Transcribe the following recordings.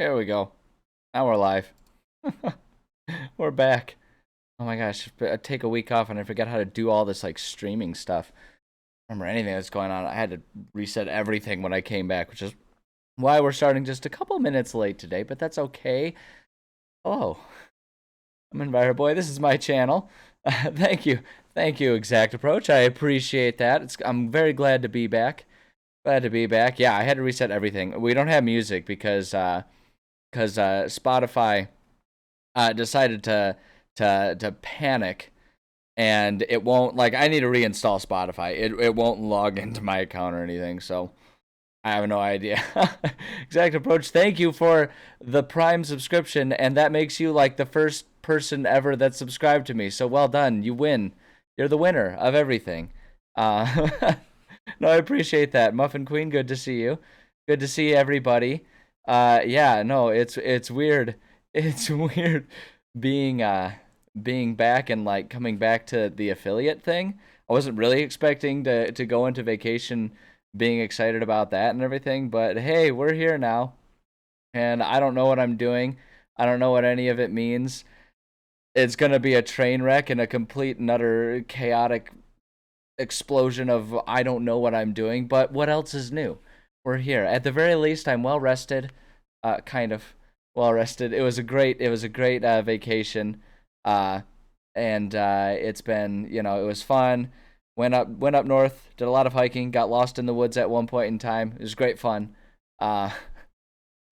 There we go. Now we're live. We're back. Oh my gosh, I take a week off and I forgot how to do all this like streaming stuff. I don't remember anything that's going on. I had to reset everything when I came back, which is why we're starting just a couple minutes late today, but that's okay. Hello, I'm Enviro Boy. This is my channel. Thank you. Thank you, Exact Approach. I appreciate that. I'm very glad to be back. Glad to be back. Yeah, I had to reset everything. We don't have music because Spotify decided to panic, and it won't, like, I need to reinstall Spotify. It won't log into my account or anything, so I have no idea. Exact Approach, thank you for the Prime subscription, and that makes you like the first person ever that subscribed to me. So well done. You win. You're the winner of everything. Uh, no, I appreciate that. Muffin Queen, good to see you. Good to see everybody. Yeah, no, it's weird. It's weird being being back and like coming back to the affiliate thing. I wasn't really expecting to go into vacation being excited about that and everything, but hey, we're here now. And I don't know what I'm doing. I don't know what any of it means. It's gonna be a train wreck and a complete and utter chaotic explosion of I don't know what I'm doing, but what else is new? We're here. At the very least, I'm well rested, kind of well rested. It was a great vacation, uh, and it's been, it was fun. Went up north, did a lot of hiking, got lost in the woods at one point in time. It was great fun. Uh,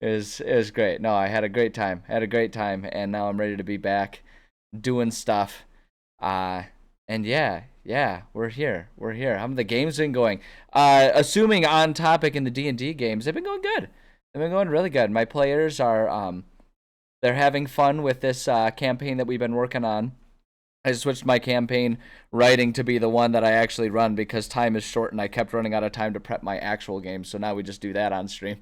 it was great. No, I had a great time, and now I'm ready to be back doing stuff. Uh, and yeah, we're here. We're here. How have the games been going? Assuming on topic in the D&D games, they've been going good. They've been going really good. My players are they're having fun with this campaign that we've been working on. I switched my campaign writing to be the one that I actually run because time is short and I kept running out of time to prep my actual game. So now we just do that on stream.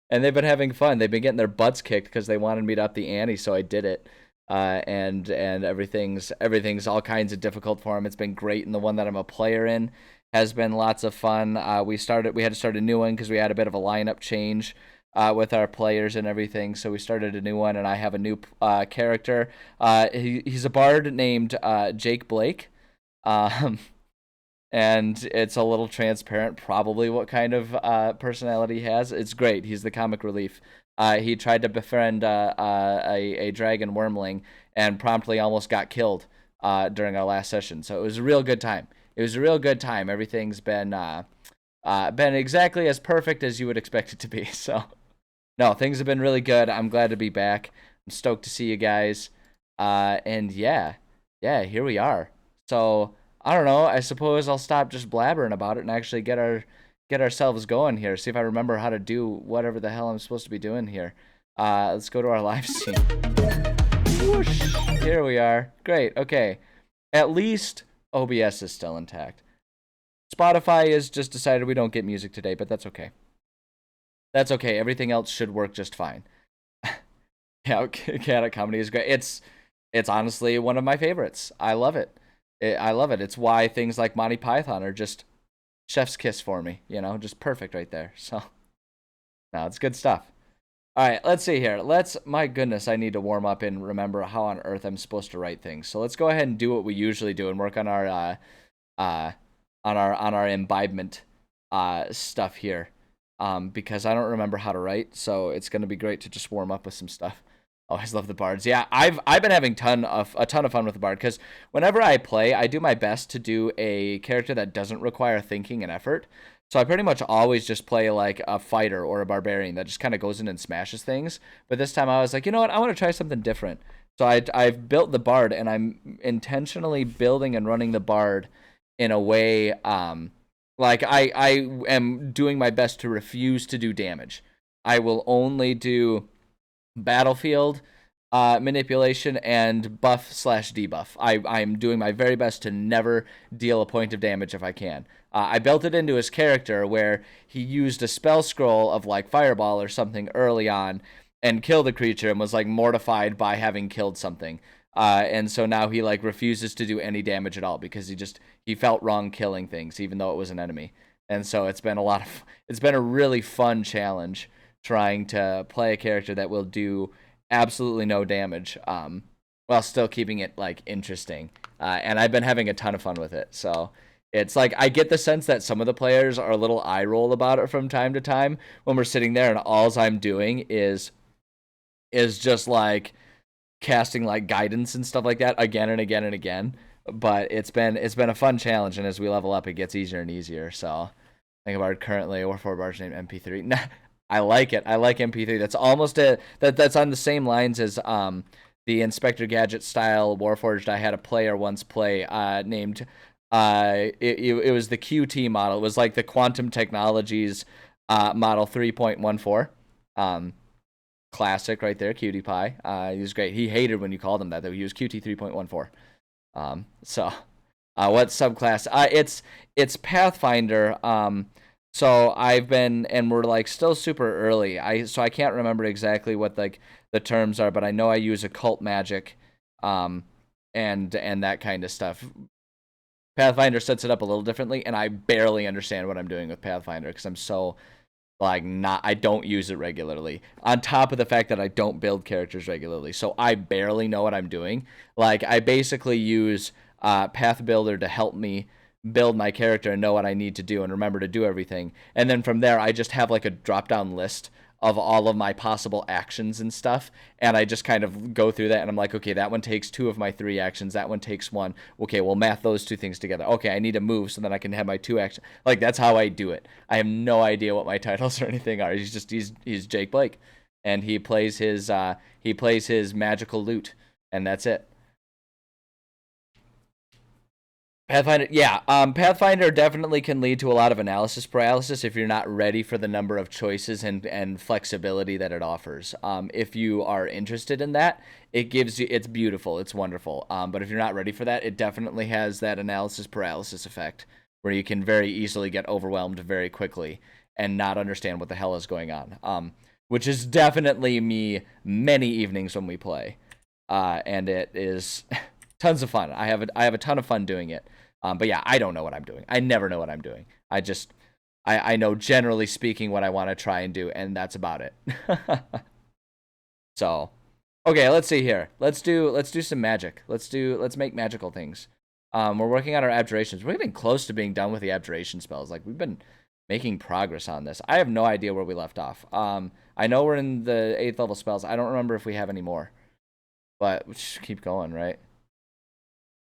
And they've been having fun. They've been getting their butts kicked because they wanted me to up the ante, so I did it. And everything's all kinds of difficult for them. It's been great, and the one that I'm a player in has been lots of fun. We had to start a new one because we had a bit of a lineup change with our players and everything. So we started a new one, and I have a new character. He's a bard named Jake Blake. Um, and it's a little transparent, probably what kind of personality he has. It's great. He's the comic relief. He tried to befriend a dragon wormling and promptly almost got killed during our last session. So it was a real good time. It was a real good time. Everything's been exactly as perfect as you would expect it to be. So no, things have been really good. I'm glad to be back. I'm stoked to see you guys. And yeah, here we are. So I don't know. I suppose I'll stop just blabbering about it and actually get ourselves going here. See if I remember how to do whatever the hell I'm supposed to be doing here. Let's go to our live stream. Whoosh. Here we are. Great. Okay. At least OBS is still intact. Spotify has just decided we don't get music today, but that's okay. That's okay. Everything else should work just fine. Yeah, Chaotic Comedy is great. It's honestly one of my favorites. I love it. I love it. It's why things like Monty Python are just chef's kiss for me, just perfect right there. So, no, it's good stuff. All right, let's see here. My goodness, I need to warm up and remember how on earth I'm supposed to write things. So let's go ahead and do what we usually do and work on our on our imbibement stuff here. Because I don't remember how to write, so it's gonna be great to just warm up with some stuff. Always love the bards. Yeah, I've been having a ton of fun with the bard because whenever I play, I do my best to do a character that doesn't require thinking and effort. So I pretty much always just play like a fighter or a barbarian that just kind of goes in and smashes things. But this time I was like, you know what? I want to try something different. So I've built the bard and I'm intentionally building and running the bard in a way like I am doing my best to refuse to do damage. I will only do battlefield manipulation and buff slash debuff. I'm doing my very best to never deal a point of damage if I can. I built it into his character where he used a spell scroll of like fireball or something early on and killed the creature and was like mortified by having killed something. And so now he like refuses to do any damage at all because he felt wrong killing things even though it was an enemy. And so it's been a really fun challenge trying to play a character that will do absolutely no damage, while still keeping it like interesting. And I've been having a ton of fun with it. So it's like I get the sense that some of the players are a little eye roll about it from time to time when we're sitting there and all I'm doing is just like casting like guidance and stuff like that again and again and again. But it's been a fun challenge, and as we level up, it gets easier and easier. So think about it currently, or for a barge named MP3. Nah, I like it. I like MP3. That's almost that's on the same lines as the Inspector Gadget style Warforged. I had a player once play named it was the QT model. It was like the Quantum Technologies model 3.14. Classic right there, Cutie Pie. He was great. He hated when you called him that, though. He was QT 3.14. What subclass? It's Pathfinder. So I've been, and we're like still super early. I can't remember exactly what like the terms are, but I know I use occult magic, and that kind of stuff. Pathfinder sets it up a little differently, and I barely understand what I'm doing with Pathfinder because I'm so like I don't use it regularly. On top of the fact that I don't build characters regularly, so I barely know what I'm doing. Like I basically use Path Builder to help me build my character and know what I need to do and remember to do everything. And then from there, I just have like a drop down list of all of my possible actions and stuff, and I just kind of go through that, and I'm like, okay, that one takes 2 of my 3 actions, that one takes 1. Okay, we'll math those 2 things together. Okay, I need to move so then I can have my 2 actions. Like that's how I do it. I have no idea what my titles or anything are. He's Jake Blake, and he plays his magical lute, and that's it. Pathfinder, yeah. Pathfinder definitely can lead to a lot of analysis paralysis if you're not ready for the number of choices and flexibility that it offers. If you are interested in that, it gives you, it's beautiful, it's wonderful. But if you're not ready for that, it definitely has that analysis paralysis effect where you can very easily get overwhelmed very quickly and not understand what the hell is going on. Which is definitely me many evenings when we play. And it is tons of fun. I have a ton of fun doing it. But yeah, I don't know what I'm doing. I never know what I'm doing. I know generally speaking what I want to try and do, and that's about it. So, okay, let's see here. Let's do some magic. Let's make magical things. We're working on our abjurations. We're getting close to being done with the abjuration spells. Like we've been making progress on this. I have no idea where we left off. I know we're in the 8th level spells. I don't remember if we have any more. But we just keep going, right?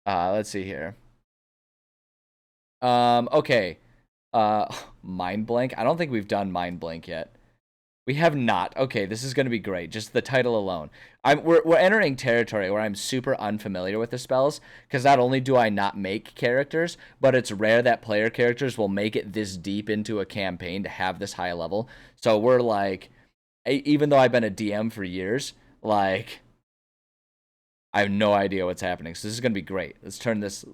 Let's see here. Okay. Mind blank. I don't think we've done mind blank yet. We have not. Okay, this is going to be great. Just the title alone. We're entering territory where I'm super unfamiliar with the spells because not only do I not make characters, but it's rare that player characters will make it this deep into a campaign to have this high level. So we're like, even though I've been a DM for years, like I have no idea what's happening. So this is gonna be great. Let's turn this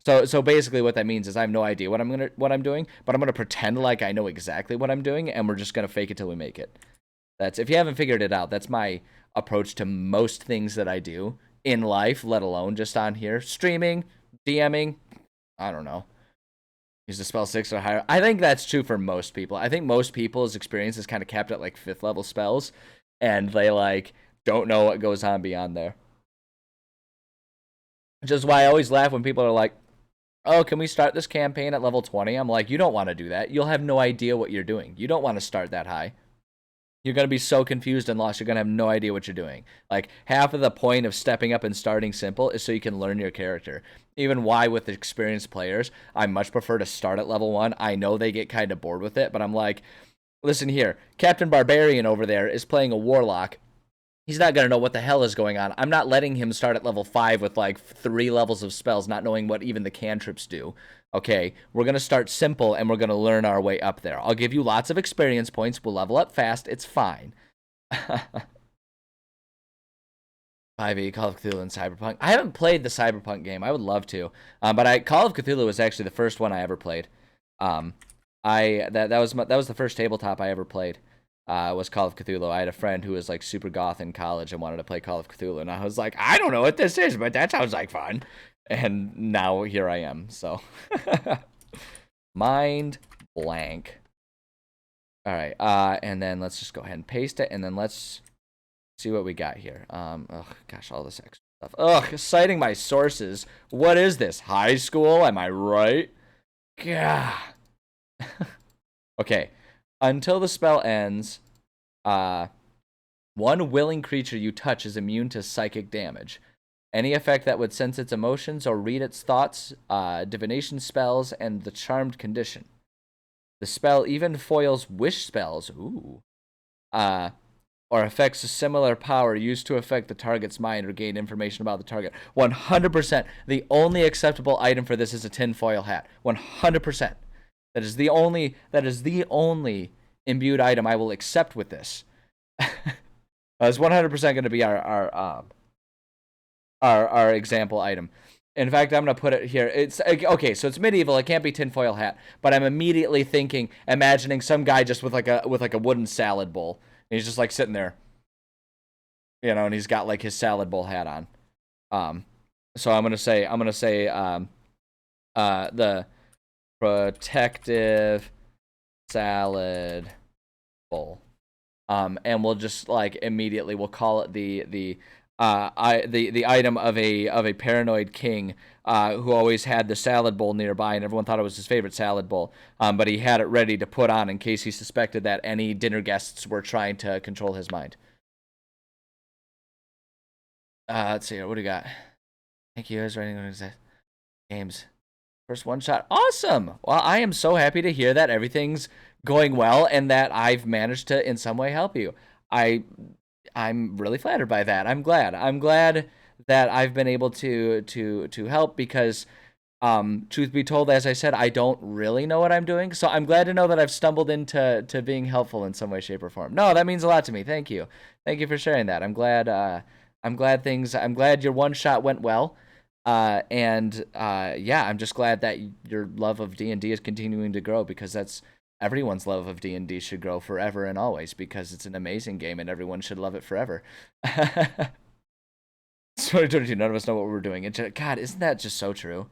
so basically what that means is I have no idea what I'm doing, but I'm gonna pretend like I know exactly what I'm doing, and we're just gonna fake it till we make it. That's if you haven't figured it out, that's my approach to most things that I do in life, let alone just on here. Streaming, DMing, I don't know. Use the spell 6 or higher. I think that's true for most people. I think most people's experience is kind of capped at like 5th level spells, and they like don't know what goes on beyond there. Which is why I always laugh when people are like, oh, can we start this campaign at level 20? I'm like, you don't want to do that. You'll have no idea what you're doing. You don't want to start that high. You're going to be so confused and lost. You're going to have no idea what you're doing. Like, half of the point of stepping up and starting simple is so you can learn your character. Even why with experienced players, I much prefer to start at level 1. I know they get kind of bored with it, but I'm like, listen here. Captain Barbarian over there is playing a warlock. He's not going to know what the hell is going on. I'm not letting him start at level 5 with like 3 levels of spells, not knowing what even the cantrips do. Okay, we're going to start simple and we're going to learn our way up there. I'll give you lots of experience points. We'll level up fast. It's fine. 5e, Call of Cthulhu, and Cyberpunk. I haven't played the Cyberpunk game. I would love to. But Call of Cthulhu was actually the first one I ever played. That was the first tabletop I ever played. Was Call of Cthulhu. I had a friend who was like super goth in college and wanted to play Call of Cthulhu, and I was like, I don't know what this is, but that sounds like fun. And now here I am. So, mind blank. All right. And then let's just go ahead and paste it, and then let's see what we got here. Oh gosh, all this extra stuff. Ugh, citing my sources. What is this? High school? Am I right? Gah. Okay. Until the spell ends, one willing creature you touch is immune to psychic damage. Any effect that would sense its emotions or read its thoughts, divination spells, and the charmed condition. The spell even foils wish spells. Ooh. Or affects a similar power used to affect the target's mind or gain information about the target. 100%. The only acceptable item for this is a tinfoil hat. 100%. That is the only imbued item I will accept with this. It's 100% going to be our example item. In fact, I'm gonna put it here. It's okay, so it's medieval. It can't be tinfoil hat, but I'm immediately imagining some guy just with like a wooden salad bowl. And he's just like sitting there, and he's got like his salad bowl hat on. So I'm gonna say the protective salad bowl. And we'll just like immediately we'll call it the item of a paranoid king who always had the salad bowl nearby, and everyone thought it was his favorite salad bowl. But he had it ready to put on in case he suspected that any dinner guests were trying to control his mind. Let's see. What do you got? Thank you. I was writing games. First one shot. Awesome. Well, I am so happy to hear that everything's going well and that I've managed to in some way help you. I'm really flattered by that. I'm glad. I'm glad that I've been able to help because truth be told, as I said, I don't really know what I'm doing. So I'm glad to know that I've stumbled into being helpful in some way, shape, or form. No, that means a lot to me. Thank you. Thank you for sharing that. I'm glad your one shot went well. Yeah, I'm just glad that your love of D&D is continuing to grow because that's everyone's love of D&D should grow forever and always because it's an amazing game and everyone should love it forever. 2022, none of us know what we're doing. God, isn't that just so true?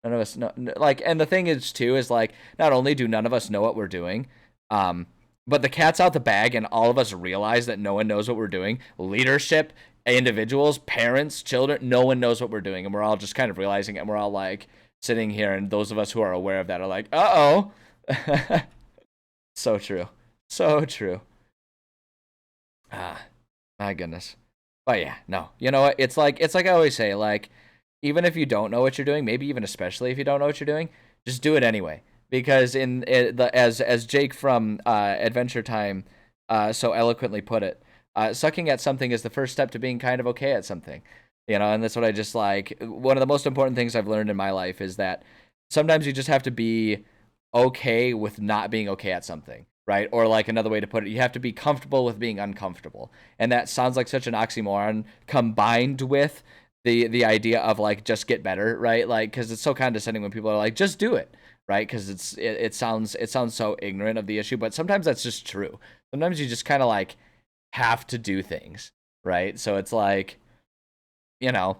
None of us know. Like, and the thing is too is like, not only do none of us know what we're doing, but the cat's out the bag, and all of us realize that no one knows what we're doing. Leadership, individuals, parents, children, no one knows what we're doing, and we're all just kind of realizing it. And we're all like sitting here, and those of us who are aware of that are like, "Uh oh." So true. So true. My goodness. But yeah, no. You know what? It's like I always say, like, even if you don't know what you're doing, maybe even especially if you don't know what you're doing, just do it anyway. Because as Jake from Adventure Time so eloquently put it, sucking at something is the first step to being kind of okay at something. And that's what I just like. One of the most important things I've learned in my life is that sometimes you just have to be okay with not being okay at something, right? Or like another way to put it, you have to be comfortable with being uncomfortable. And that sounds like such an oxymoron combined with the idea of like just get better, right? Like cuz it's so condescending when people are like just do it, right? Cuz it sounds so ignorant of the issue, but sometimes that's just true. Sometimes you just kind of like have to do things, right? So it's like, you know,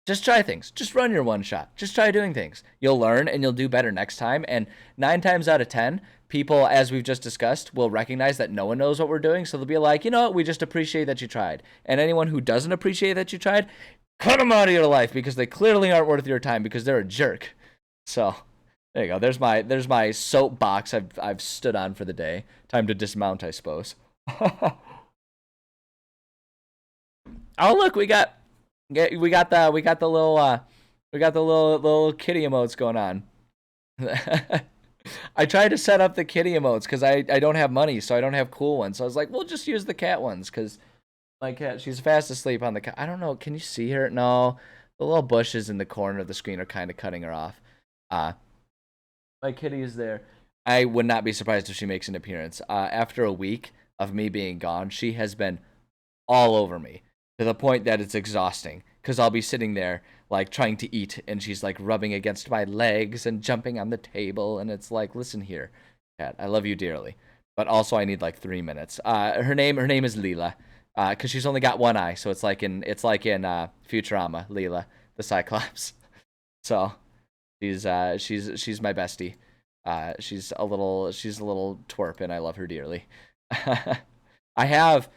just try things. Just run your one shot. Just try doing things. You'll learn and you'll do better next time. And 9 times out of 10, people, as we've just discussed, will recognize that no one knows what we're doing. So they'll be like, you know what? We just appreciate that you tried. And anyone who doesn't appreciate that you tried, cut them out of your life because they clearly aren't worth your time because they're a jerk. So there you go. There's my soapbox I've stood on for the day. Time to dismount, I suppose. Oh look, we got the little kitty emotes going on. I tried to set up the kitty emotes because I don't have money, so I don't have cool ones. So I was like, we'll just use the cat ones because my cat, she's fast asleep on the cat. I don't know. Can you see her? No, the little bushes in the corner of the screen are kind of cutting her off. Uh, my kitty is there. I would not be surprised if she makes an appearance. After a week of me being gone, she has been all over me to the point that it's exhausting because I'll be sitting there like trying to eat and she's like rubbing against my legs and jumping on the table and it's like, listen here, cat, I love you dearly, but also I need like 3 minutes. Her name is Leela, because she's only got one eye, so it's like in Futurama, Leela the Cyclops. So she's my bestie. She's a little twerp, and I love her dearly. I have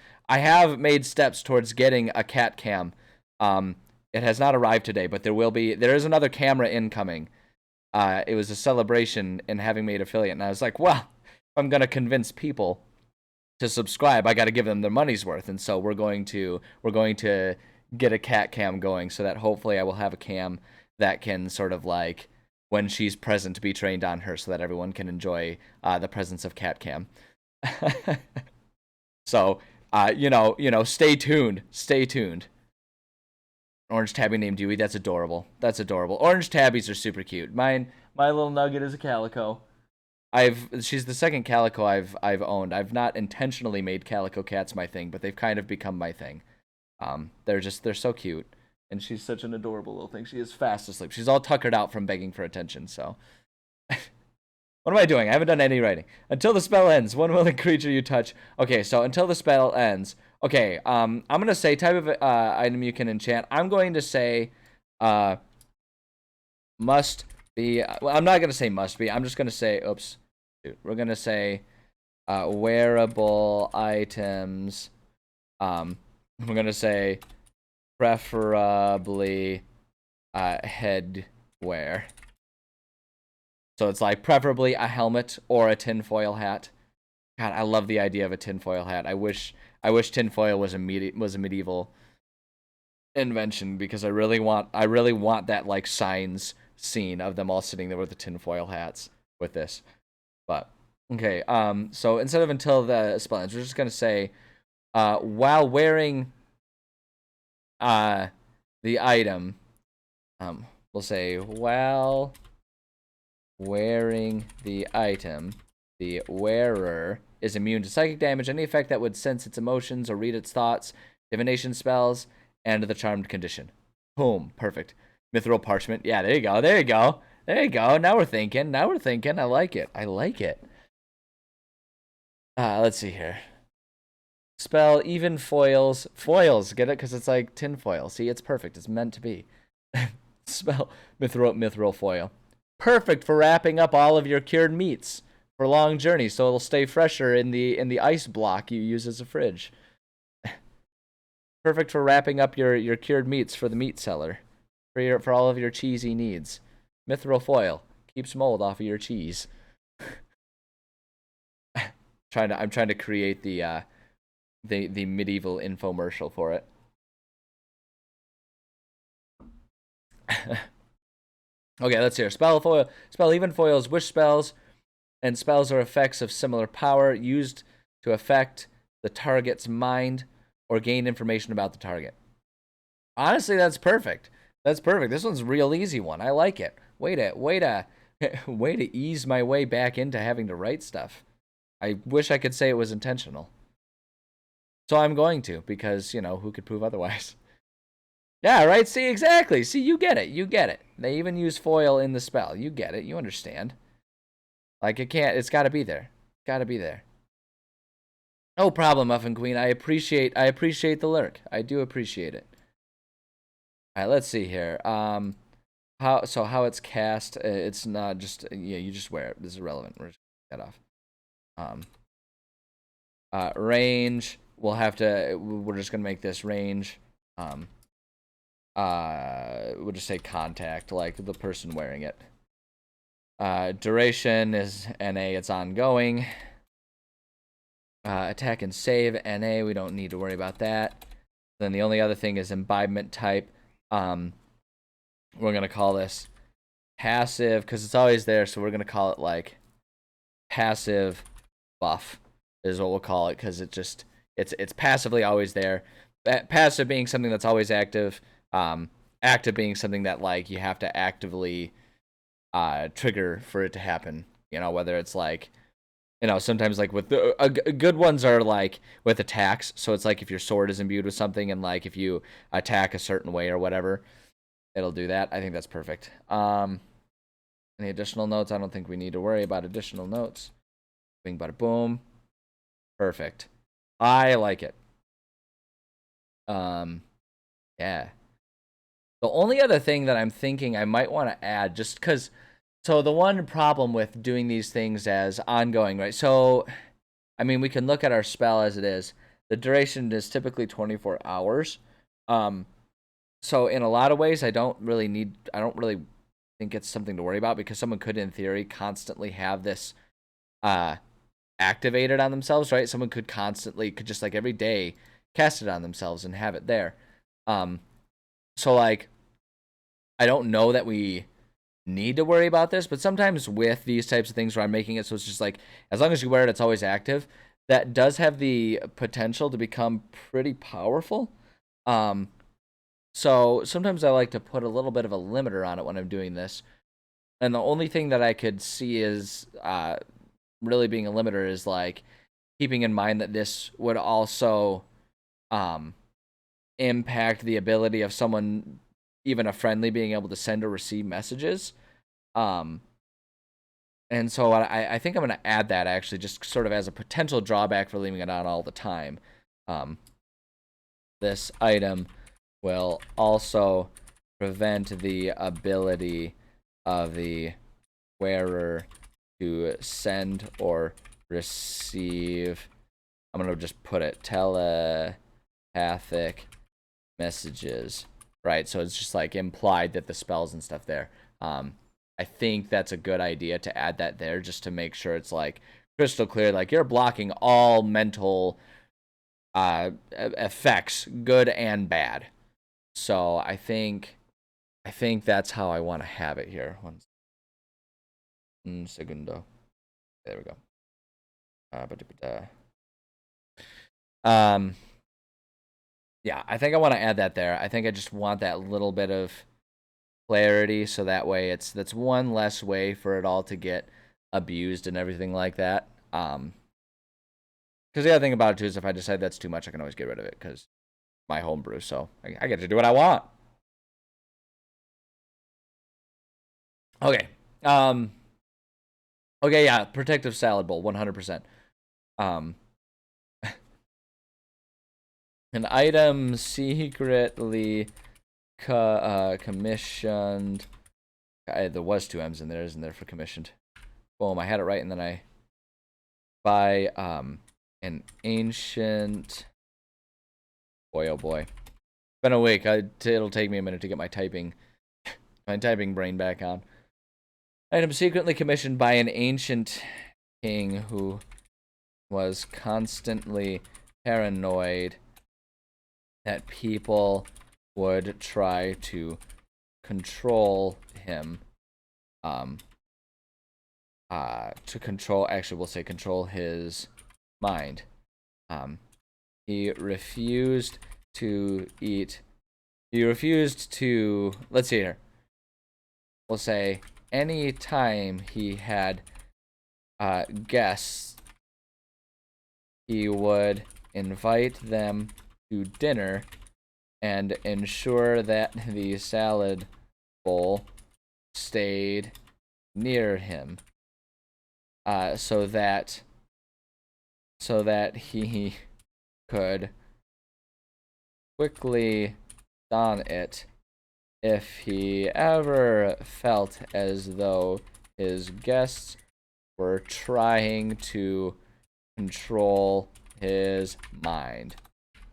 made steps towards getting a cat cam. It has not arrived today, but there is another camera incoming. It was a celebration in having made affiliate, and I was like, well, if I'm gonna convince people to subscribe, I got to give them their money's worth, and so we're going to get a cat cam going, so that hopefully I will have a cam that can sort of like, when she's present, be trained on her, so that everyone can enjoy the presence of cat cam. So stay tuned. Orange tabby named Dewey. That's adorable. Orange tabbies are super cute. My little nugget is a calico. She's the second calico I've owned. I've not intentionally made calico cats my thing, but they've kind of become my thing. They're so cute, and she's such an adorable little thing. She is fast asleep. She's all tuckered out from begging for attention. So, what am I doing? I haven't done any writing. Until the spell ends, one willing creature you touch. Okay, so until the spell ends. Okay, I'm gonna say type of item you can enchant. I'm going to say, must be. Well, I'm not gonna say must be. I'm just gonna say. Oops. We're gonna say, wearable items. We're gonna say, preferably, headwear. So it's like preferably a helmet or a tinfoil hat. God, I love the idea of a tinfoil hat. I wish tinfoil was a medieval invention, because I really want that like signs scene of them all sitting there with the tinfoil hats with this. But okay, so instead of until the spell ends, we're just gonna say, while wearing the item, we'll say while wearing the item, the wearer is immune to psychic damage, any effect that would sense its emotions or read its thoughts, divination spells, and the charmed condition. Boom, perfect. Mithril parchment. Yeah, there you go. Now we're thinking. I like it. Let's see here. Spell even foils. Get it? Because it's like tinfoil. See, it's perfect. It's meant to be. Spell mithril foil. Perfect for wrapping up all of your cured meats for long journeys, so it'll stay fresher in the ice block you use as a fridge. Perfect for wrapping up your cured meats for the meat seller, for all of your cheesy needs. Mithril foil keeps mold off of your cheese. I'm trying to create the medieval infomercial for it. Okay, let's hear. Spell even foils, wish spells, and spells or effects of similar power used to affect the target's mind or gain information about the target. Honestly, that's perfect. This one's a real easy one. I like it. Way to ease my way back into having to write stuff. I wish I could say it was intentional. So I'm going to, because, who could prove otherwise? Yeah, right? See, exactly. See, you get it. They even use foil in the spell. You get it. You understand. Like, it's gotta be there. No problem, Muffin Queen. I appreciate the lurk. I do appreciate it. Alright, let's see here. How it's cast, it's not just, you just wear it. This is irrelevant. We're just gonna cut off. Range, we're just gonna make this range. We'll just say contact, like the person wearing it. Duration is NA, it's ongoing. Attack and save, NA, we don't need to worry about that. Then the only other thing is imbibement type. We're gonna call this passive, because it's always there, so we're gonna call it like passive buff is what we'll call it, because it's passively always there. Passive being something that's always active. Active being something that like you have to actively trigger for it to happen. Whether it's like, sometimes like with good ones are like with attacks. So it's like if your sword is imbued with something, and like if you attack a certain way or whatever, it'll do that. I think that's perfect. Any additional notes? I don't think we need to worry about additional notes. Bing, bada, boom. Perfect. I like it. Yeah. The only other thing that I'm thinking I might want to add, just because So the one problem with doing these things as ongoing, right? So, I mean, we can look at our spell as it is. The duration is typically 24 hours. Um, so in a lot of ways, I don't really think it's something to worry about because someone could, in theory, constantly have this uh activated on themselves, right? Someone could just like every day cast it on themselves and have it there. Um, so like, I don't know that we need to worry about this, but sometimes with these types of things where I'm making it so it's just like as long as you wear it, it's always active. That does have the potential to become pretty powerful. Um, so sometimes I like to put a little bit of a limiter on it when I'm doing this. And the only thing that I could see is really being a limiter is like keeping in mind that this would also um, impact the ability of someone, even a friendly, being able to send or receive messages. Um, and so I think I'm going to add that actually just sort of as a potential drawback for leaving it on all the time. Um, this item will also prevent the ability of the wearer to send or receive. I'm going to just put it telepathic messages, right? So it's just like implied that the spells and stuff there. I think that's a good idea to add that there just to make sure it's like crystal clear. Like you're blocking all mental effects, good and bad. So I think that's how I want to have it here. One segundo. There we go. Um, yeah, I think I want to add that there. I think I just want that little bit of clarity so that way that's one less way for it all to get abused and everything like that. Because the other thing about it too is if I decide that's too much, I can always get rid of it because my homebrew, so I get to do what I want. Okay. Okay, yeah, protective salad bowl, 100%. An item secretly commissioned. There was two M's in there, isn't there, for commissioned? Boom, I had it right, and then I by an ancient. Boy, oh boy, it's been a week. It'll take me a minute to get my typing brain back on. Item secretly commissioned by an ancient king who was constantly paranoid that people would try to control him. Control his mind. He refused to eat. Let's see here. We'll say any time he had guests, he would invite them to dinner and ensure that the salad bowl stayed near him, so that he could quickly don it if he ever felt as though his guests were trying to control his mind.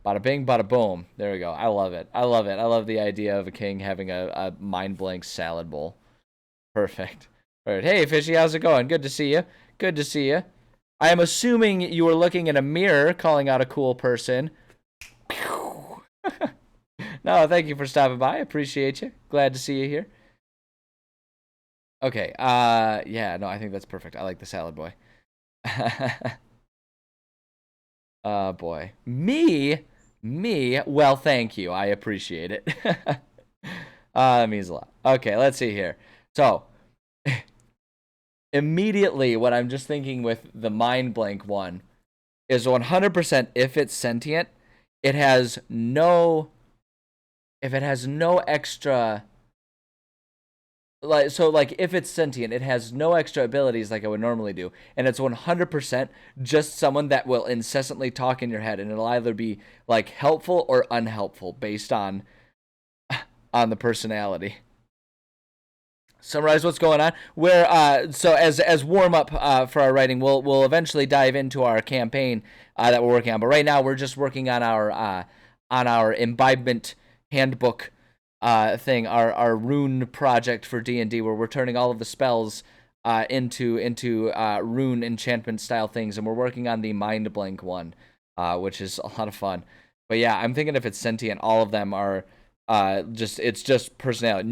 Bada bing, bada boom. There we go. I love it. I love the idea of a king having a mind blank salad bowl. Perfect. All right. Hey, Fishy, how's it going? Good to see you. Good to see you. I am assuming you were looking in a mirror, calling out a cool person. No, thank you for stopping by. I appreciate you. Glad to see you here. Okay. Yeah. No, I think that's perfect. I like the salad boy. Boy. Me. Well, thank you. I appreciate it. That means a lot. Okay, let's see here. So, immediately, what I'm just thinking with the mind blank one is 100% if it's sentient, it has no. If it has no extra. Like if it's sentient, it has no extra abilities like I would normally do, and it's 100% just someone that will incessantly talk in your head, and it'll either be like helpful or unhelpful based on the personality. Summarize what's going on. Where so as warm up for our writing, we'll eventually dive into our campaign that we're working on. But right now, we're just working on our imbibement handbook thing, our rune project for D&D, where we're turning all of the spells into rune enchantment style things, and we're working on the mind blank one, which is a lot of fun. But yeah, I'm thinking if it's sentient, all of them are it's just personality.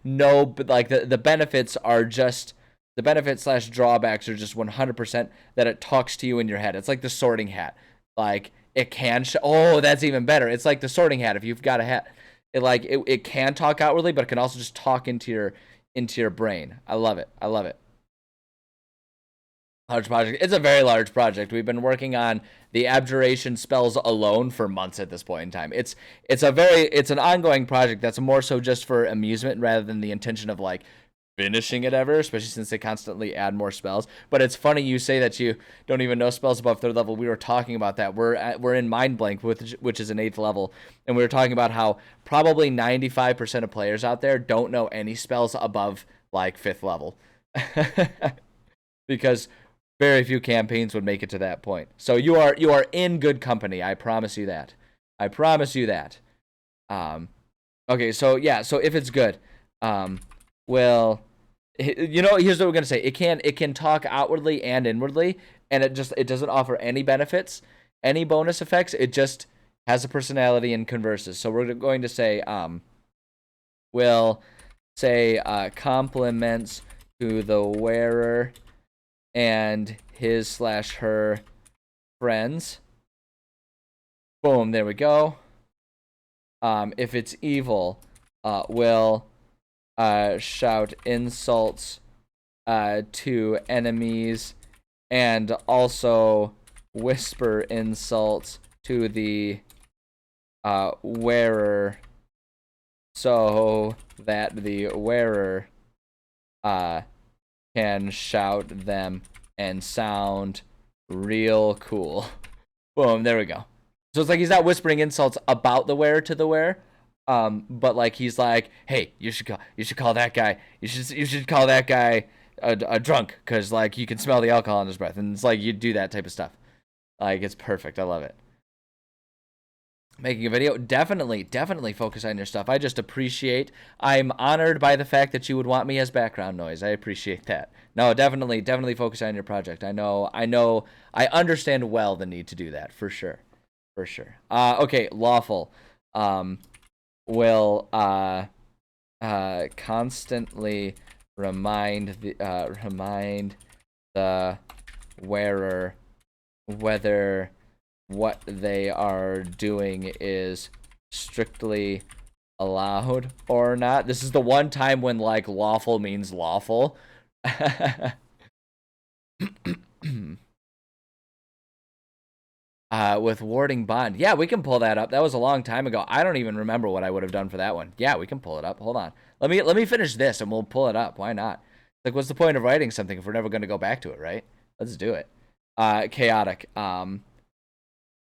No, but like the benefits are just the benefits slash drawbacks are just 100% that it talks to you in your head. It's like the Sorting Hat. Like it can oh, that's even better. It's like the Sorting Hat. If you've got a hat, it can talk outwardly, but it can also just talk into your brain. I love it. I love it. Large project. It's a very large project. We've been working on the abjuration spells alone for months at this point in time. It's an ongoing project that's more so just for amusement rather than the intention of like finishing it ever, especially since they constantly add more spells. But it's funny you say that you don't even know spells above third level. We were talking about that. We're in Mind Blank, which is an 8th level, and we were talking about how probably 95% of players out there don't know any spells above like 5th level. Because very few campaigns would make it to that point. So you are in good company. I promise you that. I promise you that. Okay, so yeah, so if it's good, well, here's what we're gonna say. It can talk outwardly and inwardly, and it doesn't offer any benefits, any bonus effects. It just has a personality and converses. So we're going to say, will say compliments to the wearer and his slash her friends. Boom, there we go. If it's evil, will shout insults to enemies and also whisper insults to the wearer so that the wearer can shout them and sound real cool. Boom, there we go. So it's like he's not whispering insults about the wearer to the wearer, but like he's like, hey, you should call that guy. You should call that guy a drunk because like you can smell the alcohol in his breath, and it's like you do that type of stuff. Like it's perfect. I love it. Making a video, definitely focus on your stuff. I'm honored by the fact that you would want me as background noise. I appreciate that. No, definitely focus on your project. I understand well the need to do that for sure. Okay, lawful will constantly remind the wearer whether what they are doing is strictly allowed or not. This is the one time when like lawful means lawful. With warding bond. Yeah, we can pull that up. That was a long time ago. I don't even remember what I would have done for that one. Yeah, we can pull it up. Hold on. Let me finish this and we'll pull it up. Why not? Like, what's the point of writing something if we're never going to go back to it, right? Let's do it. Chaotic.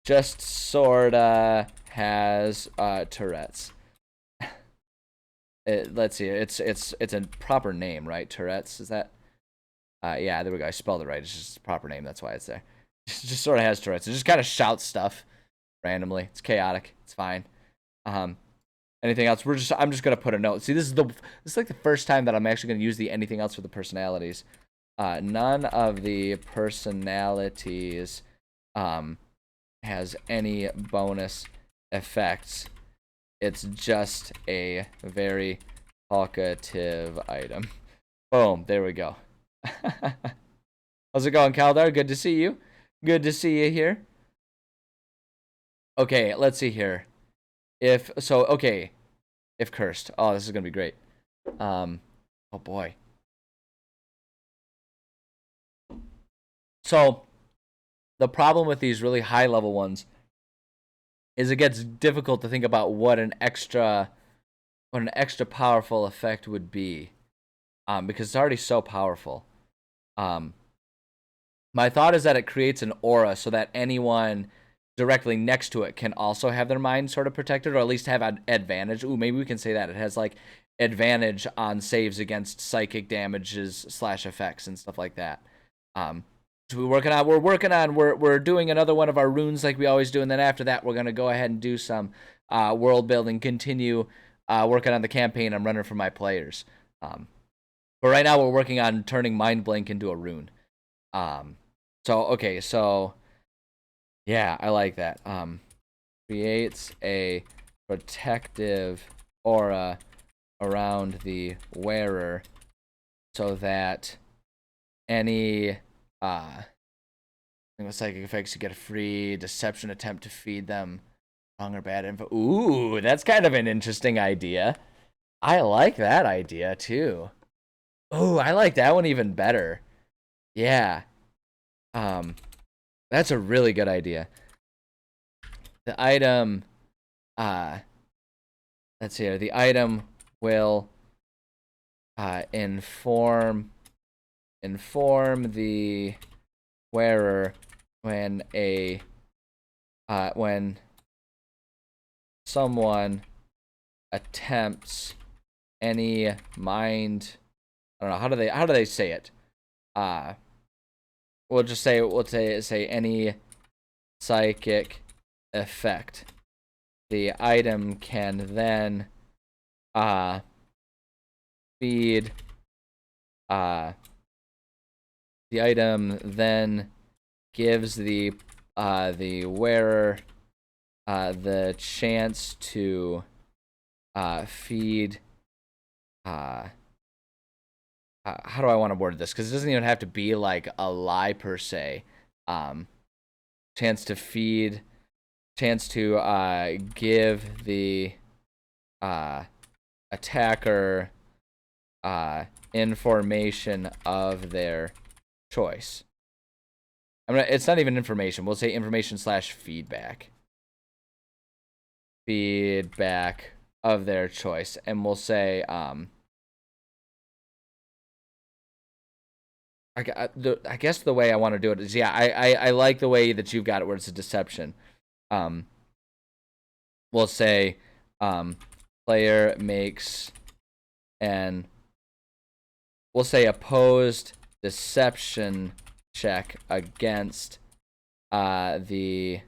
Just sorta has Tourette's. Let's see. It's a proper name, right? Tourette's, is that? Yeah, there we go. I spelled it right. It's just a proper name. That's why it's there. Just sort of has Tourette's. It just kind of shouts stuff randomly. It's chaotic. It's fine. Anything else? I'm just gonna put a note. See, this is like the first time that I'm actually gonna use the anything else for the personalities. None of the personalities has any bonus effects. It's just a very talkative item. Boom, there we go. How's it going, Kaldar? Good to see you. Good to see you here. Okay, let's see here. If cursed. Oh, this is gonna be great. Oh boy. So the problem with these really high level ones is it gets difficult to think about what an extra powerful effect would be, because it's already so powerful. My thought is that it creates an aura so that anyone directly next to it can also have their mind sort of protected, or at least have an advantage. Ooh, maybe we can say that it has like advantage on saves against psychic damages / effects and stuff like that. So we're doing another one of our runes like we always do, and then after that we're gonna go ahead and do some world building, continue working on the campaign I'm running for my players. But right now we're working on turning Mind Blink into a rune. So yeah, I like that. Creates a protective aura around the wearer so that any psychic effects, you get a free deception attempt to feed them wrong or bad info. Ooh, that's kind of an interesting idea. I like that idea too. Oh, I like that one even better. Yeah. That's a really good idea. The item let's see here. The item will inform the wearer when when someone attempts any mind, I don't know, how do they say it? We'll say any psychic effect. The item can then feed the item then gives the wearer the chance to feed how do I want to word this? Because it doesn't even have to be like a lie per se. Chance to give the attacker information of their choice. It's not even information. We'll say information / feedback. Feedback of their choice, and we'll say I guess the way I want to do it is, yeah, I like the way that you've got it where it's a deception. We'll say player makes an, we'll say opposed deception check against the,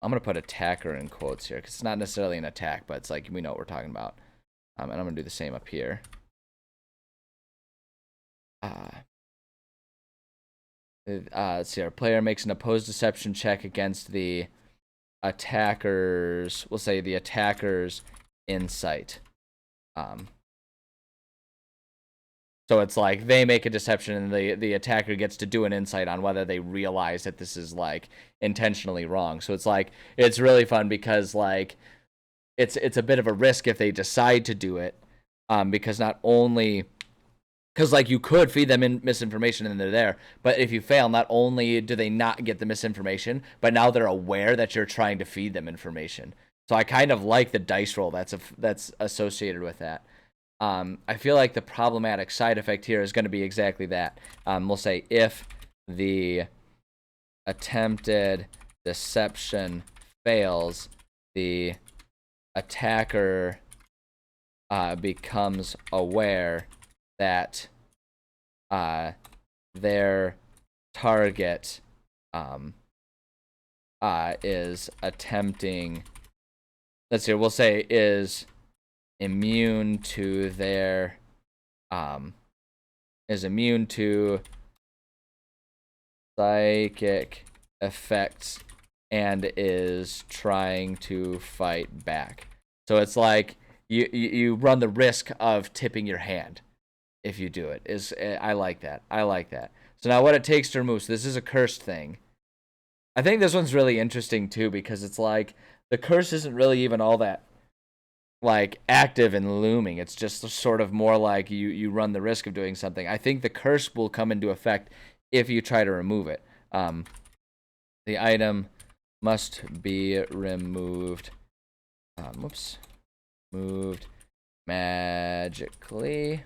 I'm going to put attacker in quotes here because it's not necessarily an attack, but it's like we know what we're talking about. And I'm going to do the same up here. Let's see. Our player makes an opposed deception check against the attacker's, we'll say the attacker's insight. So it's like they make a deception and the attacker gets to do an insight on whether they realize that this is like intentionally wrong. So it's like, it's really fun because like it's a bit of a risk if they decide to do it, because not only, because like you could feed them in misinformation and they're there, but if you fail, not only do they not get the misinformation, but now they're aware that you're trying to feed them information. So I kind of like the dice roll that's associated with that. I feel like the problematic side effect here is going to be exactly that. We'll say if the attempted deception fails, the attacker becomes aware that their target is attempting, let's see, we'll say is immune to their psychic effects and is trying to fight back. So it's like you run the risk of tipping your hand if you do it. I like that. So now what it takes to remove, so this is a cursed thing. I think this one's really interesting too because it's like the curse isn't really even all that like active and looming. It's just sort of more like you run the risk of doing something. I think the curse will come into effect if you try to remove it. The item must be removed. Moved magically.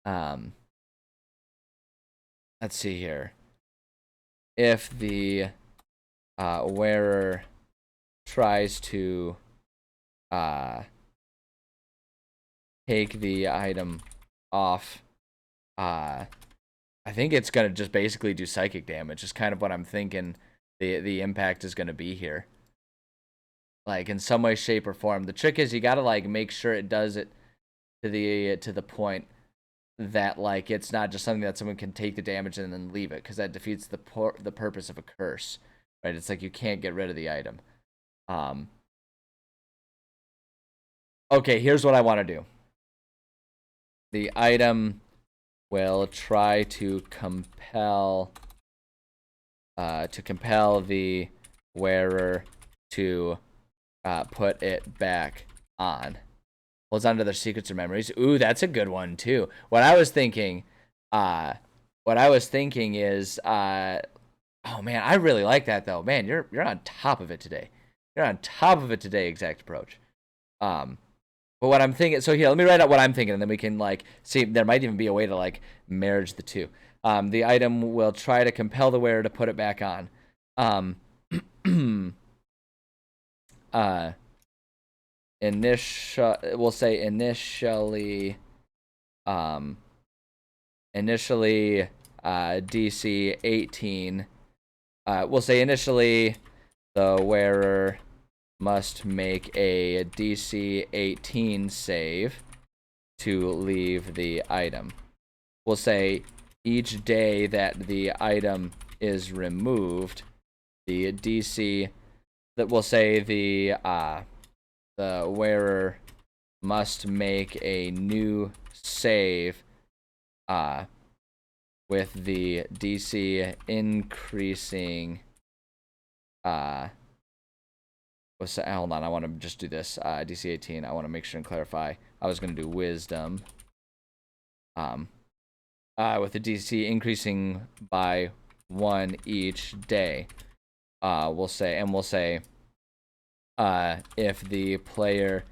Let's see here. If the wearer tries to take the item off, I think it's gonna just basically do psychic damage. Is kind of what I'm thinking the impact is gonna be here. Like in some way, shape, or form. The trick is you gotta like make sure it does it to the point that like it's not just something that someone can take the damage and then leave it, because that defeats the purpose of a curse, right? It's like you can't get rid of the item. Okay, here's what I want to do. The item will try to compel the wearer to put it back on. Holds on to their secrets or memories. Ooh, that's a good one too. What I was thinking is, oh man, I really like that though. Man, you're on top of it today. You're on top of it today, Exact Approach. But what I'm thinking, so here, let me write out what I'm thinking, and then we can like see. There might even be a way to like marriage the two. The item will try to compel the wearer to put it back on. We'll say initially DC 18. We'll say initially the wearer must make a DC 18 save to leave the item. We'll say each day that the item is removed, the DC that we'll say the wearer must make a new save with the DC increasing hold on, I want to just do this. DC 18, I want to make sure and clarify. I was going to do wisdom. With the DC increasing by 1 each day. We'll say if the player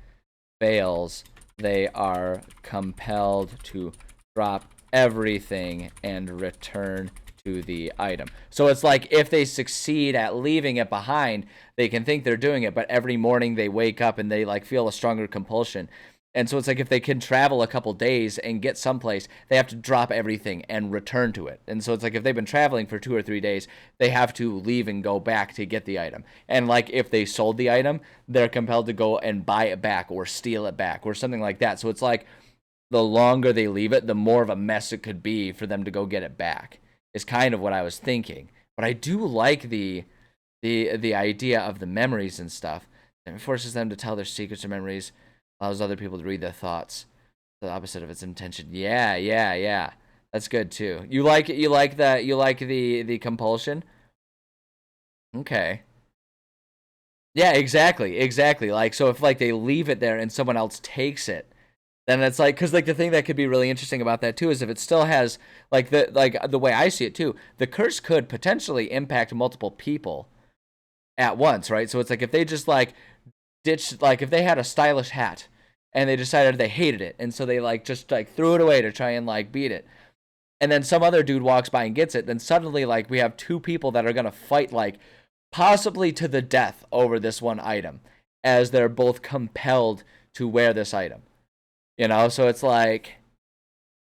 fails, they are compelled to drop everything and return to the item. So it's like if they succeed at leaving it behind, they can think they're doing it, but every morning they wake up and they like feel a stronger compulsion. And so it's like if they can travel a couple days and get someplace, they have to drop everything and return to it. And so it's like if they've been traveling for 2 or 3 days, they have to leave and go back to get the item. And like if they sold the item, they're compelled to go and buy it back or steal it back or something like that. So it's like the longer they leave it, the more of a mess it could be for them to go get it back, is kind of what I was thinking. But I do like the idea of the memories and stuff. It forces them to tell their secrets or memories, allows other people to read their thoughts. The opposite of its intention. Yeah. That's good too. You like the compulsion? Okay. Yeah, exactly. Like, so if like they leave it there and someone else takes it, then it's like, because like the thing that could be really interesting about that too is if it still has like the way I see it too, the curse could potentially impact multiple people at once, right? So it's like if they just like ditched, like if they had a stylish hat and they decided they hated it, and so they like just like threw it away to try and like beat it, and then some other dude walks by and gets it, then suddenly like we have 2 people that are gonna fight like possibly to the death over this one item, as they're both compelled to wear this item. You know, so it's like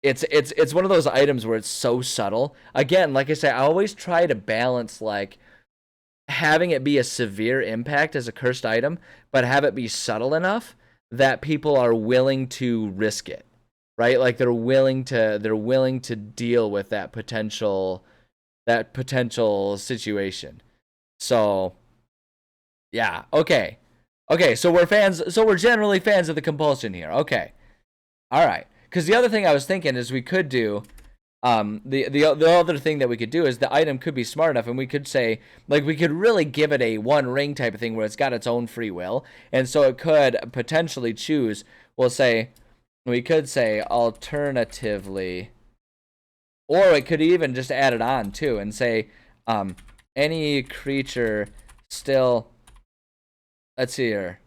it's one of those items where it's so subtle. Again, like I say, I always try to balance like having it be a severe impact as a cursed item, but have it be subtle enough that people are willing to risk it. Right? Like they're willing to deal with that potential situation. So yeah, okay. Okay, so we're generally fans of the compulsion here. Okay. All right, because the other thing I was thinking is we could do, the other thing that we could do is the item could be smart enough, and we could say like we could really give it a one ring type of thing where it's got its own free will, and so it could potentially choose. We could say alternatively, or it could even just add it on too and say, any creature still. Let's see here,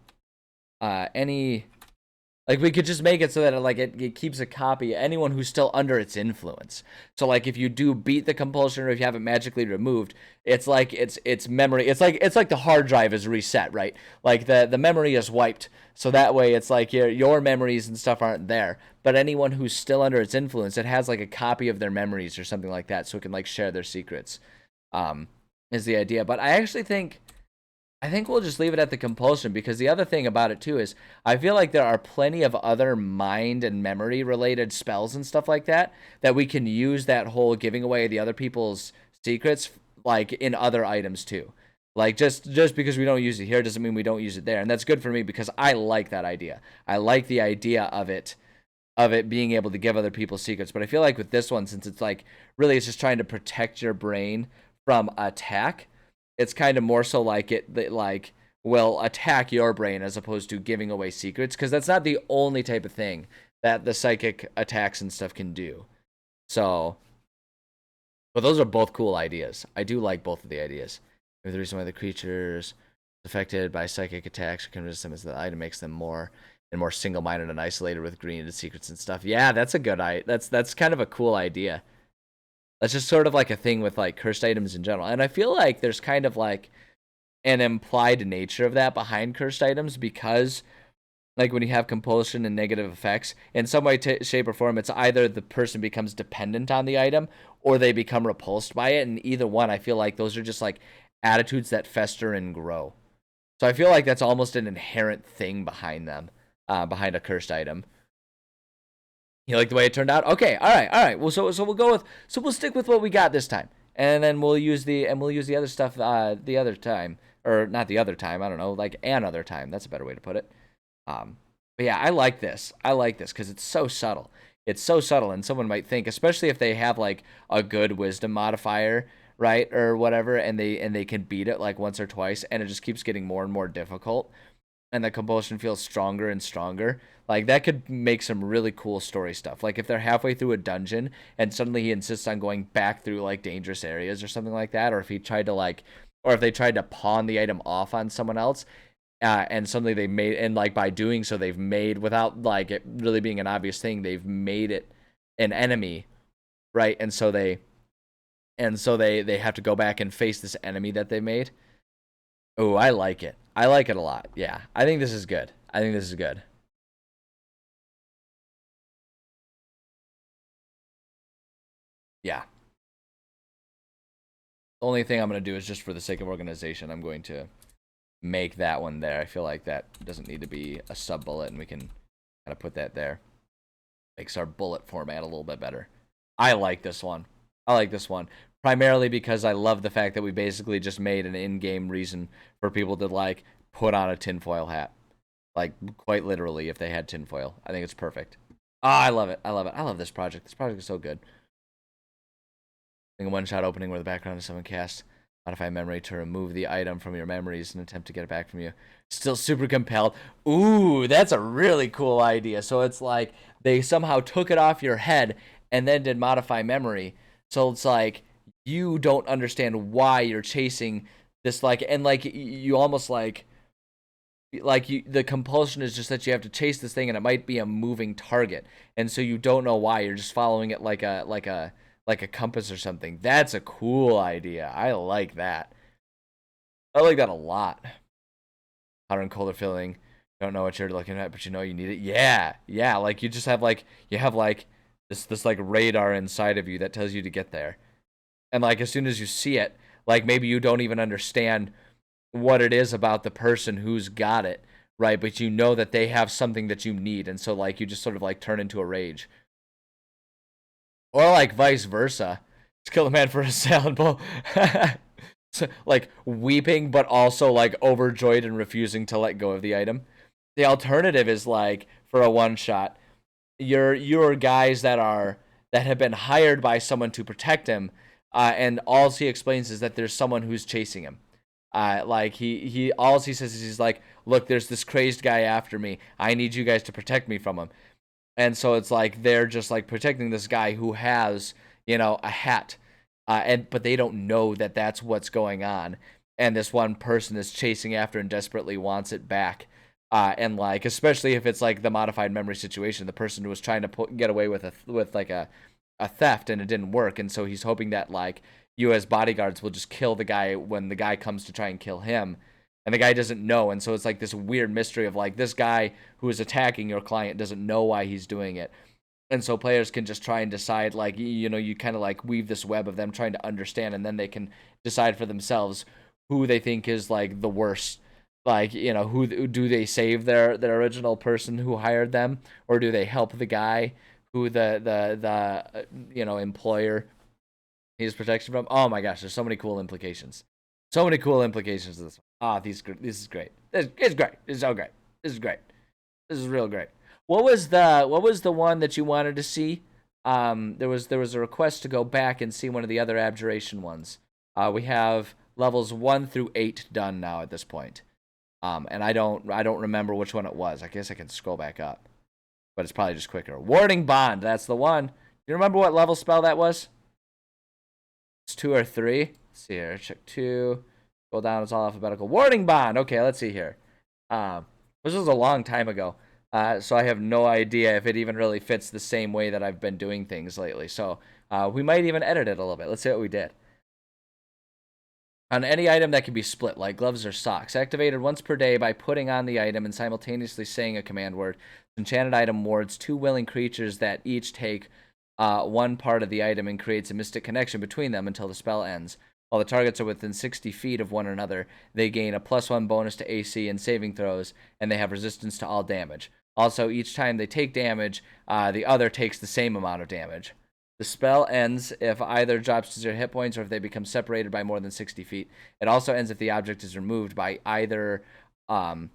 any Like we could just make it so that it keeps a copy anyone who's still under its influence. So like if you do beat the compulsion or if you have it magically removed, it's like it's memory. It's like the hard drive is reset, right? Like the memory is wiped. So that way it's like your memories and stuff aren't there. But anyone who's still under its influence, it has like a copy of their memories or something like that so it can like share their secrets. Um is the idea. But I think we'll just leave it at the compulsion because the other thing about it too is I feel like there are plenty of other mind and memory related spells and stuff like that that we can use that whole giving away the other people's secrets like in other items too. Like just because we don't use it here doesn't mean we don't use it there. And that's good for me because I like that idea. I like the idea of it being able to give other people secrets. But I feel like with this one, since it's like really it's just trying to protect your brain from attack, it's kind of more so like it that like will attack your brain as opposed to giving away secrets because that's not the only type of thing that the psychic attacks and stuff can do. So, but those are both cool ideas. I do like both of the ideas. Maybe the reason why the creatures affected by psychic attacks can resist them is that the item makes them more single-minded and isolated with green secrets and stuff. Yeah, that's a good idea. That's kind of a cool idea. That's just sort of like a thing with like cursed items in general. And I feel like there's kind of like an implied nature of that behind cursed items because like when you have compulsion and negative effects in some way shape or form it's either the person becomes dependent on the item or they become repulsed by it, and either one I feel like those are just like attitudes that fester and grow. So I feel like that's almost an inherent thing behind them, behind a cursed item. You like the way it turned out? Okay, all right. Well, so we'll go with we'll stick with what we got this time, and then we'll use the other stuff the other time, or not the other time. I don't know, like another time. That's a better way to put it. But yeah, I like this. I like this because it's so subtle. It's so subtle, and someone might think, especially if they have like a good wisdom modifier, right, or whatever, and they can beat it like once or twice, and it just keeps getting more and more difficult and the compulsion feels stronger and stronger, like that could make some really cool story stuff. Like if they're halfway through a dungeon and suddenly he insists on going back through like dangerous areas or something like that, or if he tried to like, or if they tried to pawn the item off on someone else, and suddenly they made, and like by doing so they've made, without like it really being an obvious thing, they've made it an enemy, right? And so they have to go back and face this enemy that they made. Oh, I like it. I like it a lot. Yeah, I think this is good. I think this is good. Yeah. The only thing I'm going to do is just for the sake of organization, I'm going to make that one there. I feel like that doesn't need to be a sub bullet, and we can kind of put that there. Makes our bullet format a little bit better. I like this one. I like this one. Primarily because I love the fact that we basically just made an in-game reason for people to like put on a tinfoil hat. Like quite literally if they had tinfoil. I think it's perfect. Ah, I love it. I love it. I love this project. This project is so good. A one-shot opening where the background is someone cast modify memory to remove the item from your memories and attempt to get it back from you. Still super compelled. Ooh, that's a really cool idea. So it's like they somehow took it off your head and then did modify memory. So it's like you don't understand why you're chasing this, like, and like you almost like you, the compulsion is just that you have to chase this thing and it might be a moving target, and so you don't know why, you're just following it like a compass or something. That's a cool idea. I like that. I like that a lot. Hotter and colder feeling. Don't know what you're looking at, but you know you need it. Yeah, yeah. Like you just have like this like radar inside of you that tells you to get there. And like as soon as you see it, like maybe you don't even understand what it is about the person who's got it, right? But you know that they have something that you need, and so like you just sort of like turn into a rage. Or like vice versa. Just kill a man for a salad bowl. So, like weeping, but also like overjoyed and refusing to let go of the item. The alternative is like for a one shot, you're guys that have been hired by someone to protect him, and all he explains is that there's someone who's chasing him. Like he all he says is he's like, look, there's this crazed guy after me. I need you guys to protect me from him. And so it's like they're just like protecting this guy who has, a hat, and but they don't know that that's what's going on, and this one person is chasing after and desperately wants it back, And like, especially if it's like the modified memory situation, the person was trying to get away with like a theft and it didn't work, and so he's hoping that like you as bodyguards will just kill the guy when the guy comes to try and kill him, and the guy doesn't know, and so it's like this weird mystery of like this guy who is attacking your client doesn't know why he's doing it. And so players can just try and decide, like, you know, you kind of like weave this web of them trying to understand, and then they can decide for themselves who they think is like the worst. Like, you know, who do they save their original person who hired them, or do they help the guy who the you know, employer needs protection from? Oh my gosh, there's so many cool implications. So many cool implications of this one. This is great. It's great. It's so great. This is great. This is real great. What was the one that you wanted to see? There was a request to go back and see one of the other abjuration ones. We have levels 1 through 8 done now at this point. And I don't remember which one it was. I guess I can scroll back up, but it's probably just quicker. Warding Bond, that's the one. You remember what level spell that was? It's 2 or 3. Let's see here. Check 2. Go down. It's all alphabetical. Warding Bond. Okay, let's see here. This was a long time ago. So I have no idea if it even really fits the same way that I've been doing things lately. So we might even edit it a little bit. Let's see what we did. On any item that can be split, like gloves or socks, activated once per day by putting on the item and simultaneously saying a command word, enchanted item wards 2 willing creatures that each take one part of the item and creates a mystic connection between them until the spell ends. While the targets are within 60 feet of one another, they gain a +1 bonus to AC and saving throws, and they have resistance to all damage. Also, each time they take damage, the other takes the same amount of damage. The spell ends if either drops to 0 hit points or if they become separated by more than 60 feet. It also ends if the object is removed by either of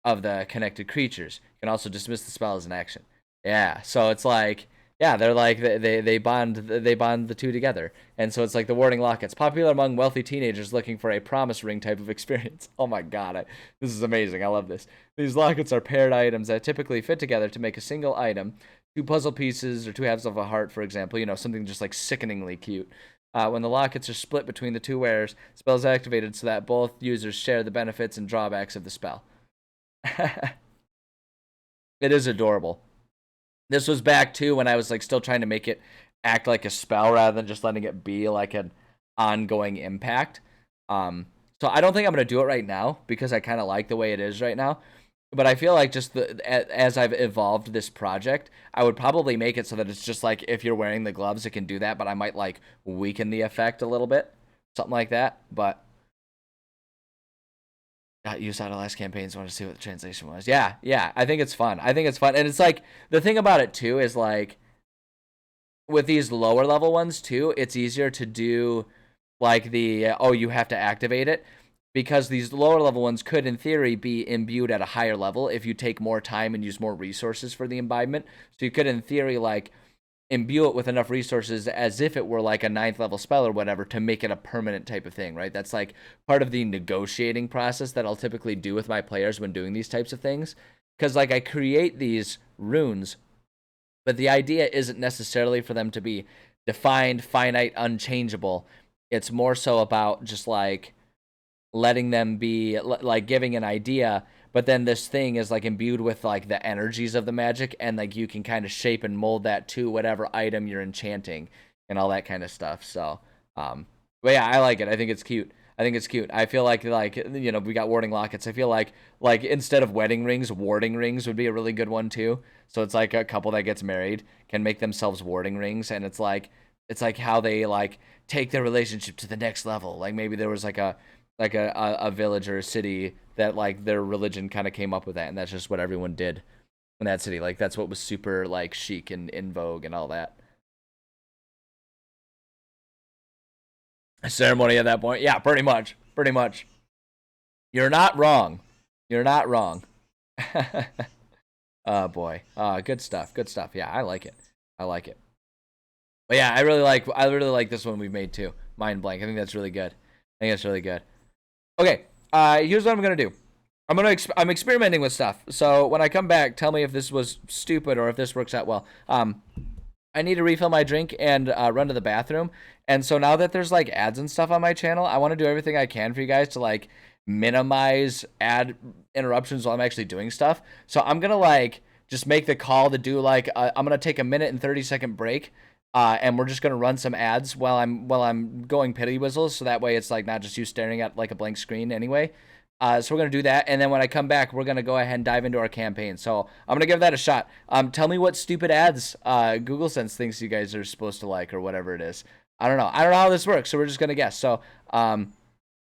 the connected creatures. You can also dismiss the spell as an action. Yeah, so it's like, yeah, they're like, they bond the two together. And so it's like the warding lockets, popular among wealthy teenagers looking for a promise ring type of experience. Oh my god, this is amazing. I love this. These lockets are paired items that typically fit together to make a single item. 2 puzzle pieces or 2 halves of a heart, for example, you know, something just like sickeningly cute. When the lockets are split between the 2 wearers, spell is activated so that both users share the benefits and drawbacks of the spell. It is adorable. This was back too when I was like still trying to make it act like a spell rather than just letting it be like an ongoing impact. So I don't think I'm gonna do it right now because I kind of like the way it is right now. But I feel like just as I've evolved this project, I would probably make it so that it's just like if you're wearing the gloves, it can do that. But I might like weaken the effect a little bit, something like that. But got used out of last campaigns. Want to see what the translation was. Yeah, I think it's fun. And it's like the thing about it too is like with these lower level ones too, it's easier to do like the you have to activate it. Because these lower level ones could, in theory, be imbued at a higher level if you take more time and use more resources for the imbibement. So you could, in theory, like imbue it with enough resources as if it were like a 9th level spell or whatever to make it a permanent type of thing, right? That's like part of the negotiating process that I'll typically do with my players when doing these types of things. Because like I create these runes, but the idea isn't necessarily for them to be defined, finite, unchangeable. It's more so about just like letting them be like giving an idea, but then this thing is like imbued with like the energies of the magic, and like you can kind of shape and mold that to whatever item you're enchanting and all that kind of stuff. So but yeah, I like it. I think it's cute. I feel like you know, we got warding lockets. I feel like instead of wedding rings, warding rings would be a really good one too. So it's like a couple that gets married can make themselves warding rings, and it's like how they like take their relationship to the next level. Like maybe there was like a village or a city that like their religion kind of came up with that, and that's just what everyone did in that city. Like that's what was super like chic and in vogue and all that. A ceremony at that point. Yeah, pretty much. You're not wrong. Oh boy. Good stuff. Yeah, I like it. But yeah, I really like this one we've made too. Mind blank. I think that's really good. Okay, here's what I'm gonna do. I'm experimenting with stuff. So when I come back, tell me if this was stupid or if this works out well. I need to refill my drink and run to the bathroom. And so now that there's like ads and stuff on my channel, I want to do everything I can for you guys to like minimize ad interruptions while I'm actually doing stuff. So I'm gonna like just make the call to do like I'm gonna take a minute and 30-second break, and we're just gonna run some ads while I'm going pity whistles. So that way it's like not just you staring at like a blank screen anyway. So we're gonna do that, and then when I come back, we're gonna go ahead and dive into our campaign. So I'm gonna give that a shot. Tell me what stupid ads Google Sense thinks you guys are supposed to like or whatever it is. I don't know. I don't know how this works, so we're just gonna guess. So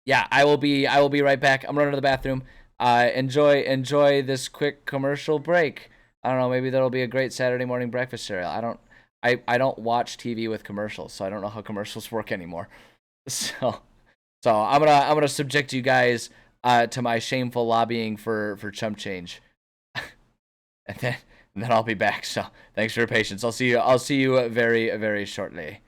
yeah, I will be right back. I'm running to the bathroom. Enjoy this quick commercial break. I don't know. Maybe that'll be a great Saturday morning breakfast cereal. I don't watch TV with commercials, so I don't know how commercials work anymore. So I'm gonna subject you guys to my shameful lobbying for chump change, and then I'll be back. So thanks for your patience. I'll see you very very shortly.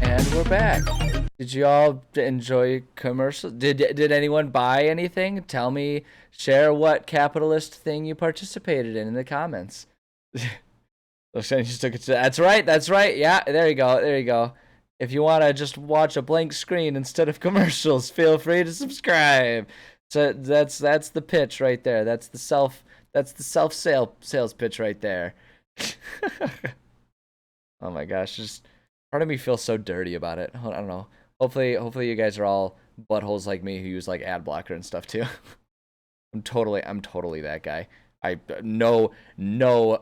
And we're back. Did you all enjoy commercial? Did anyone buy anything? Tell me, share what capitalist thing you participated in the comments. That's right. That's right. Yeah, there you go. There you go. If you want to just watch a blank screen instead of commercials, feel free to subscribe. So that's the pitch right there. That's the self sales pitch right there. Oh my gosh, just part of me feels so dirty about it. I don't know. Hopefully you guys are all buttholes like me who use like ad blocker and stuff too. I'm totally that guy. I no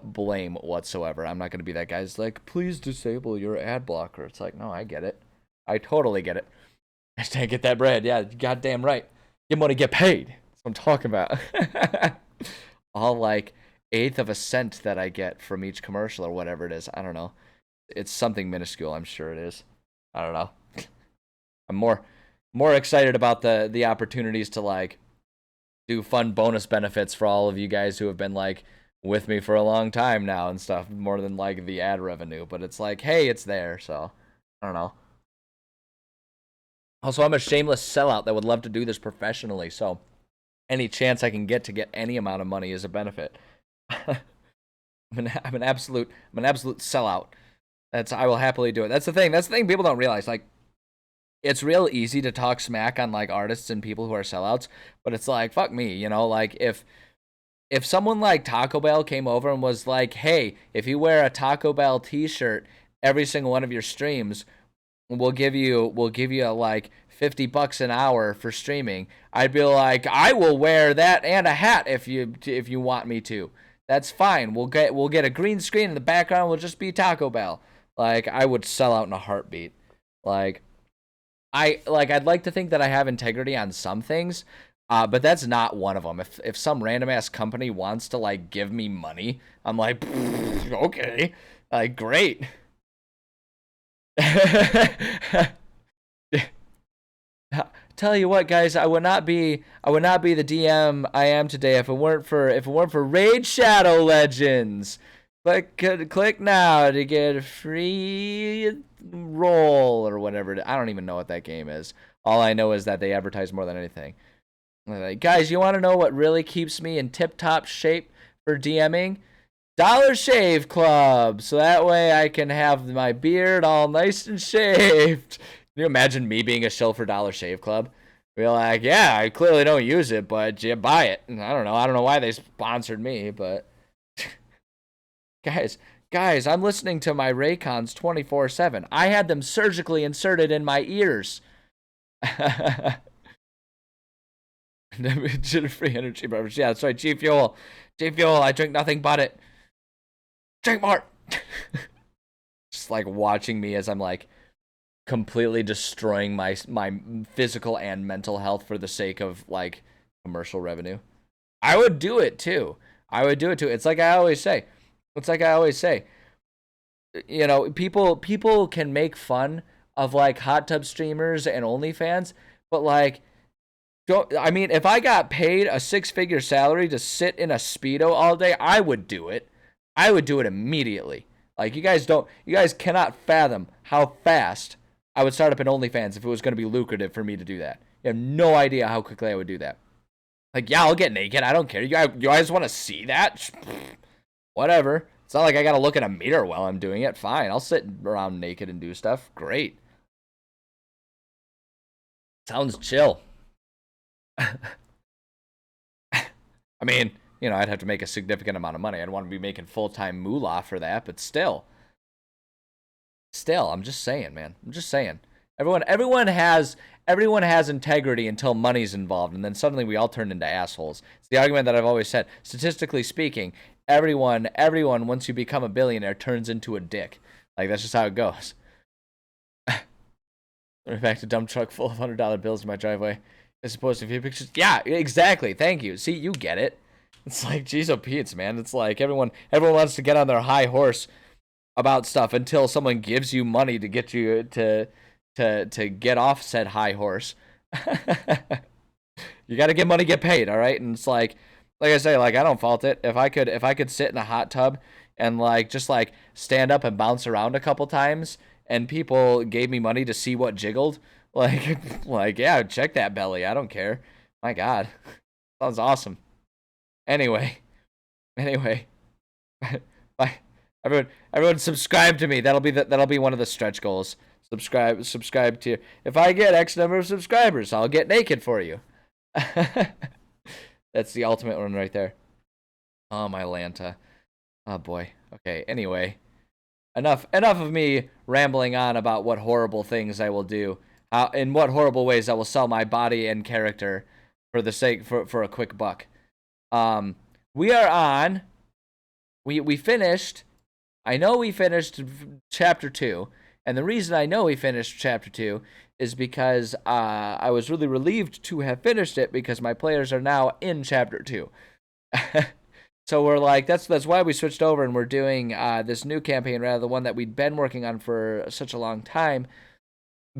blame whatsoever. I'm not gonna be that guy. It's like, please disable your ad blocker. It's like, no, I get it. I totally get it. I just can't get that bread. Yeah, goddamn right. Get money, get paid. That's what I'm talking about. All like eighth of a cent that I get from each commercial or whatever it is. I don't know. It's something minuscule. I'm sure it is. I don't know. I'm more excited about the opportunities to like do fun bonus benefits for all of you guys who have been like with me for a long time now and stuff, more than like the ad revenue. But it's like, hey, it's there. So I don't know. Also, I'm a shameless sellout that would love to do this professionally. So any chance I can get to get any amount of money is a benefit. I'm an absolute sellout. I will happily do it. That's the thing. That's the thing people don't realize. Like, it's real easy to talk smack on like artists and people who are sellouts, but it's like fuck me, you know. Like if someone like Taco Bell came over and was like, "Hey, if you wear a Taco Bell T-shirt every single one of your streams, we'll give you like $50 an hour for streaming," I'd be like, "I will wear that and a hat if you want me to. That's fine. We'll get a green screen in the background. Will just be Taco Bell." Like I would sell out in a heartbeat. Like I'd like to think that I have integrity on some things, but that's not one of them. If some random ass company wants to like give me money, I'm like, okay, like great. Tell you what, guys, I would not be the DM I am today if it weren't for Raid Shadow Legends. Click now to get a free roll or whatever. I don't even know what that game is. All I know is that they advertise more than anything. Like, guys, you want to know what really keeps me in tip-top shape for DMing? Dollar Shave Club, so that way I can have my beard all nice and shaved. Can you imagine me being a shill for Dollar Shave Club? Be like, yeah, I clearly don't use it, but you buy it. And I don't know why they sponsored me, but guys, I'm listening to my Raycons 24/7. I had them surgically inserted in my ears. Free energy brothers. Yeah, that's right. G Fuel. G Fuel. I drink nothing but it. Drink more. Just like watching me as I'm like completely destroying my physical and mental health for the sake of like commercial revenue. I would do it too. I would do it too. It's like I always say. It's like I always say. People can make fun of like hot tub streamers and OnlyFans, but like don't I mean if I got paid a six-figure salary to sit in a Speedo all day, I would do it. I would do it immediately. Like you guys cannot fathom how fast I would start up an OnlyFans if it was going to be lucrative for me to do that. You have no idea how quickly I would do that. Like, yeah, I'll get naked. I don't care. You guys want to see that? Whatever. It's not like I got to look at a mirror while I'm doing it. Fine. I'll sit around naked and do stuff. Great. Sounds chill. I mean, I'd have to make a significant amount of money. I'd want to be making full-time moolah for that, but still, I'm just saying, man. I'm just saying. Everyone has integrity until money's involved, and then suddenly we all turn into assholes. It's the argument that I've always said. Statistically speaking, everyone, once you become a billionaire, turns into a dick. Like that's just how it goes. In fact, a dump truck full of $100 bills in my driveway, as opposed to a few pictures. Yeah, exactly. Thank you. See, you get it. It's like, geez, oh, Pete's, man. It's like everyone wants to get on their high horse about stuff until someone gives you money to get you to get off said high horse. You got to get money, get paid, all right? And it's like I say, like I don't fault it. If I could sit in a hot tub and like just like stand up and bounce around a couple times, and people gave me money to see what jiggled, like yeah, check that belly. I don't care. My God, sounds awesome. Anyway, anyway, bye. Everyone, subscribe to me. That'll be one of the stretch goals. Subscribe to. If I get X number of subscribers, I'll get naked for you. That's the ultimate one right there. Oh my Lanta. Oh boy. Okay. Anyway, enough of me rambling on about what horrible things I will do. How in what horrible ways I will sell my body and character for the sake for a quick buck. We are on. We finished. I know we finished chapter 2, and the reason I know we finished chapter 2 is because I was really relieved to have finished it because my players are now in chapter 2. So we're like, that's why we switched over and we're doing this new campaign rather than the one that we'd been working on for such a long time,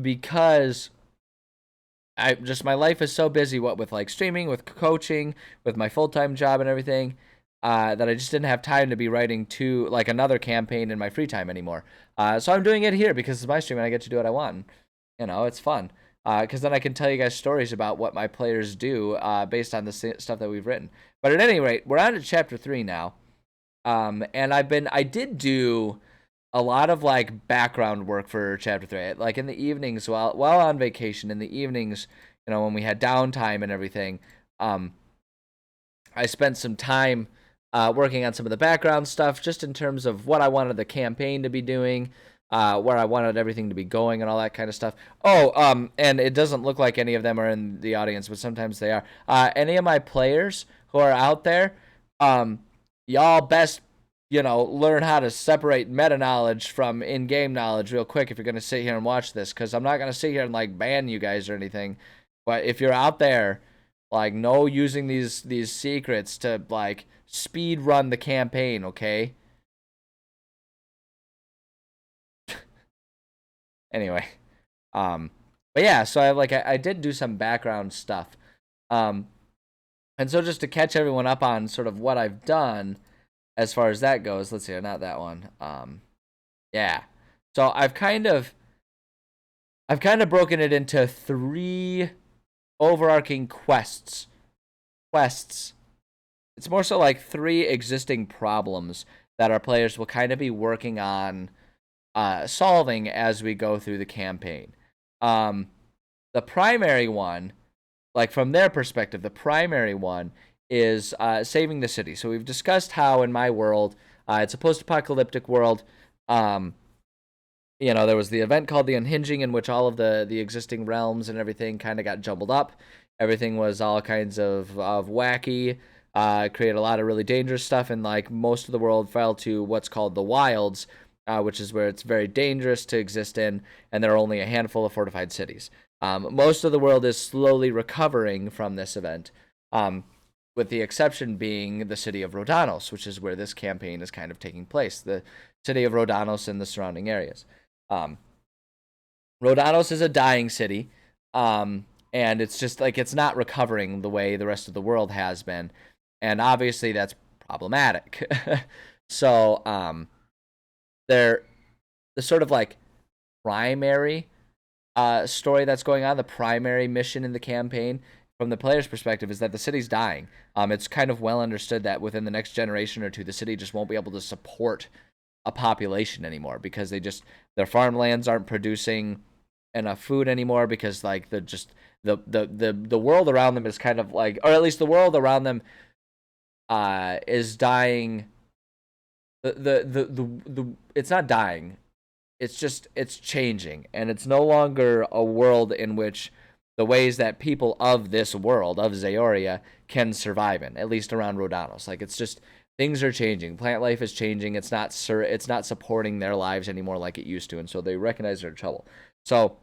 because my life is so busy, with like streaming, with coaching, with my full-time job and everything, that I just didn't have time to be writing to like another campaign in my free time anymore. So I'm doing it here because it's my stream and I get to do what I want. It's fun. Because then I can tell you guys stories about what my players do based on the stuff that we've written. But at any rate, we're on to chapter 3 now. And I did do a lot of like background work for chapter 3. Like in the evenings while on vacation, in the evenings, when we had downtime and everything, I spent some time working on some of the background stuff, just in terms of what I wanted the campaign to be doing, where I wanted everything to be going, and all that kind of stuff. Oh, and it doesn't look like any of them are in the audience, but sometimes they are. Any of my players who are out there, um, y'all best, learn how to separate meta knowledge from in-game knowledge real quick if you're gonna sit here and watch this, because I'm not gonna sit here and like ban you guys or anything. But if you're out there, like, no using these secrets to like speed run the campaign, okay? Anyway, um, but yeah, so I did do some background stuff, um, and so just to catch everyone up on sort of what I've done as far as that goes. Let's see, not that one. Yeah, so I've kind of broken it into three overarching quests. It's more so like three existing problems that our players will kind of be working on solving as we go through the campaign. Um, the primary one, like from their perspective, the primary one is saving the city. So we've discussed how in my world, it's a post-apocalyptic world. Um, there was the event called the Unhinging, in which all of the existing realms and everything kind of got jumbled up. Everything was all kinds of wacky. Created a lot of really dangerous stuff, and like most of the world fell to what's called the wilds, which is where it's very dangerous to exist in, and there are only a handful of fortified cities. Most of the world is slowly recovering from this event, with the exception being the city of Rhodanos, which is where this campaign is kind of taking place. The city of Rhodanos and the surrounding areas. Um, Rhodanos is a dying city, and it's just like it's not recovering the way the rest of the world has been, and obviously that's problematic. So, they're the sort of like primary story that's going on, the primary mission in the campaign from the player's perspective is that the city's dying. It's kind of well understood that within the next generation or two, the city just won't be able to support a population anymore because their farmlands aren't producing enough food anymore because like the world around them is kind of like, or at least the world around them is dying. The it's not dying, it's changing, and it's no longer a world in which the ways that people of this world of Zaoria can survive in, at least around Rhodanos. Like it's just things are changing. Plant life is changing. It's not supporting their lives anymore like it used to, and so they recognize they're in trouble. So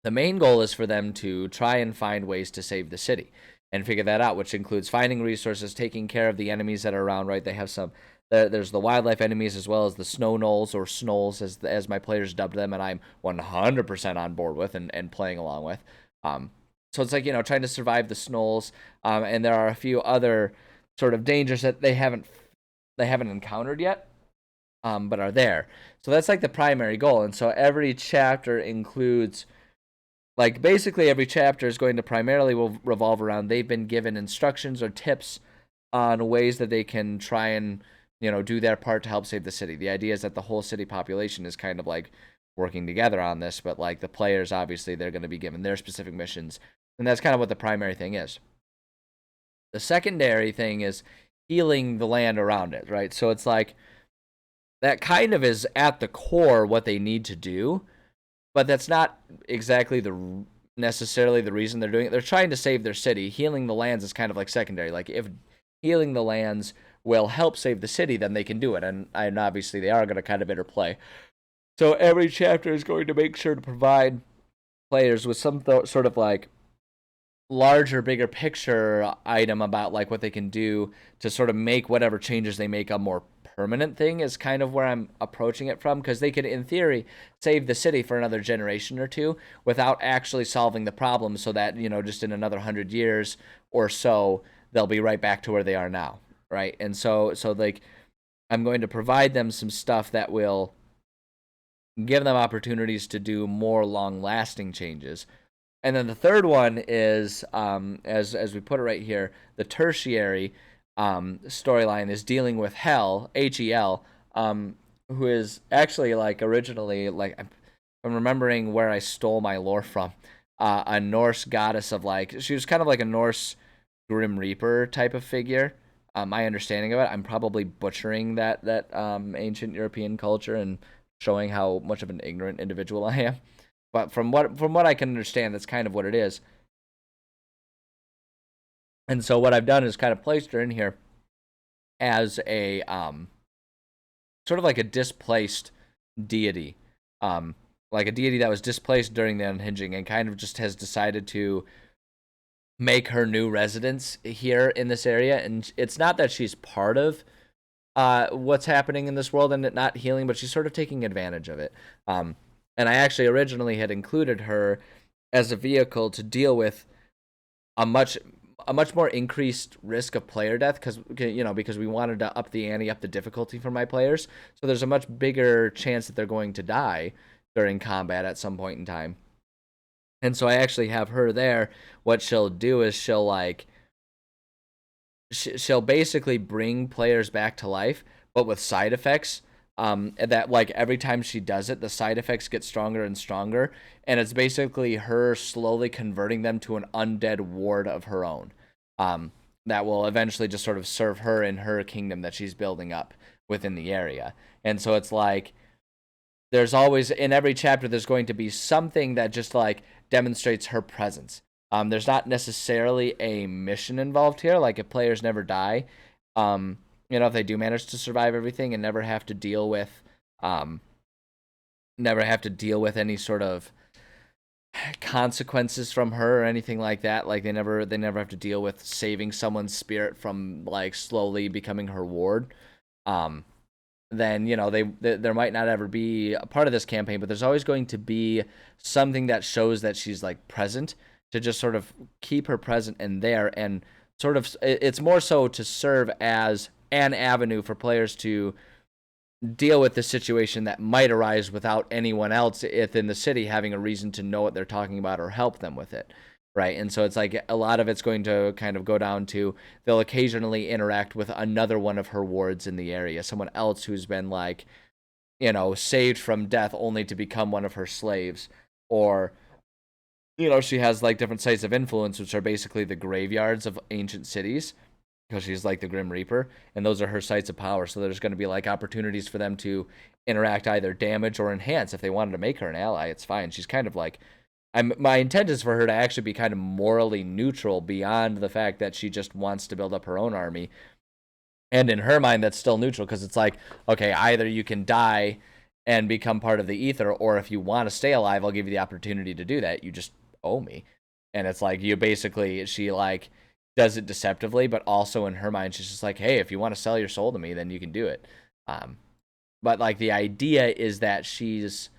the main goal is for them to try and find ways to save the city and figure that out, which includes finding resources, taking care of the enemies that are around. Right, they have some. There's the wildlife enemies as well as the snow gnolls or snolls as my players dubbed them, and I'm 100% on board with and playing along with. So it's like trying to survive the snolls, and there are a few other sort of dangers that they haven't encountered yet, but are there. So that's like the primary goal, and so every chapter includes. Like, basically, every chapter is going to primarily revolve around they've been given instructions or tips on ways that they can try and, do their part to help save the city. The idea is that the whole city population is kind of like working together on this, but like the players, obviously, they're going to be given their specific missions. And that's kind of what the primary thing is. The secondary thing is healing the land around it, right? So it's like that kind of is at the core what they need to do. But that's not exactly necessarily the reason they're doing it. They're trying to save their city. Healing the lands is kind of like secondary. Like if healing the lands will help save the city, then they can do it. And obviously they are going to kind of interplay. So every chapter is going to make sure to provide players with some sort of like larger, bigger picture item about like what they can do to sort of make whatever changes they make a more permanent thing is kind of where I'm approaching it from, because they could in theory save the city for another generation or two without actually solving the problem, so that just in another 100 years or so they'll be right back to where they are now, right? And so like I'm going to provide them some stuff that will give them opportunities to do more long lasting changes. And then the third one is, as we put it right here, the tertiary storyline is dealing with Hel, Hel, who is actually like originally, like I'm remembering where I stole my lore from, a Norse goddess of like, she was kind of like a Norse Grim Reaper type of figure. My understanding of it, I'm probably butchering that ancient European culture and showing how much of an ignorant individual I am. But from what I can understand, that's kind of what it is. And so what I've done is kind of placed her in here as a sort of like a displaced deity, like a deity that was displaced during the unhinging and kind of just has decided to make her new residence here in this area. And it's not that she's part of what's happening in this world and it not healing, but she's sort of taking advantage of it. And I actually originally had included her as a vehicle to deal with a much more increased risk of player death because we wanted to up the ante, up the difficulty for my players. So there's a much bigger chance that they're going to die during combat at some point in time. And so I actually have her there. What she'll do is she'll basically bring players back to life, but with side effects. That like every time she does it, the side effects get stronger and stronger, and it's basically her slowly converting them to an undead ward of her own. That will eventually just sort of serve her in her kingdom that she's building up within the area. And so it's like there's always in every chapter there's going to be something that just like demonstrates her presence. There's not necessarily a mission involved here, like if players never die. If they do manage to survive everything and never have to deal with any sort of consequences from her or anything like that, like they never have to deal with saving someone's spirit from like slowly becoming her ward, then there might not ever be a part of this campaign, but there's always going to be something that shows that she's like present, to just sort of keep her present in there, and sort of it's more so to serve as an avenue for players to deal with the situation that might arise without anyone else within the city having a reason to know what they're talking about or help them with it, right? And so it's like a lot of it's going to kind of go down to they'll occasionally interact with another one of her wards in the area, someone else who's been like, saved from death only to become one of her slaves, or she has like different sites of influence, which are basically the graveyards of ancient cities, because she's like the Grim Reaper, and those are her sites of power. So there's going to be like opportunities for them to interact, either damage or enhance. If they wanted to make her an ally, it's fine. She's kind of like, my intent is for her to actually be kind of morally neutral beyond the fact that she just wants to build up her own army. And in her mind, that's still neutral, because it's like, okay, either you can die and become part of the ether, or if you want to stay alive, I'll give you the opportunity to do that. You just owe me. And it's like, she like does it deceptively, but also in her mind she's just like, hey, if you want to sell your soul to me, then you can do it. But like the idea is that she's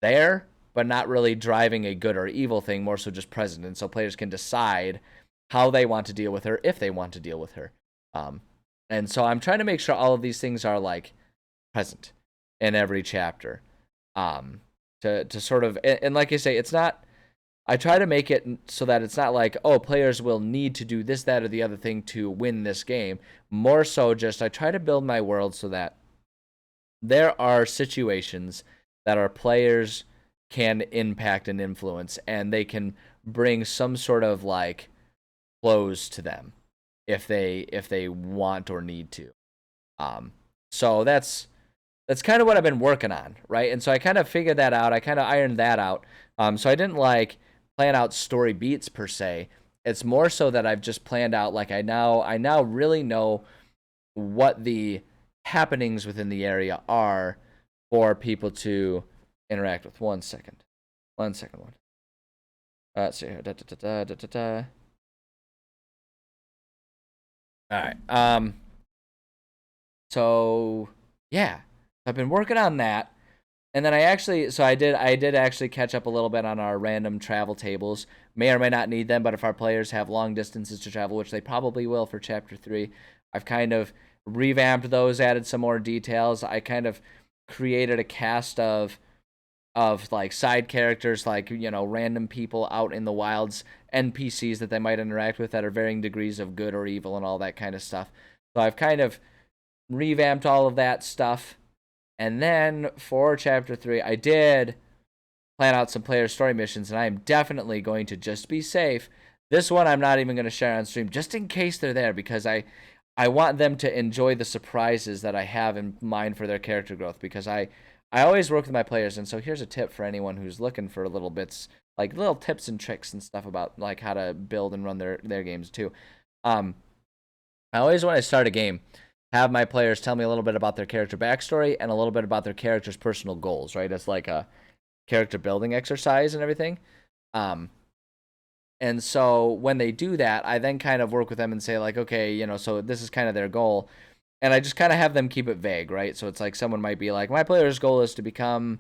there but not really driving a good or evil thing, more so just present, and so players can decide how they want to deal with her, if they want to deal with her. And so I'm trying to make sure all of these things are like present in every chapter, to sort of, and like I say, it's not, I try to make it so that it's not like, oh, players will need to do this, that, or the other thing to win this game. More so just I try to build my world so that there are situations that our players can impact and influence, and they can bring some sort of like close to them if they want or need to. So that's kind of what I've been working on, right? And so I kind of figured that out. I kind of ironed that out. So I didn't like plan out story beats per se. It's more so that I've just planned out, like I now really know what the happenings within the area are for people to interact with. One second. Let's see here. All right. So yeah, I've been working on that. And then I did actually catch up a little bit on our random travel tables. May or may not need them, but if our players have long distances to travel, which they probably will for Chapter 3, I've kind of revamped those, added some more details. I kind of created a cast of like side characters, like, random people out in the wilds, NPCs that they might interact with that are varying degrees of good or evil and all that kind of stuff. So I've kind of revamped all of that stuff. And then for Chapter 3, I did plan out some player story missions, and I am definitely going to just be safe This one I'm not even going to share on stream, just in case they're there, because I want them to enjoy the surprises that I have in mind for their character growth, because I always work with my players. And so here's a tip for anyone who's looking for little bits, like little tips and tricks and stuff about like how to build and run their games too. I always, when I start a game, have my players tell me a little bit about their character backstory and a little bit about their character's personal goals, right? It's like a character building exercise and everything. And so when they do that, I then kind of work with them and say, like, okay, so this is kind of their goal. And I just kind of have them keep it vague, right? So it's like someone might be like, my player's goal is to become,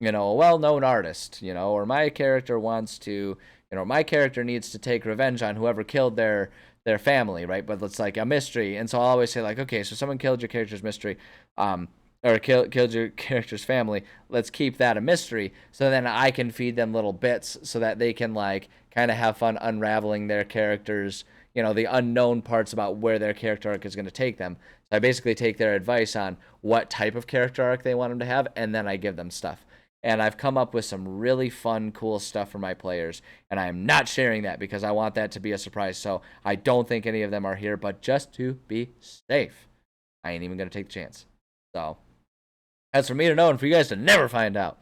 a well-known artist, or my character wants to, my character needs to take revenge on whoever killed their family, right? But it's like a mystery. And so I'll always say, like, okay, so someone killed your character's mystery, or killed your character's family. Let's keep that a mystery. So then I can feed them little bits so that they can like kind of have fun unraveling their characters, the unknown parts about where their character arc is going to take them. So I basically take their advice on what type of character arc they want them to have, and then I give them stuff. And I've come up with some really fun, cool stuff for my players, and I am not sharing that because I want that to be a surprise. So I don't think any of them are here, but just to be safe, I ain't even going to take the chance. So that's for me to know and for you guys to never find out.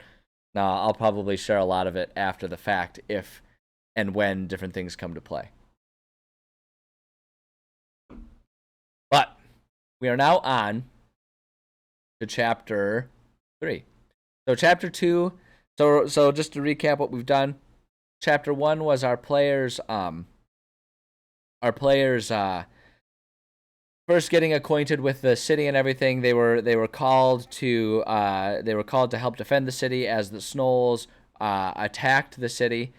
Now, I'll probably share a lot of it after the fact if and when different things come to play. But we are now on to chapter 3. So chapter 2, so just to recap what we've done, chapter 1 was our players first getting acquainted with the city and everything. They were called to help defend the city as the Snolls attacked the city.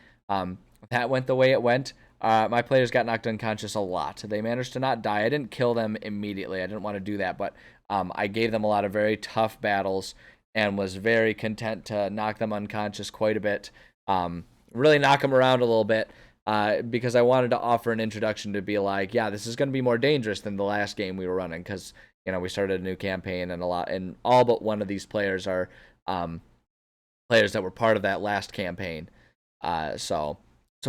That went the way it went. My players got knocked unconscious a lot. They managed to not die. I didn't kill them immediately. I didn't want to do that, but I gave them a lot of very tough battles and was very content to knock them unconscious quite a bit. Really knock them around a little bit. Because I wanted to offer an introduction to be like, yeah, this is going to be more dangerous than the last game we were running, because we started a new campaign, and all but one of these players are players that were part of that last campaign. So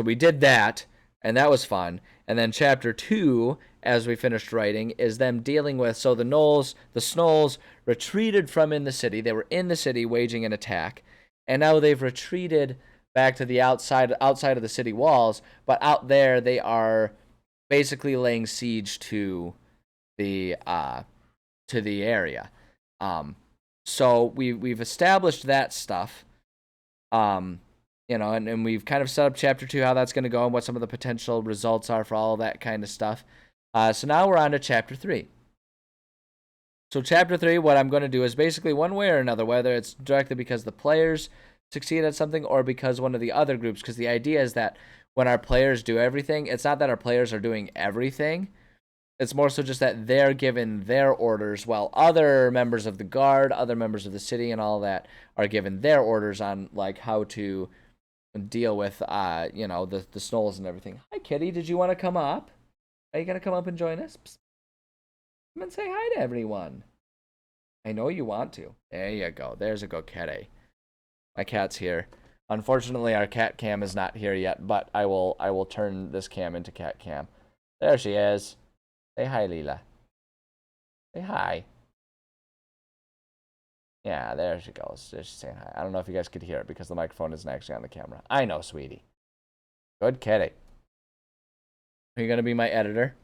we did that, and that was fun. And then chapter 2, as we finished writing, is them dealing with, so the Snolls retreated from in the city. They were in the city waging an attack, and now they've retreated back to the outside of the city walls, but out there they are basically laying siege to the area. So we've established that stuff. And we've kind of set up chapter 2, how that's going to go and what some of the potential results are for all of that kind of stuff. So now we're on to chapter 3. So chapter 3, what I'm going to do is basically one way or another, whether it's directly because the players succeed at something or because one of the other groups, because the idea is that when our players do everything, it's not that our players are doing everything. It's more so just that they're given their orders while other members of the guard, other members of the city and all that are given their orders on like how to deal with the Snolls and everything. Hi Kitty, did you want to come up? Are you going to come up and join us? Psst. Come and say hi to everyone. I know you want to. There you go. There's a go Kitty. My cat's here. Unfortunately, our cat cam is not here yet, but I will turn this cam into cat cam. There she is. Say hi, Leela. Say hi. Yeah, there she goes. She's saying hi. I don't know if you guys could hear it because the microphone isn't actually on the camera. I know, sweetie. Good kitty. Are you going to be my editor?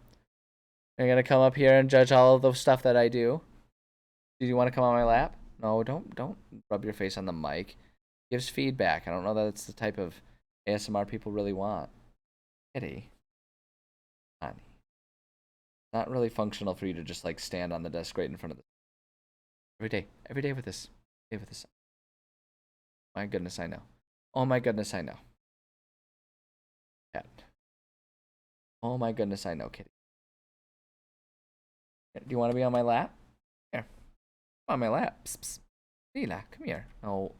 Are you going to come up here and judge all of the stuff that I do? Do you want to come on my lap? No, don't rub your face on the mic. Gives feedback. I don't know that it's the type of ASMR people really want. Kitty. Honey. Not really functional for you to just like stand on the desk right in front of the every day with this. Every day with this. My goodness, I know. Oh my goodness, I know. Cat. Oh my goodness, I know, Kitty. Do you want to be on my lap? Here. On my lap. Psst, psst. Leela, come here. Oh.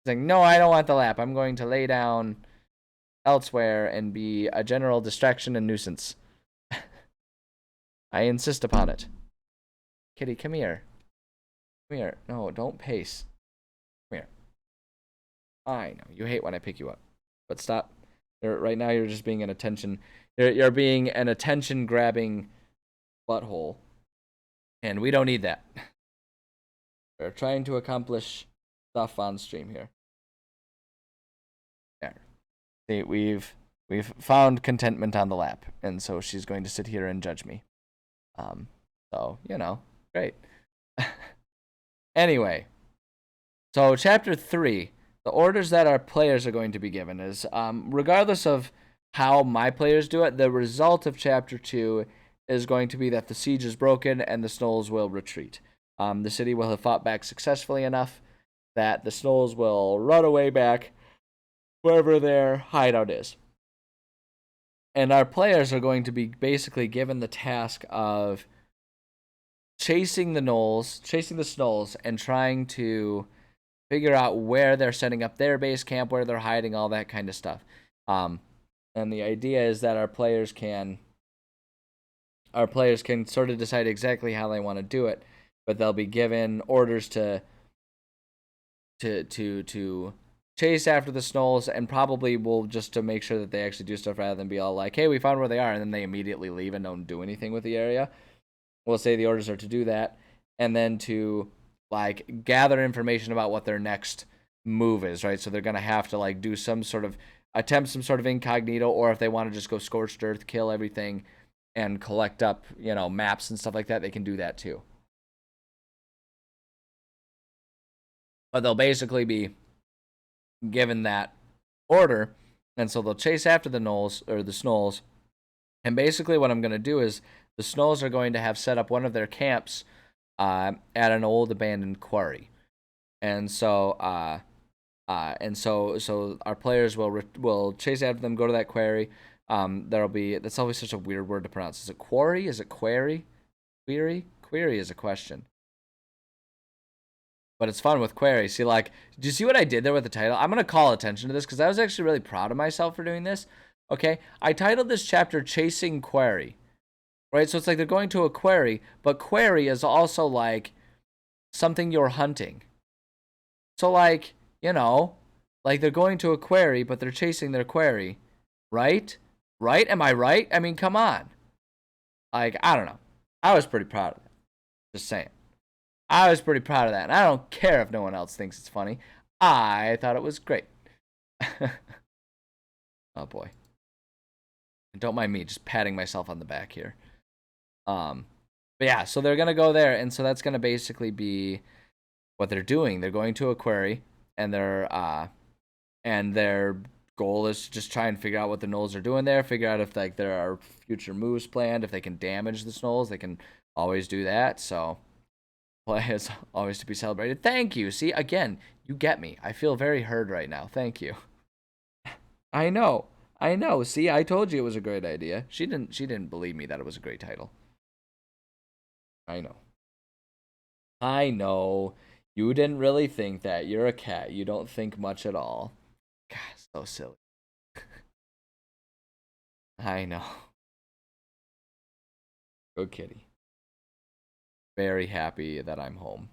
He's like, no, I don't want the lap. I'm going to lay down elsewhere and be a general distraction and nuisance. I insist upon it. Kitty, come here. Come here. No, don't pace. Come here. I know. You hate when I pick you up. But stop Right now, you're just being an attention. You're being an attention-grabbing butthole, and we don't need that. We're trying to accomplish stuff on stream here. There. See, we've found contentment on the lap, and so she's going to sit here and judge me. So great. Anyway, so chapter 3, the orders that our players are going to be given is, regardless of how my players do it, the result of chapter 2 is going to be that the siege is broken and the Snolls will retreat. The city will have fought back successfully enough that the Snolls will run away back wherever their hideout is. And our players are going to be basically given the task of chasing the Snolls, and trying to figure out where they're setting up their base camp, where they're hiding, all that kind of stuff. And the idea is that our players can sort of decide exactly how they want to do it, but they'll be given orders to chase after the Snolls, and probably will just to make sure that they actually do stuff rather than be all like, hey, we found where they are, and then they immediately leave and don't do anything with the area. We'll say the orders are to do that, and then to like gather information about what their next move is, right? So they're gonna have to like do some sort of incognito, or if they want to just go scorched earth, kill everything, and collect up, maps and stuff like that, they can do that too. But they'll basically be given that order, and so they'll chase after the Snolls. And basically what I'm going to do is the Snolls are going to have set up one of their camps at an old abandoned quarry. And so so our players will chase after them, go to that quarry. That's always such a weird word to pronounce. Is it quarry? Is it query? Query? Query is a question. But it's fun with query. See, like, do you see what I did there with the title? I'm going to call attention to this because I was actually really proud of myself for doing this. Okay, I titled this chapter Chasing Quarry. Right, so it's like they're going to a quarry, but quarry is also like something you're hunting. So like, like they're going to a quarry, but they're chasing their quarry. Right? Right? Am I right? I mean, come on. Like, I don't know. I was pretty proud of it. Just saying. I was pretty proud of that. And I don't care if no one else thinks it's funny. I thought it was great. Oh, boy. Don't mind me just patting myself on the back here. But yeah, so they're going to go there. And so that's going to basically be what they're doing. They're going to a quarry. And their goal is to just try and figure out what the Gnolls are doing there. Figure out if like there are future moves planned. If they can damage the Snolls, they can always do that. So play is always to be celebrated. Thank you. See, again, you get me. I feel very heard right now. Thank you. I know. See, I told you it was a great idea. She didn't believe me that it was a great title. I know. You didn't really think that. You're a cat. You don't think much at all. God, so silly. I know. Good kitty. Very happy that I'm home.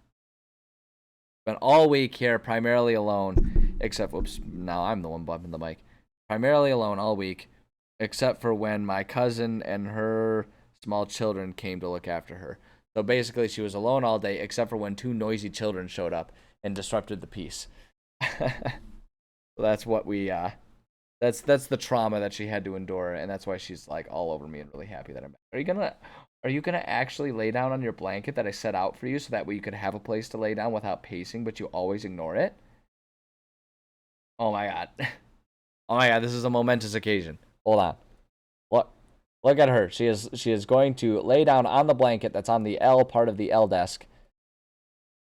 Been all week here, primarily alone, except, whoops, now I'm the one bumping the mic. Primarily alone all week, except for when my cousin and her small children came to look after her. So basically, she was alone all day, except for when 2 noisy children showed up and disrupted the peace. So that's what we, that's the trauma that she had to endure, and that's why she's like all over me and really happy that I'm back. Are you gonna actually lay down on your blanket that I set out for you so that way you could have a place to lay down without pacing, but you always ignore it? Oh my god. Oh my god, this is a momentous occasion. Hold on. Look at her. She is going to lay down on the blanket that's on the L part of the L desk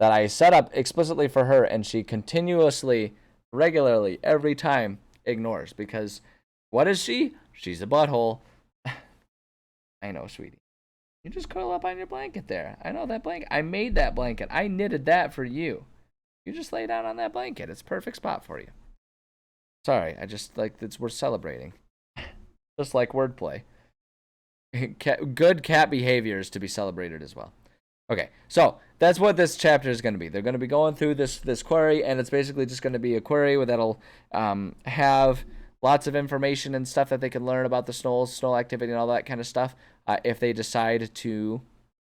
that I set up explicitly for her, and she continuously, regularly, every time ignores, because what is she? She's a butthole. I know, sweetie. You just curl up on your blanket there. I know that blanket. I made that blanket. I knitted that for you. You just lay down on that blanket. It's a perfect spot for you. Sorry, I just like we're celebrating. Just like wordplay. Good cat behavior is to be celebrated as well. Okay, so that's what this chapter is going to be. They're going to be going through this query, and it's basically just going to be a query that'll have lots of information and stuff that they can learn about the snow activity and all that kind of stuff if they decide to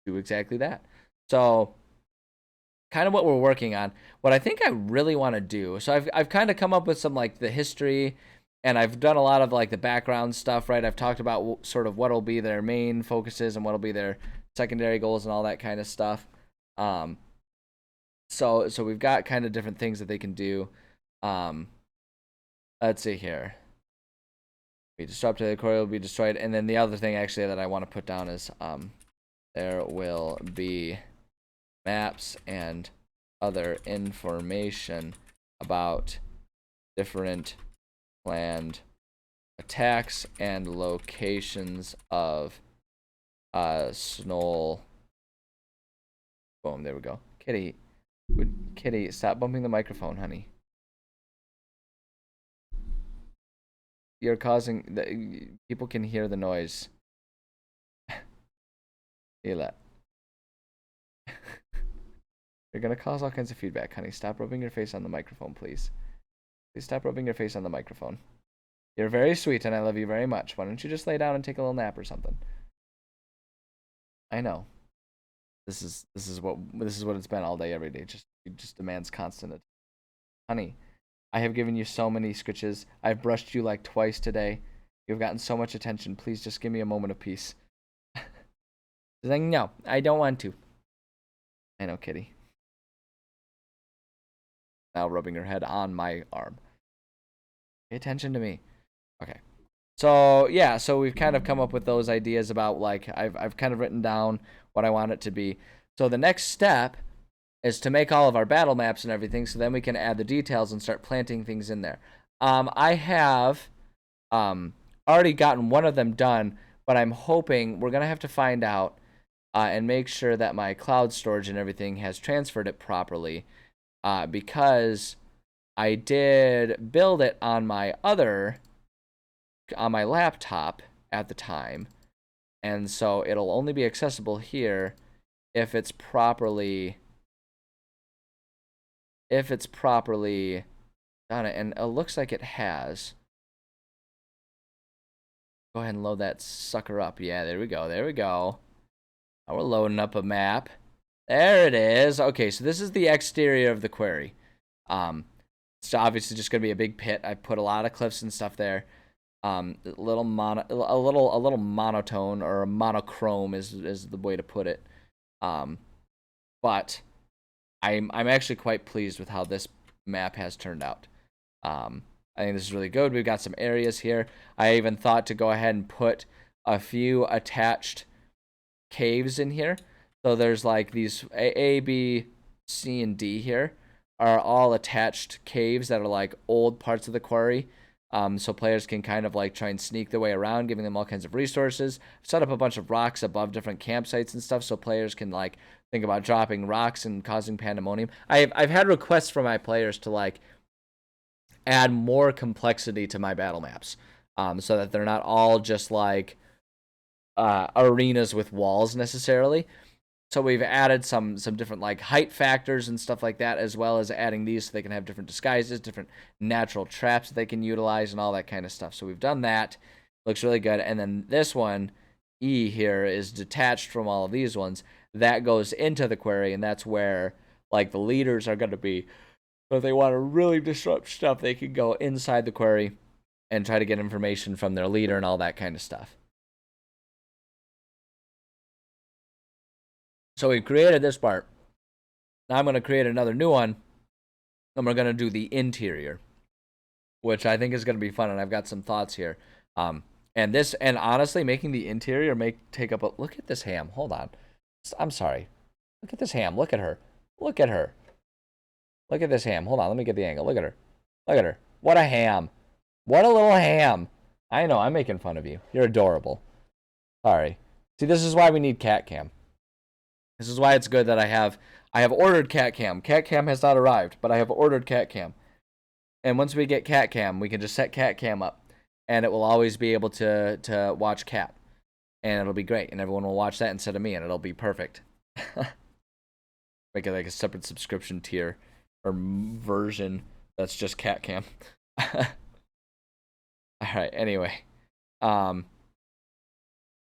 do exactly that. So kind of what we're working on. What I think I really want to do, so I've kind of come up with some like the history, and I've done a lot of like the background stuff, right? I've talked about sort of what'll be their main focuses and what'll be their secondary goals and all that kind of stuff. So we've got kind of different things that they can do. Let's see here. Be disrupted, the core will be destroyed, and then the other thing actually that I want to put down is there will be maps and other information about different planned attacks and locations of snow. Boom, there we go. Kitty, stop bumping the microphone, honey. You're causing people can hear the noise. Ela. You're gonna cause all kinds of feedback, honey. Stop rubbing your face on the microphone, please. Please stop rubbing your face on the microphone. You're very sweet and I love you very much. Why don't you just lay down and take a little nap or something? I know. This is what it's been all day, every day. It just demands constant attention. Honey, I have given you so many scritches. I've brushed you like twice today. You've gotten so much attention. Please just give me a moment of peace. She's like, no, I don't want to. I know, kitty. Now rubbing her head on my arm. Pay attention to me. Okay. So yeah, so we've kind of come up with those ideas about like I've kind of written down what I want it to be. So the next step is to make all of our battle maps and everything, so then we can add the details and start planting things in there. I have already gotten one of them done, but I'm hoping we're gonna have to find out and make sure that my cloud storage and everything has transferred it properly, because I did build it on my laptop at the time, and so it'll only be accessible here if it's properly done it, and it looks like it has. Go ahead and load that sucker up. Yeah, there we go. Now we're loading up a map. There it is. Okay, so this is the exterior of the quarry. It's obviously just gonna be a big pit. I put a lot of cliffs and stuff there. A little monotone or a monochrome is the way to put it. But I'm actually quite pleased with how this map has turned out. I think this is really good. We've got some areas here. I even thought to go ahead and put a few attached caves in here. So there's like these A, B, C, and D here are all attached caves that are like old parts of the quarry. So players can kind of like try and sneak their way around, giving them all kinds of resources. Set up a bunch of rocks above different campsites and stuff, so players can like think about dropping rocks and causing pandemonium. I've had requests from my players to like add more complexity to my battle maps, so that they're not all just like arenas with walls necessarily. So we've added some different like height factors and stuff like that, as well as adding these so they can have different disguises, different natural traps that they can utilize, and all that kind of stuff. So we've done that. Looks really good. And then this one, E here, is detached from all of these ones. That goes into the quarry, and that's where like the leaders are going to be. So if they want to really disrupt stuff, they can go inside the quarry and try to get information from their leader and all that kind of stuff. So we created this part. Now I'm going to create another new one, and we're going to do the interior, which I think is going to be fun, and I've got some thoughts here. And honestly, making the interior take up a look at this ham. Hold on. I'm sorry. Look at this ham. Look at her. Look at her. Look at this ham. Hold on. Let me get the angle. Look at her. Look at her. What a ham. What a little ham. I know. I'm making fun of you. You're adorable. Sorry. See, this is why we need cat cam. This is why it's good that I have ordered cat cam. Cat cam has not arrived, but I have ordered cat cam. And once we get cat cam, we can just set cat cam up, and it will always be able to watch cat, and it'll be great, and everyone will watch that instead of me, and it'll be perfect. Make it like a separate subscription tier or version that's just cat cam. All right. Anyway, um,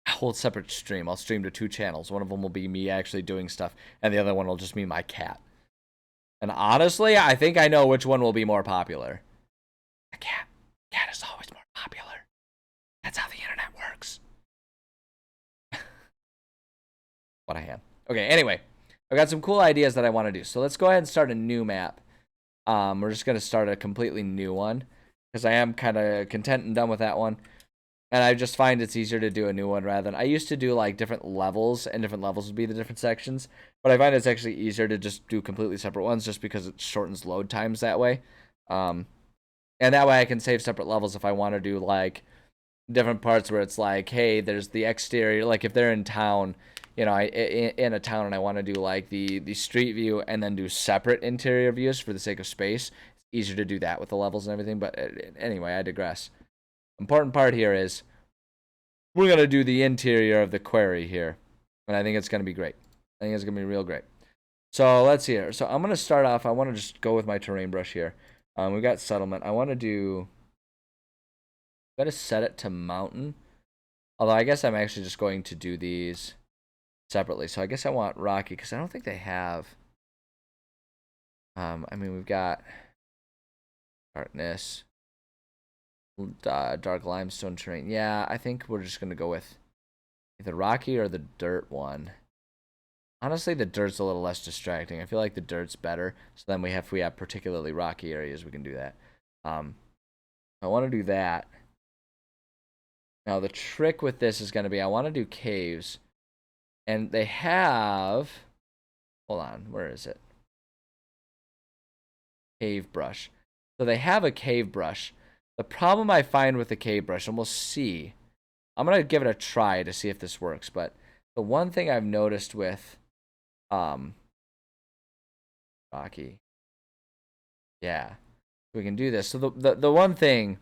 a whole separate stream. I'll stream to 2 channels. One of them will be me actually doing stuff, and the other one will just be my cat. And honestly, I think I know which one will be more popular. The cat. Cat is always more popular. That's how the internet works. What I am. Okay. Anyway, I've got some cool ideas that I want to do. So let's go ahead and start a new map. We're just gonna start a completely new one because I am kind of content and done with that one. And I just find it's easier to do a new one rather than I used to do like different levels, and different levels would be the different sections. But I find it's actually easier to just do completely separate ones just because it shortens load times that way. Um, and that way I can save separate levels if I want to do like different parts where it's like, hey, there's the exterior. Like if they're in town, you know, in a town and I want to do like the street view and then do separate interior views for the sake of space. It's easier to do that with the levels and everything. But anyway, I digress. Important part here is we're going to do the interior of the quarry here. And I think it's going to be great. I think it's going to be real great. So let's see here. So I'm going to start off. I want to just go with my terrain brush here. We've got settlement. I want to do... Got to set it to mountain. Although I guess I'm actually just going to do these separately. So I guess I want rocky because I don't think they have... I mean, we've got darkness. Dark limestone terrain. Yeah, I think we're just going to go with the rocky or the dirt one. Honestly, the dirt's a little less distracting. I feel like the dirt's better. So then if we have particularly rocky areas, we can do that. I want to do that. Now, the trick with this is going to be I want to do caves. And they have... Hold on, where is it? Cave brush. So they have a cave brush. The problem I find with the cave brush, and we'll see. I'm going to give it a try to see if this works. But the one thing I've noticed with... Rocky. Yeah. We can do this. So the one thing...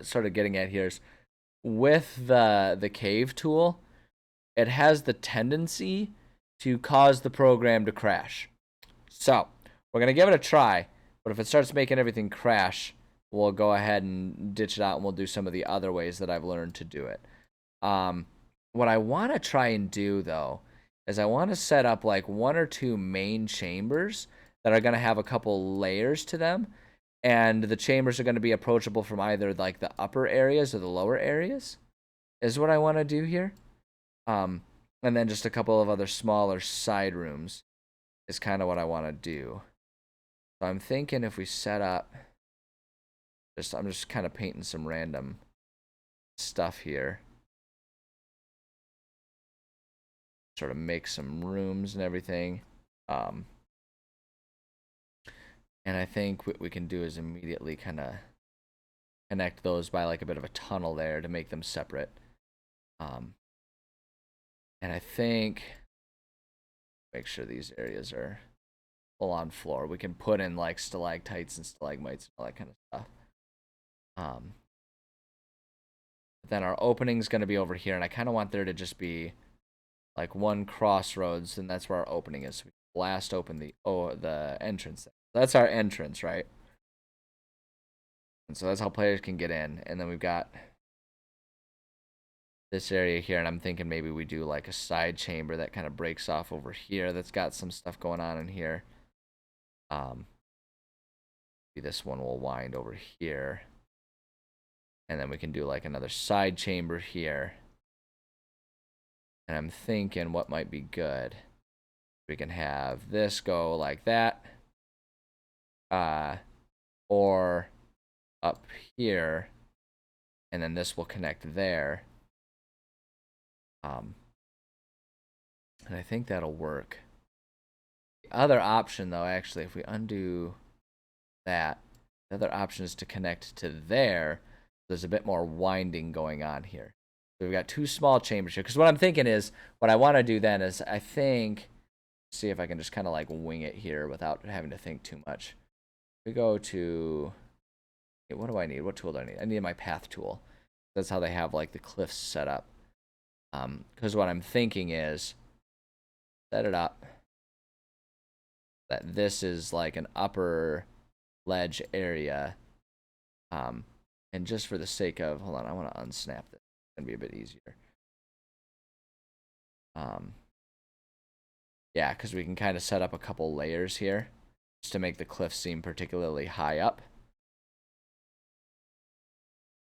Started getting at here is with the cave tool, it has the tendency to cause the program to crash. So we're gonna give it a try, but if it starts making everything crash, we'll go ahead and ditch it out and we'll do some of the other ways that I've learned to do it. What I want to try and do though is I want to set up like 1 or 2 main chambers that are gonna have a couple layers to them. And the chambers are going to be approachable from either like the upper areas or the lower areas is what I want to do here. And then just a couple of other smaller side rooms is kind of what I want to do. So I'm thinking if we set up, I'm just kind of painting some random stuff here. Sort of make some rooms and everything. And I think what we can do is immediately kind of connect those by like a bit of a tunnel there to make them separate. And I think, make sure these areas are full on floor. We can put in like stalactites and stalagmites and all that kind of stuff. Then our opening's going to be over here, and I kind of want there to just be like one crossroads, and that's where our opening is. So we blast open the entrance. That's our entrance, right? And so that's how players can get in. And then we've got this area here, and I'm thinking maybe we do like a side chamber that kind of breaks off over here that's got some stuff going on in here. This one will wind over here, and then we can do like another side chamber here. And I'm thinking what might be good, we can have this go like that, or up here, and then this will connect there. And I think that'll work. The other option, though, actually, if we undo that, the other option is to connect to there. There's a bit more winding going on here. So we've got 2 small chambers here. Because what I'm thinking is, what I want to do then is, I think, see if I can just kind of like wing it here without having to think too much. We go to, okay, what do I need? What tool do I need? I need my path tool. That's how they have like the cliffs set up. Because what I'm thinking is, set it up that this is like an upper ledge area. And just for the sake of, hold on, I want to unsnap this. It's going to be a bit easier. Yeah, because we can kind of set up a couple layers here just to make the cliff seem particularly high up.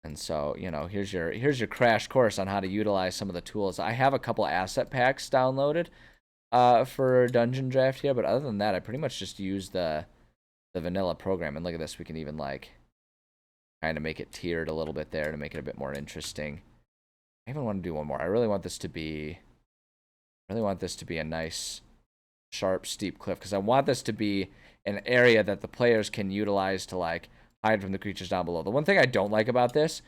And so, you know, here's your crash course on how to utilize some of the tools. I have a couple asset packs downloaded for Dungeon Draft here, but other than that, I pretty much just use the vanilla program. And look at this, we can even like kind of make it tiered a little bit there to make it a bit more interesting. I even want to do one more. I really want this to be a nice, sharp, steep cliff, because I want this to be an area that the players can utilize to like hide from the creatures down below. The one thing I don't like about this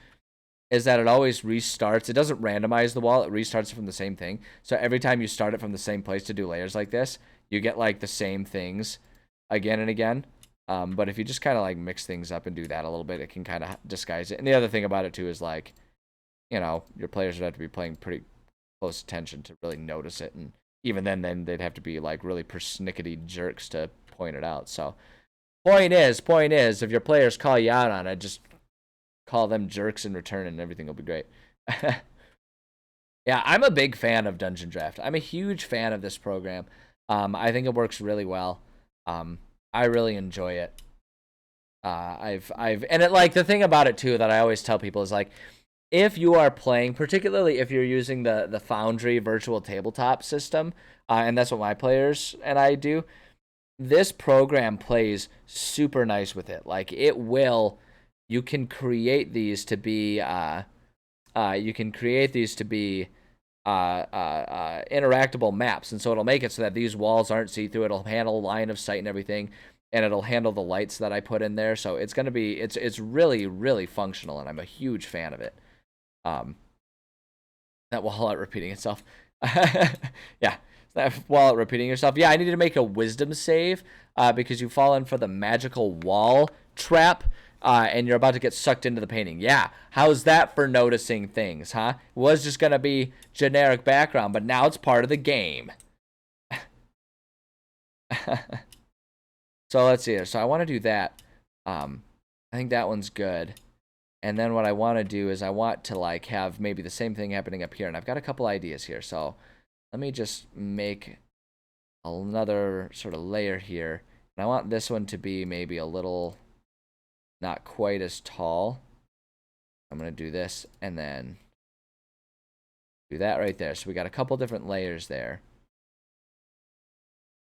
is that it always restarts. It doesn't randomize the wall. It restarts from the same thing. So every time you start it from the same place to do layers like this, you get like the same things again and again. But if you just kind of like mix things up and do that a little bit, it can kind of disguise it. And the other thing about it too is like, you know, your players would have to be paying pretty close attention to really notice it. And even then they'd have to be like really persnickety jerks to point it out. So point is, if your players call you out on it, just call them jerks in return and everything will be great. Yeah, I'm a big fan of Dungeon Draft. I'm a huge fan of this program. I think it works really well. I really enjoy it. And it, like, the thing about it too that I always tell people is like, if you are playing, particularly if you're using the Foundry virtual tabletop system, and that's what my players and I do, this program plays super nice with it. Like, it will, you can create these to be interactable maps, and so it'll make it so that these walls aren't see-through. It'll handle line of sight and everything, and it'll handle the lights that I put in there. So it's gonna be, it's really, really functional, and I'm a huge fan of it. That wallet repeating itself. Yeah, that wallet repeating yourself. Yeah, I needed to make a wisdom save because you've fallen for the magical wall trap. And you're about to get sucked into the painting. Yeah, how's that for noticing things, huh? It was just going to be generic background, but now it's part of the game. So let's see here. So I want to do that. I think that one's good. And then what I want to do is I want to like have maybe the same thing happening up here. And I've got a couple ideas here. So let me just make another sort of layer here. And I want this one to be maybe a little not quite as tall. I'm going to do this and then do that right there. So we got a couple different layers there.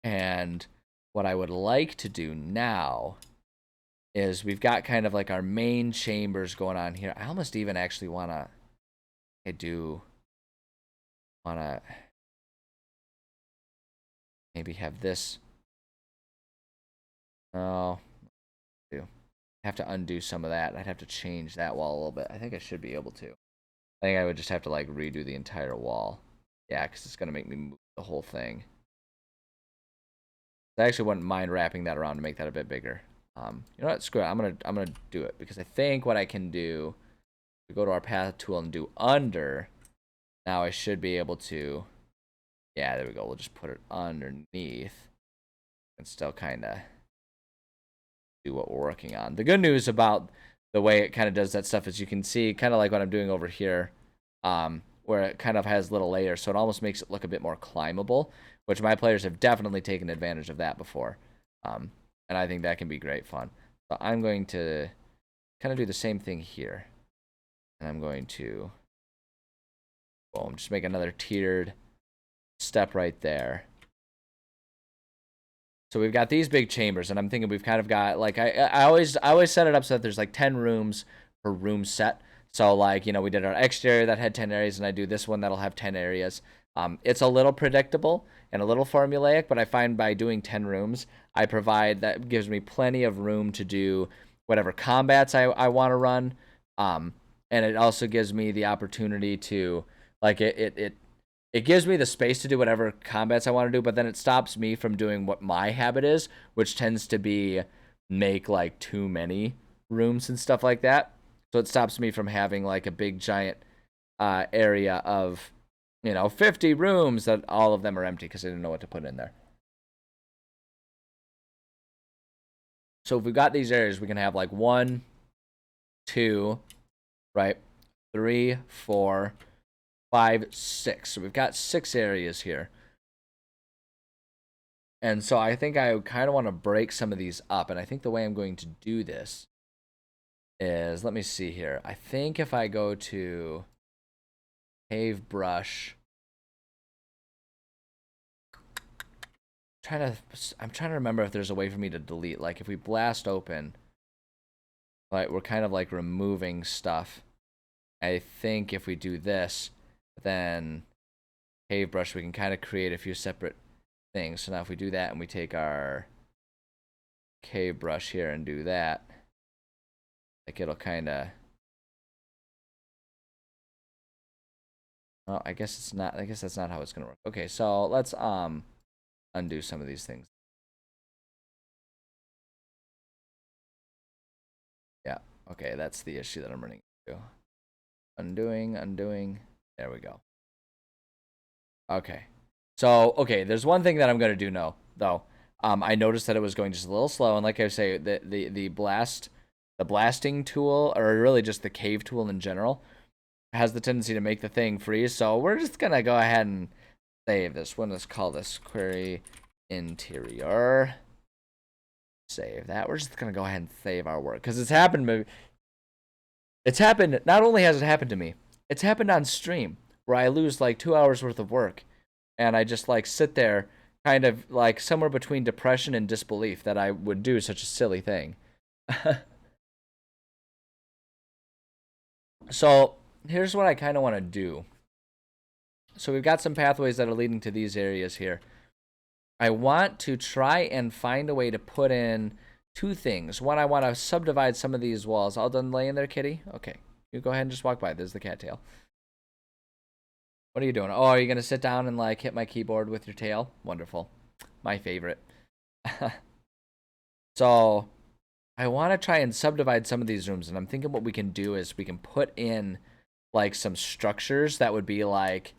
And what I would like to do now is we've got kind of like our main chambers going on here. I almost even actually want to maybe have this. Oh, have to undo some of that. I'd have to change that wall a little bit. I think I should be able to. I think I would just have to like redo the entire wall. Yeah, because it's going to make me move the whole thing. I actually wouldn't mind wrapping that around to make that a bit bigger. You know what? Screw it. I'm gonna do it because I think what I can do, we go to our path tool and do under. Now I should be able to. Yeah, there we go. We'll just put it underneath and still kind of do what we're working on. The good news about the way it kind of does that stuff is you can see kind of like what I'm doing over here, where it kind of has little layers, so it almost makes it look a bit more climbable, which my players have definitely taken advantage of that before. And I think that can be great fun. So I'm going to kind of do the same thing here. And I'm going to, boom, just make another tiered step right there. So we've got these big chambers, and I'm thinking we've kind of got, like, I always set it up so that there's like 10 rooms per room set. So like, you know, we did our exterior that had 10 areas, and I do this one that'll have 10 areas. It's a little predictable and a little formulaic, but I find by doing 10 rooms, I provide, that gives me plenty of room to do whatever combats I want to run. And it also gives me the opportunity to, like, it gives me the space to do whatever combats I want to do, but then it stops me from doing what my habit is, which tends to be make like too many rooms and stuff like that. So it stops me from having like a big giant area of, you know, 50 rooms that all of them are empty because I didn't know what to put in there. So if we've got these areas, we can have like 1, 2, right? 3, 4, 5, 6. So we've got 6 areas here. And so I think I kind of want to break some of these up. And I think the way I'm going to do this is, let me see here. I think if I go to Pave Brush, I'm trying to remember if there's a way for me to delete. Like if we blast open, like we're kind of like removing stuff. I think if we do this, then Pave Brush, we can kind of create a few separate things. So now if we do that and we take our Cave Brush here and do that, like it'll kind of, well, I guess it's not, I guess that's not how it's gonna work. Okay, so let's undo some of these things. Yeah, okay, that's the issue that I'm running into. Undoing, there we go. Okay, so okay, there's one thing that I'm gonna do now though. I noticed that it was going just a little slow, and like I say, the blasting tool, or really just the cave tool in general, has the tendency to make the thing freeze. So we're just gonna go ahead and save this. Let's call this query interior. Save that. We're just gonna go ahead and save our work because it's happened. It's happened. Not only has it happened to me, it's happened on stream where I lose like 2 hours worth of work, and I just like sit there, kind of like somewhere between depression and disbelief that I would do such a silly thing. So here's what I kind of want to do. So we've got some pathways that are leading to these areas here. I want to try and find a way to put in 2 things. One, I want to subdivide some of these walls. All done laying there, kitty? Okay. You go ahead and just walk by. There's the cattail. What are you doing? Oh, are you going to sit down and like hit my keyboard with your tail? Wonderful. My favorite. So I want to try and subdivide some of these rooms, and I'm thinking what we can do is we can put in like some structures that would be like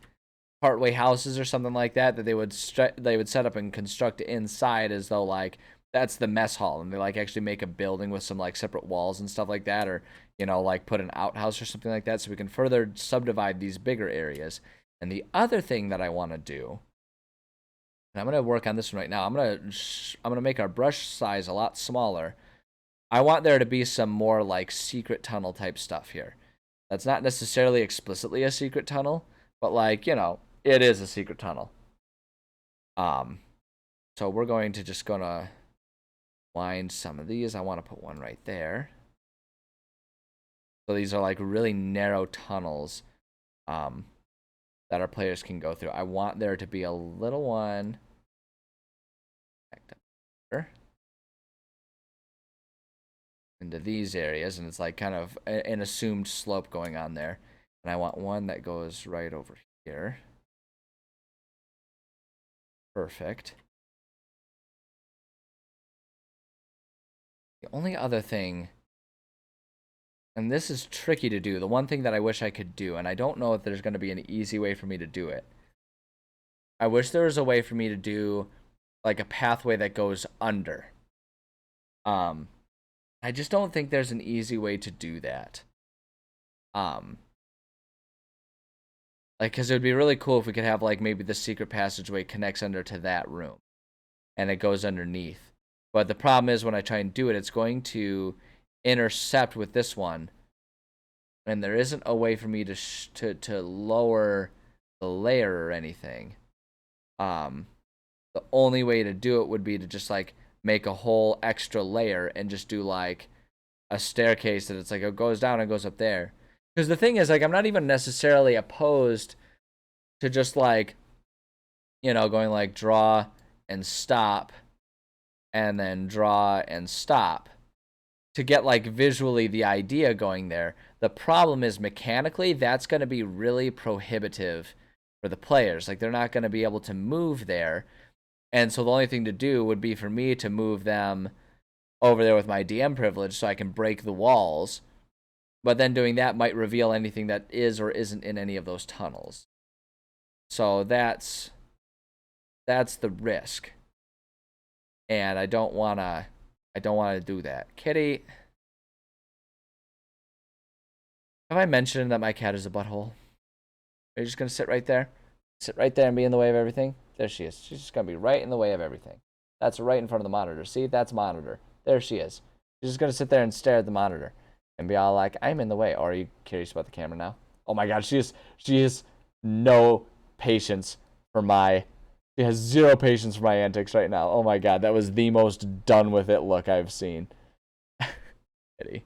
partway houses or something like that they would set up and construct inside, as though like that's the mess hall, and they like actually make a building with some like separate walls and stuff like that, or you know, like put an outhouse or something like that, so we can further subdivide these bigger areas. And the other thing that I want to do, and I'm going to work on this one right now, I'm going to make our brush size a lot smaller. I want there to be some more like secret tunnel type stuff here. That's not necessarily explicitly a secret tunnel, but like, you know, it is a secret tunnel. So we're going to just gonna wind some of these. I want to put one right there. So these are like really narrow tunnels that our players can go through. I want there to be a little one into these areas, and it's like kind of an assumed slope going on there. And I want one that goes right over here. Perfect. The only other thing, and this is tricky to do, the one thing that I wish I could do, and I don't know if there's going to be an easy way for me to do it. I wish there was a way for me to do like a pathway that goes under. I just don't think there's an easy way to do that. Like, because it would be really cool if we could have like maybe the secret passageway connects under to that room and it goes underneath. But the problem is when I try and do it, it's going to intercept with this one, and there isn't a way for me to lower the layer or anything. The only way to do it would be to just like make a whole extra layer and just do like a staircase that it's like it goes down and goes up there. Because the thing is, like, I'm not even necessarily opposed to just like, you know, going like draw and stop and then draw and stop to get like visually the idea going there. The problem is mechanically that's going to be really prohibitive for the players. Like, they're not going to be able to move there. And so the only thing to do would be for me to move them over there with my DM privilege so I can break the walls. But then doing that might reveal anything that is or isn't in any of those tunnels. So that's the risk. And I don't want to do that. Kitty, Have I mentioned that my cat is a butthole? Are you just gonna sit right there? Sit right there and be in the way of everything? There she is. She's just gonna be right in the way of everything. That's right in front of the monitor. See, that's monitor. There she is. She's just gonna sit there and stare at the monitor and be all like, I'm in the way. Or are you curious about the camera now? Oh my god, she is no patience for my she has zero patience for my antics right now. Oh my god, that was the most done with it look I've seen. Kitty.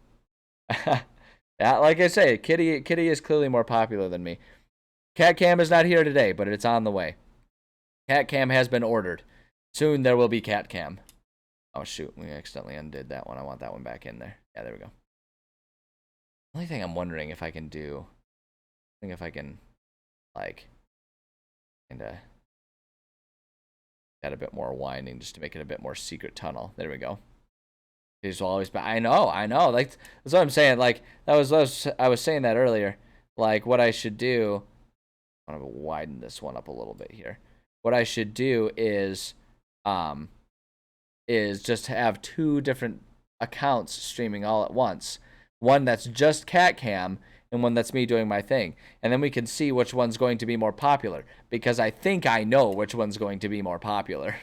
Yeah, like I say, Kitty is clearly more popular than me. Cat Cam is not here today, but it's on the way. Cat Cam has been ordered. Soon there will be Cat Cam. Oh shoot, we accidentally undid that one. I want that one back in there. Yeah, there we go. Only thing I'm wondering if I can do, I think if I can, like, kinda add a bit more winding just to make it a bit more secret tunnel. There we go. These will always be. I know. Like that's what I'm saying. Like I was saying that earlier. Like what I should do. I'm gonna widen this one up a little bit here. What I should do is just have two different accounts streaming all at once. One that's just Cat Cam and one that's me doing my thing. And then we can see which one's going to be more popular. Because I think I know which one's going to be more popular.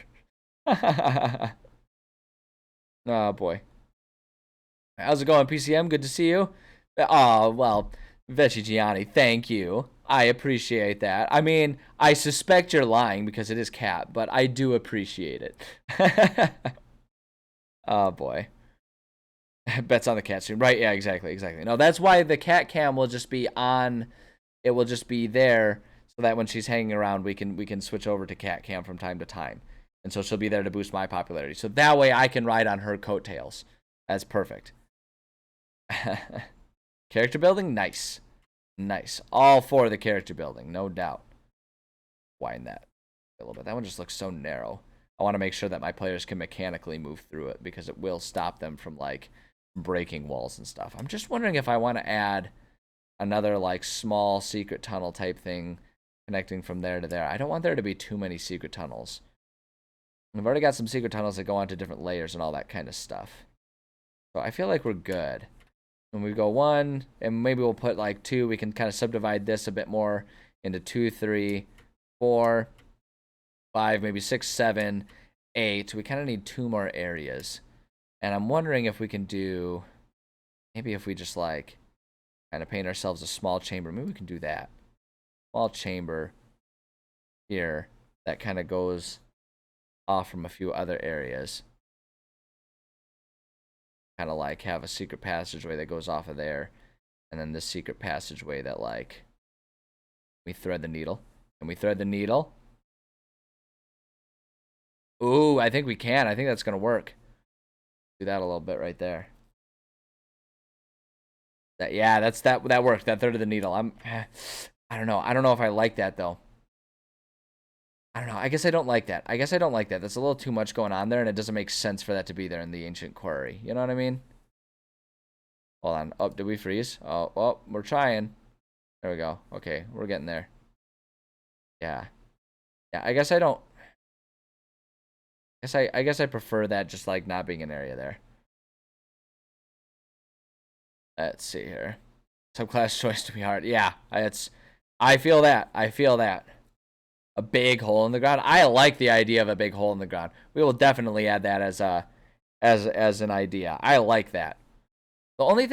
Oh boy. How's it going, PCM? Good to see you. Oh, well, Veggigiani, thank you. I appreciate that. I mean, I suspect you're lying because it is cat, but I do appreciate it. Oh, boy. Bets on the cat stream. Right, yeah, exactly. No, that's why the cat cam will just be on. It will just be there so that when she's hanging around, we can switch over to cat cam from time to time. And so she'll be there to boost my popularity. So that way I can ride on her coattails. That's perfect. Character building? Nice. All for the character building, no doubt. Widen that a little bit. That one just looks so narrow. I want to make sure that my players can mechanically move through it because it will stop them from, like, breaking walls and stuff. I'm just wondering if I want to add another, like, small secret tunnel type thing connecting from there to there. I don't want there to be too many secret tunnels. We've already got some secret tunnels that go onto different layers and all that kind of stuff. So I feel like we're good. When we go 1, and maybe we'll put like 2, we can kind of subdivide this a bit more into 2, 3, 4, 5, maybe 6, 7, 8. We kind of need 2 more areas. And I'm wondering if we can do, maybe if we just like kind of paint ourselves a small chamber. Maybe we can do that. Small chamber here that kind of goes off from a few other areas. Kind of like have a secret passageway that goes off of there, and then this secret passageway that, like, we thread the needle. Can we thread the needle? Ooh, I think we can. I think that's gonna work. Do that a little bit right there. Yeah, that worked. That thread of the needle. I don't know. I don't know if I like that though. I don't know. I guess I don't like that. That's a little too much going on there, and it doesn't make sense for that to be there in the ancient quarry. You know what I mean? Hold on. Oh, did we freeze? Oh, we're trying. There we go. Okay, we're getting there. Yeah. I guess I don't. I guess I prefer that just like not being an area there. Let's see here. Subclass choice to be hard. Yeah, I feel that. A big hole in the ground. I like the idea of a big hole in the ground. We will definitely add that as an idea. I like that. The only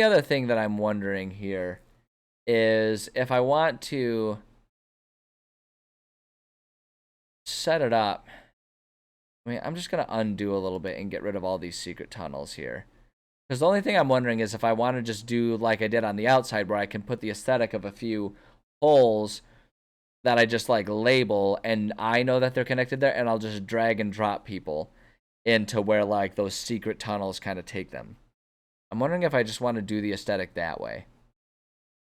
other thing that I'm wondering here is if I want to set it up. I mean, I'm just going to undo a little bit and get rid of all these secret tunnels here. Because the only thing I'm wondering is if I want to just do like I did on the outside where I can put the aesthetic of a few holes that I just like label and I know that they're connected there, and I'll just drag and drop people into where like those secret tunnels kind of take them. I'm wondering if I just want to do the aesthetic that way.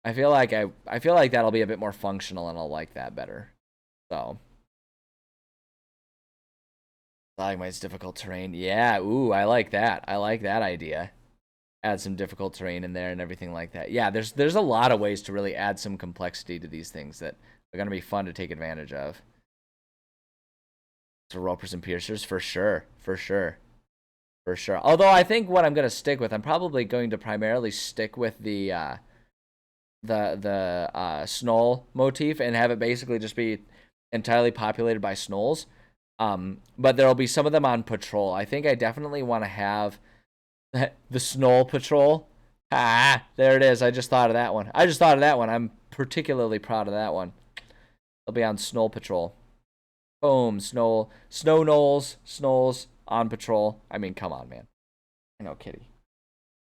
I feel like that'll be a bit more functional and I'll like that better. So stalagmites, difficult terrain. Yeah, ooh, I like that. I like that idea. Add some difficult terrain in there and everything like that. Yeah, there's a lot of ways to really add some complexity to these things that are going to be fun to take advantage of. So ropers and piercers, for sure. for sure. Although I think what I'm gonna stick with, I'm probably going to primarily stick with the Snoll motif and have it basically just be entirely populated by Snolls. But there'll be some of them on patrol. I think I definitely want to have the Snoll patrol. Ah, there it is. I just thought of that one. I'm particularly proud of that one. They'll be on Snoll patrol. Boom, Snow Knolls, Snolls on patrol. I mean, come on, man. I know, Kitty.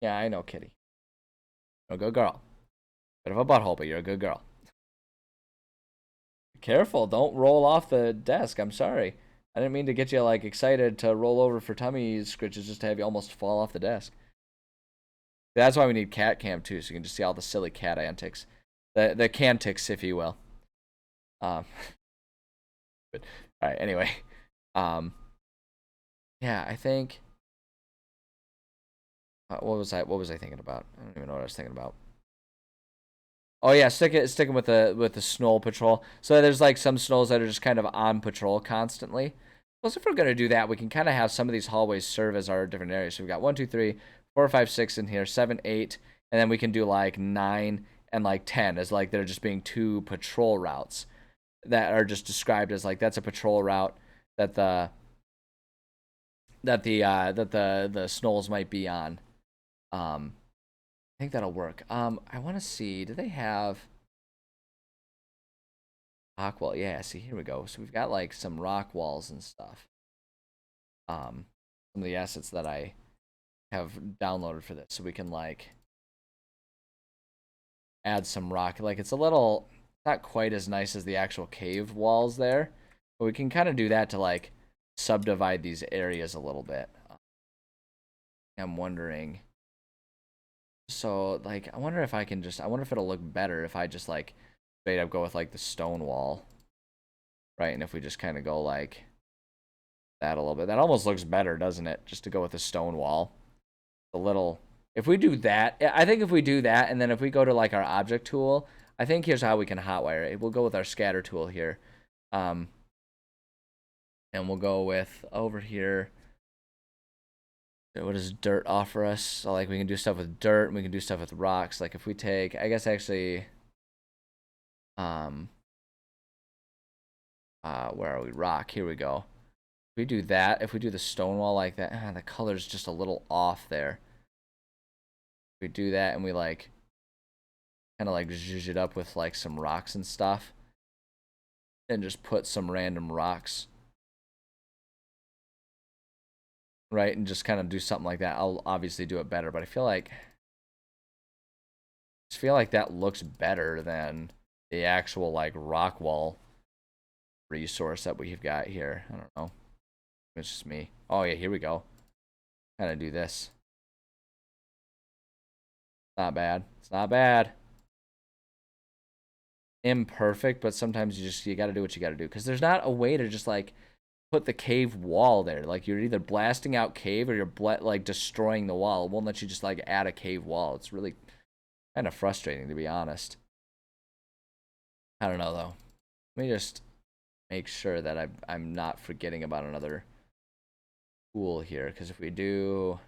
Yeah, I know, Kitty. You're a good girl. Bit of a butthole, but you're a good girl. Careful, don't roll off the desk. I'm sorry. I didn't mean to get you like excited to roll over for tummy scritches just to have you almost fall off the desk. That's why we need cat cam too, so you can just see all the silly cat antics, the cantics, if you will. But all right. Anyway, yeah, I think. What was I? What was I thinking about? I don't even know what I was thinking about. Oh yeah, sticking with the Snoll patrol. So there's like some Snolls that are just kind of on patrol constantly. Plus, if we're gonna do that, we can kind of have some of these hallways serve as our different areas. So we've got 1, 2, 3, 4, 5, 6 in here, 7, 8, and then we can do like 9 and like 10 as like they're just being 2 patrol routes that are just described as like that's a patrol route that the Snolls might be on. I think that'll work. I want to see. Do they have rock wall? Yeah. See, here we go. So we've got like some rock walls and stuff. Some of the assets that I have downloaded for this, so we can like add some rock. Like it's a little, not quite as nice as the actual cave walls there, but we can kind of do that to like subdivide these areas a little bit. I'm wondering. So like, I wonder if I can just. I wonder if it'll look better if I just like straight up go with like the stone wall, right? And if we just kind of go like that a little bit, that almost looks better, doesn't it? Just to go with the stone wall, a little. If we do that, I think if we do that, and then if we go to like our object tool, I think here's how we can hotwire it. We'll go with our scatter tool here, and we'll go with over here. What does dirt offer us? So like we can do stuff with dirt, and we can do stuff with rocks. Like if we take, I guess actually, where are we? Rock. Here we go. If we do that, if we do the stone wall like that, the color's just a little off there. If we do that and we like kind of like zhuzh it up with like some rocks and stuff, and just put some random rocks, right? And just kind of do something like that. I'll obviously do it better, but I just feel like that looks better than the actual like rock wall resource that we've got here. I don't know. It's just me. Oh yeah, here we go. Kind of do this. Not bad. It's not bad. Imperfect, but sometimes you got to do what you got to do because there's not a way to just like put the cave wall there. Like you're either blasting out cave or you're like destroying the wall. It won't let you just like add a cave wall. It's really kind of frustrating, to be honest. I don't know though. Let me just make sure that I'm not forgetting about another tool here, because if we do,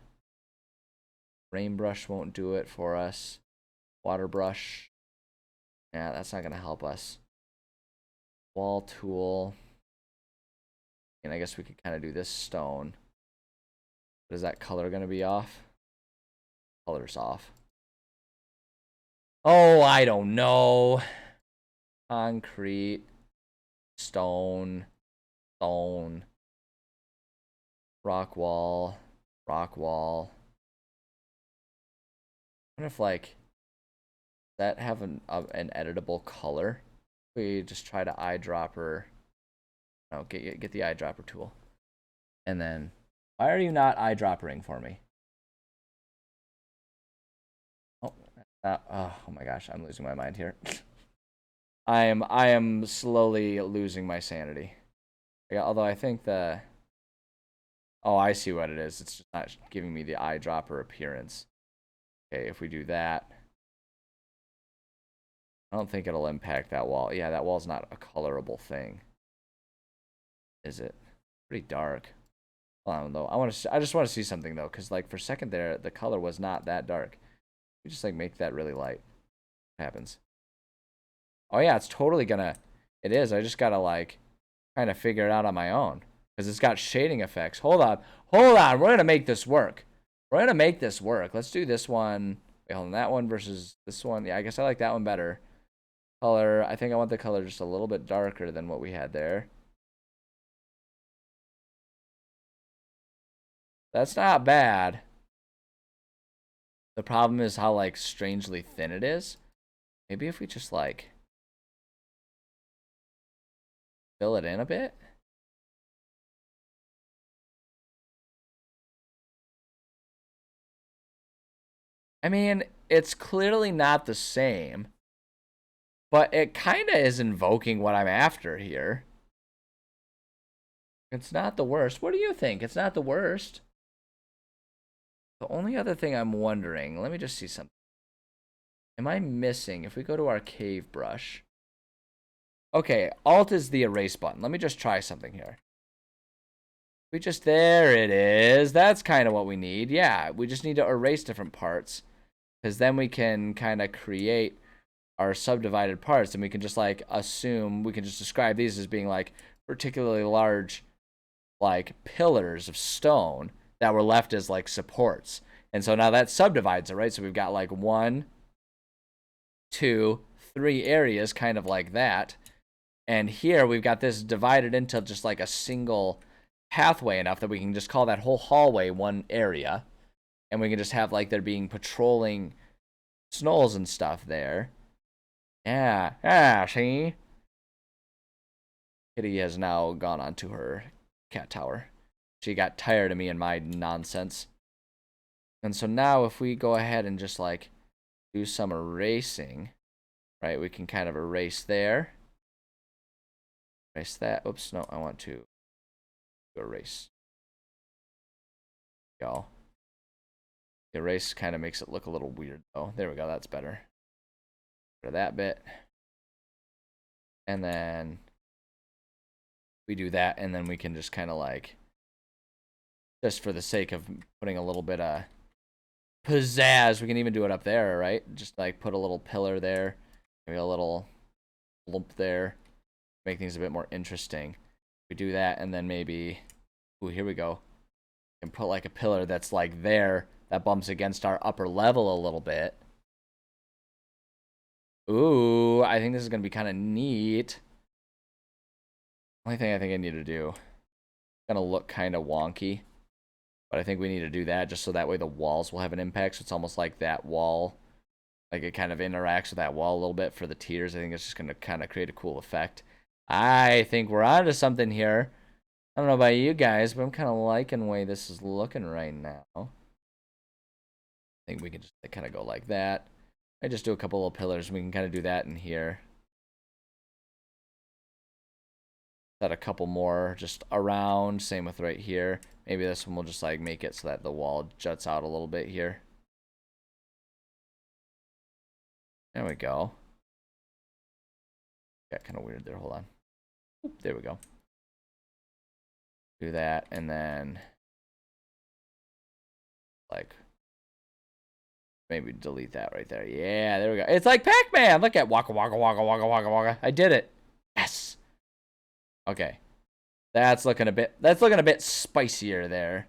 rain brush won't do it for us. Water brush, yeah, that's not gonna help us. Wall tool, and I guess we could kind of do this stone. But is that color gonna be off? Color's off. Oh, I don't know. Concrete, stone, stone, rock wall, rock wall. I wonder if like that have an editable color. We just try to eyedropper. No, get the eyedropper tool, and then why are you not eyedroppering for me? Oh, oh my gosh, I'm losing my mind here. I am slowly losing my sanity. Yeah, although I think the, oh, I see what it is. It's just not giving me the eyedropper appearance. Okay, if we do that, I don't think it'll impact that wall. Yeah, that wall's not a colorable thing, is it? Pretty dark. Hold on though. I just want to see something though, because like for a second there, the color was not that dark. We just like make that really light. What happens? Oh yeah, it's totally gonna. It is. I just gotta like kind of figure it out on my own because it's got shading effects. Hold on, hold on. We're gonna make this work. We're gonna make this work. Let's do this one. Wait, hold on. That one versus this one. Yeah, I guess I like that one better. Color. I think I want the color just a little bit darker than what we had there. That's not bad. The problem is how like strangely thin it is. Maybe if we just like fill it in a bit. I mean, it's clearly not the same, but it kind of is invoking what I'm after here. It's not the worst. What do you think? It's not the worst. The only other thing I'm wondering, let me just see something. Am I missing, if we go to our cave brush. Okay, Alt is the erase button. Let me just try something here. There it is. That's kind of what we need. Yeah, we just need to erase different parts. Because then we can kind of create our subdivided parts. And we can just like assume, we can just describe these as being like particularly large like pillars of stone that were left as like supports. And so now that subdivides it, right? So we've got like 1, 2, 3 areas kind of like that. And here we've got this divided into just like a single pathway enough that we can just call that whole hallway one area. And we can just have like there being patrolling snolls and stuff there. Yeah, see? Kitty has now gone onto her cat tower. She got tired of me and my nonsense. And so now if we go ahead and just like do some erasing, right? We can kind of erase there. Erase that. Oops, no, I want to erase. Go. Erase kind of makes it look a little weird though. There we go, that's better. For that bit. And then we do that, and then we can just kind of like, just for the sake of putting a little bit of pizzazz, we can even do it up there, right? Just like put a little pillar there, maybe a little lump there, make things a bit more interesting. We do that, and then maybe, ooh, here we go. We can put like a pillar that's like there, that bumps against our upper level a little bit. Ooh, I think this is gonna be kind of neat. Only thing I think I need to do, it's gonna look kind of wonky, but I think we need to do that just so that way the walls will have an impact. So it's almost like that wall, like it kind of interacts with that wall a little bit for the tiers. I think it's just gonna kind of create a cool effect. I think we're onto something here. I don't know about you guys, but I'm kind of liking the way this is looking right now. I think we can just kind of go like that. I just do a couple little pillars. We can kind of do that in here. Set a couple more just around. Same with right here. Maybe this one will just like make it so that the wall juts out a little bit here. There we go. Got kind of weird there. Hold on. Oop, there we go. Do that, and then like maybe delete that right there. Yeah, there we go. It's like Pac-Man. Look at waka waka waka waka waka waka. I did it. Yes. Okay. That's looking a bit spicier there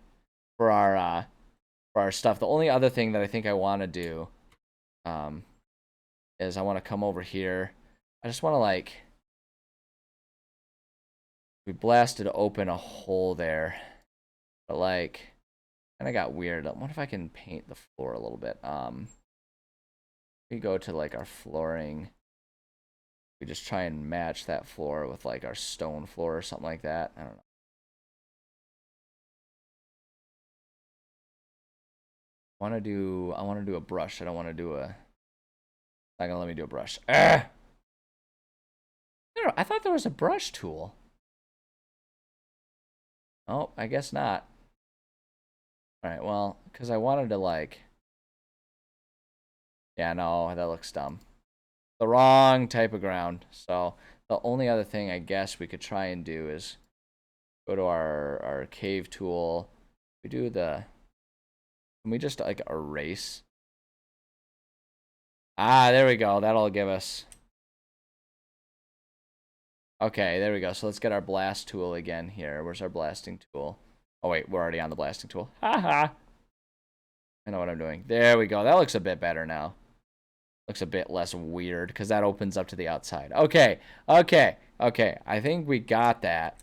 for our stuff. The only other thing that I think I want to do is I want to come over here. I just want to like, we blasted open a hole there, but like kind of got weird. I wonder if I can paint the floor a little bit. We go to like our flooring. We just try and match that floor with like our stone floor or something like that. I don't know. I want to do a brush. I don't want to do a, not gonna let me do a brush. I don't know, I thought there was a brush tool. Oh, I guess not. Alright, well, because I wanted to like, yeah, no, that looks dumb. The wrong type of ground. So the only other thing I guess we could try and do is Go to our cave tool. We do the. Can we just like erase? Ah, there we go. That'll give us. Okay, there we go. So let's get our blast tool again here. Where's our blasting tool? Oh wait, we're already on the blasting tool. Haha. I know what I'm doing. There we go. That looks a bit better now. Looks a bit less weird because that opens up to the outside. Okay, okay, okay. I think we got that.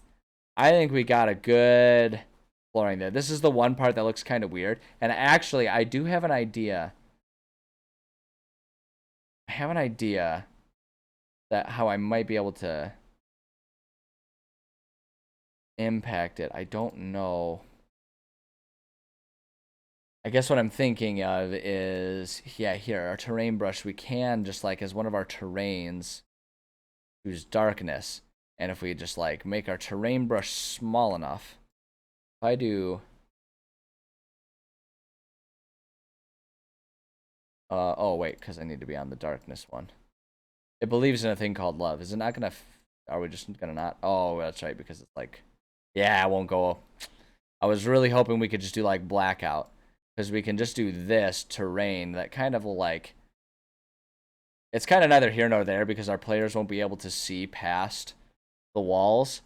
I think we got a good flooring there. This is the one part that looks kind of weird. And actually, I do have an idea. I have an idea that how I might be able to impact it. I don't know. I guess what I'm thinking of is, yeah, here, our terrain brush, we can just like as one of our terrains use darkness. And if we just like make our terrain brush small enough, if I do, oh wait, because I need to be on the darkness one. It believes in a thing called love. Is it not gonna, are we just gonna not? Oh, that's right, because it's like, yeah, it won't go. I was really hoping we could just do like blackout. Because we can just do this terrain that kind of like, it's kind of neither here nor there because our players won't be able to see past the walls.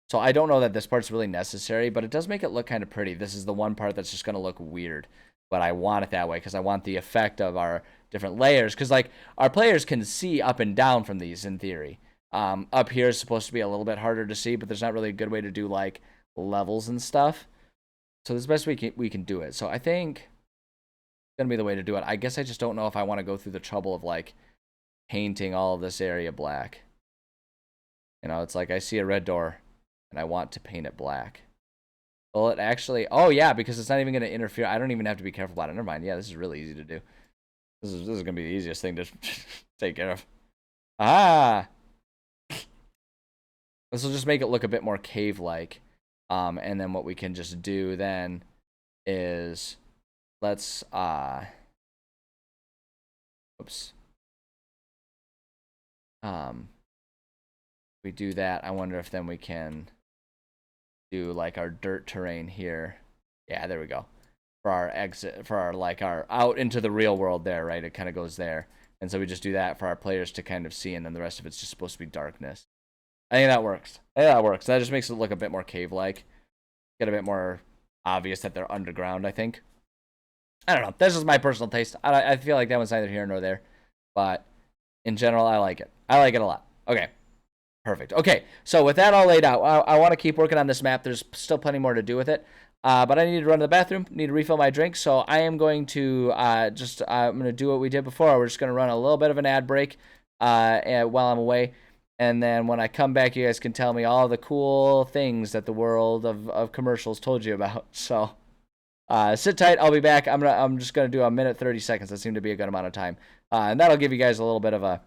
So I don't know that this part's really necessary, but it does make it look kind of pretty. This is the one part that's just going to look weird, but I want it that way because I want the effect of our different layers. Because like our players can see up and down from these in theory. Up here is supposed to be a little bit harder to see, but there's not really a good way to do like levels and stuff. So this is the best we can do it. So I think it's going to be the way to do it. I guess I just don't know if I want to go through the trouble of like painting all of this area black. You know, it's like I see a red door and I want to paint it black. Well, it actually, oh yeah, because it's not even going to interfere. I don't even have to be careful about it. Never mind. Yeah, this is really easy to do. This is going to be the easiest thing to take care of. Ah! This will just make it look a bit more cave-like. And then what we can just do then is let's oops. We do that. I wonder if then we can do like our dirt terrain here. Yeah, there we go. For our exit, for our like our out into the real world there, right? It kind of goes there. And so we just do that for our players to kind of see, and then the rest of it's just supposed to be darkness. I think that works. I think that works. That just makes it look a bit more cave-like. Get a bit more obvious that they're underground, I think. I don't know. That's just my personal taste. I feel like that one's neither here nor there. But in general, I like it. I like it a lot. Okay. Perfect. Okay, so with that all laid out, I want to keep working on this map. There's still plenty more to do with it. But I need to run to the bathroom, need to refill my drink, so I am going to I'm going to do what we did before. We're just going to run a little bit of an ad break while I'm away. And then when I come back, you guys can tell me all the cool things that the world of commercials told you about. So sit tight. I'll be back. I'm just going to do a minute 30 seconds. That seemed to be a good amount of time. And that'll give you guys a little bit of a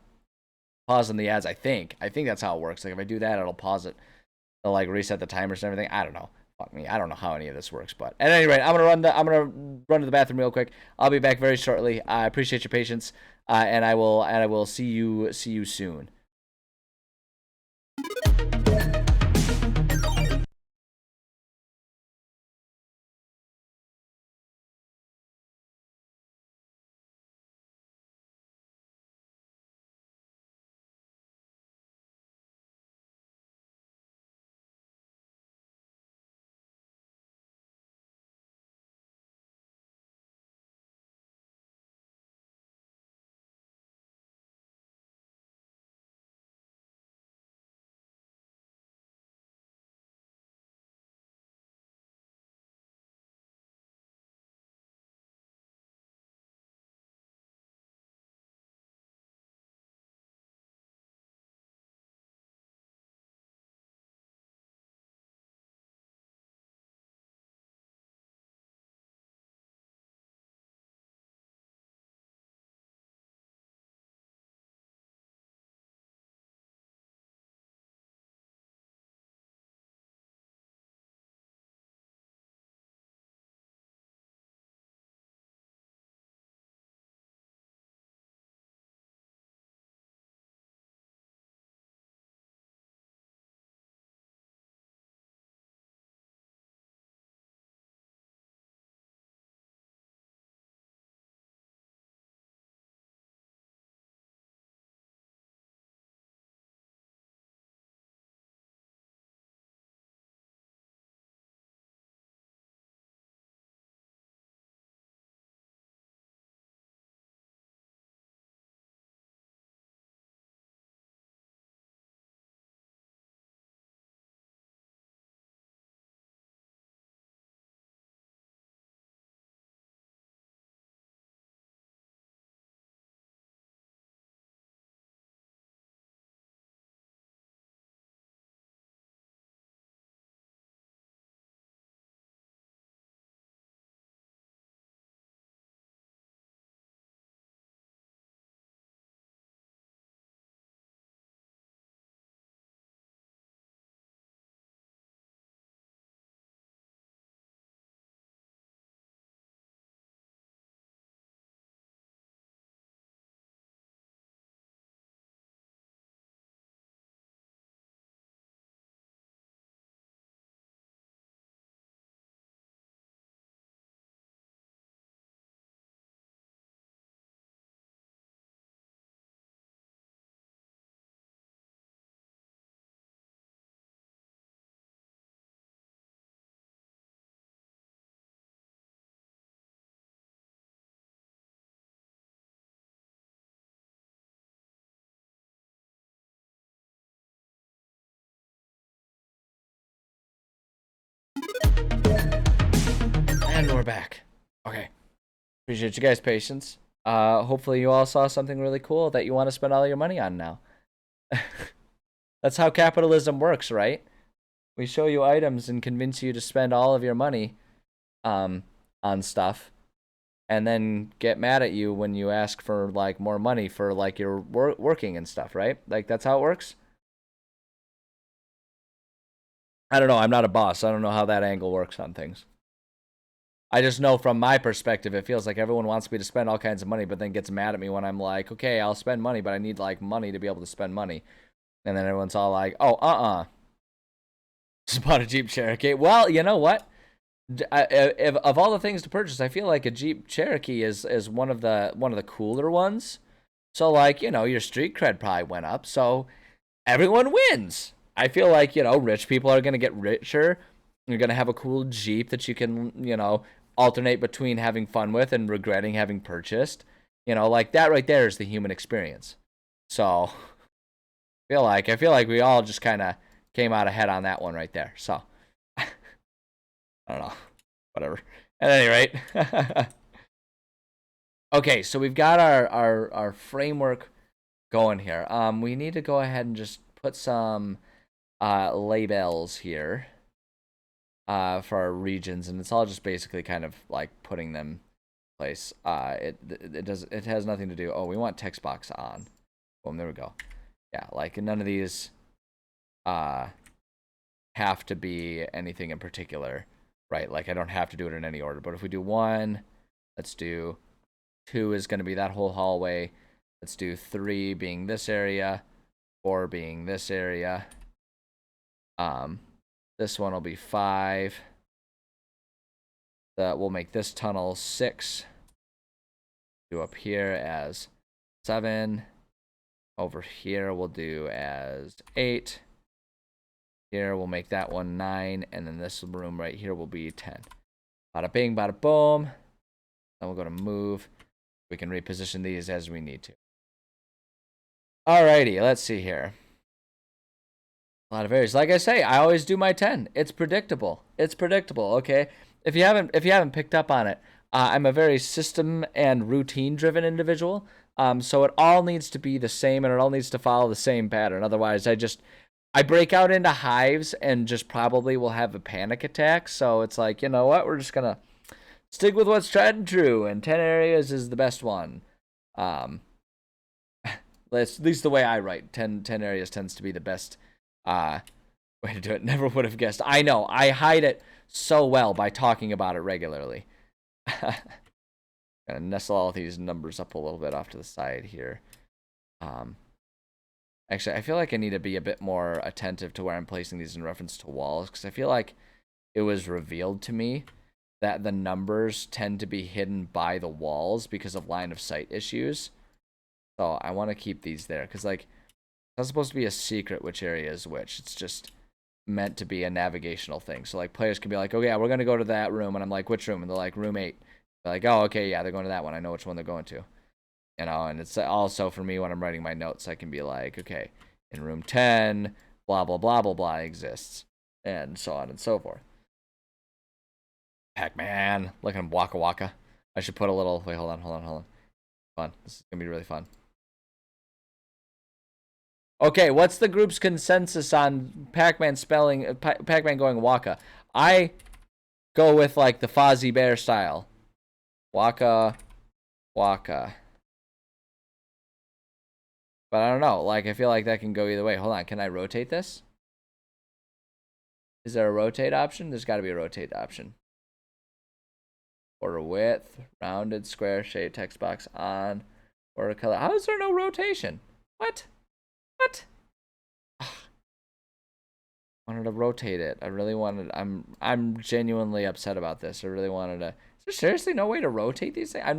pause in the ads. I think that's how it works. Like if I do that, it'll pause it. It'll like reset the timers and everything. I don't know. Fuck me. I don't know how any of this works. But at any rate, I'm gonna run to the bathroom real quick. I'll be back very shortly. I appreciate your patience. And I will see you soon. And we're back. Okay. Appreciate you guys' patience. Hopefully you all saw something really cool that you want to spend all your money on now. That's how capitalism works, right? We show you items and convince you to spend all of your money on stuff, and then get mad at you when you ask for like more money for like your working and stuff, right? Like that's how it works. I don't know. I'm not a boss. I don't know how that angle works on things. I just know from my perspective, it feels like everyone wants me to spend all kinds of money, but then gets mad at me when I'm like, okay, I'll spend money, but I need like money to be able to spend money. And then everyone's all like, oh, just bought a Jeep Cherokee. Well, you know what? If, of all the things to purchase, I feel like a Jeep Cherokee is one of the cooler ones. So like, your street cred probably went up. So everyone wins. I feel like, rich people are going to get richer. You're going to have a cool Jeep that you can, alternate between having fun with and regretting having purchased. Like that right there is the human experience. So I feel like we all just kind of came out ahead on that one right there. So I don't know. Whatever. At any rate. Okay, so we've got our framework going here. We need to go ahead and just put some labels here for our regions, and it's all just basically kind of like putting them in place. It has nothing to do. Oh, we want text box on. Boom, there we go. Yeah, like none of these have to be anything in particular, right? Like I don't have to do it in any order. But if we do 1, let's do 2 is going to be that whole hallway. Let's do 3 being this area, 4 being this area. This one will be 5. We'll make this tunnel 6. Do up here as 7. Over here we'll do as 8. Here we'll make that one 9, and then this room right here will be 10. Bada bing, bada boom. Then we'll go to move. We can reposition these as we need to. Alrighty, let's see here. A lot of areas. Like I say, I always do my 10. It's predictable. Okay. If you haven't picked up on it, I'm a very system and routine driven individual. So it all needs to be the same, and it all needs to follow the same pattern. Otherwise, I break out into hives and just probably will have a panic attack. So it's like, you know what? We're just gonna stick with what's tried and true, and 10 areas is the best one. At least the way I write, 10 areas tends to be the best way to do it. Never would have guessed. I know. I hide it so well by talking about it regularly. Gonna nestle all these numbers up a little bit off to the side here. Actually, I feel like I need to be a bit more attentive to where I'm placing these in reference to walls, because I feel like it was revealed to me that the numbers tend to be hidden by the walls because of line of sight issues. So I want to keep these there, because like it's not supposed to be a secret which area is which. It's just meant to be a navigational thing. So like players can be like, okay, yeah, we're gonna go to that room, and I'm like, which room? And they're like, room 8. They're like, oh, okay, yeah, they're going to that one. I know which one they're going to. And it's also for me when I'm writing my notes, I can be like, okay, in room 10, blah blah blah blah blah exists, and so on and so forth. Pac-Man, look at him, Waka Waka. I should put a little. Wait, hold on. Fun. This is gonna be really fun. Okay, what's the group's consensus on Pac-Man spelling, Pac-Man going Waka? I go with like the Fozzie Bear style. Waka, Waka. But I don't know, like I feel like that can go either way. Hold on, can I rotate this? Is there a rotate option? There's gotta be a rotate option. Border width, rounded, square, shape, text box on, border color. How is there no rotation? What? Ugh. Wanted to rotate it. I really wanted. I'm genuinely upset about this. I really wanted to. Is there seriously no way to rotate these things? I've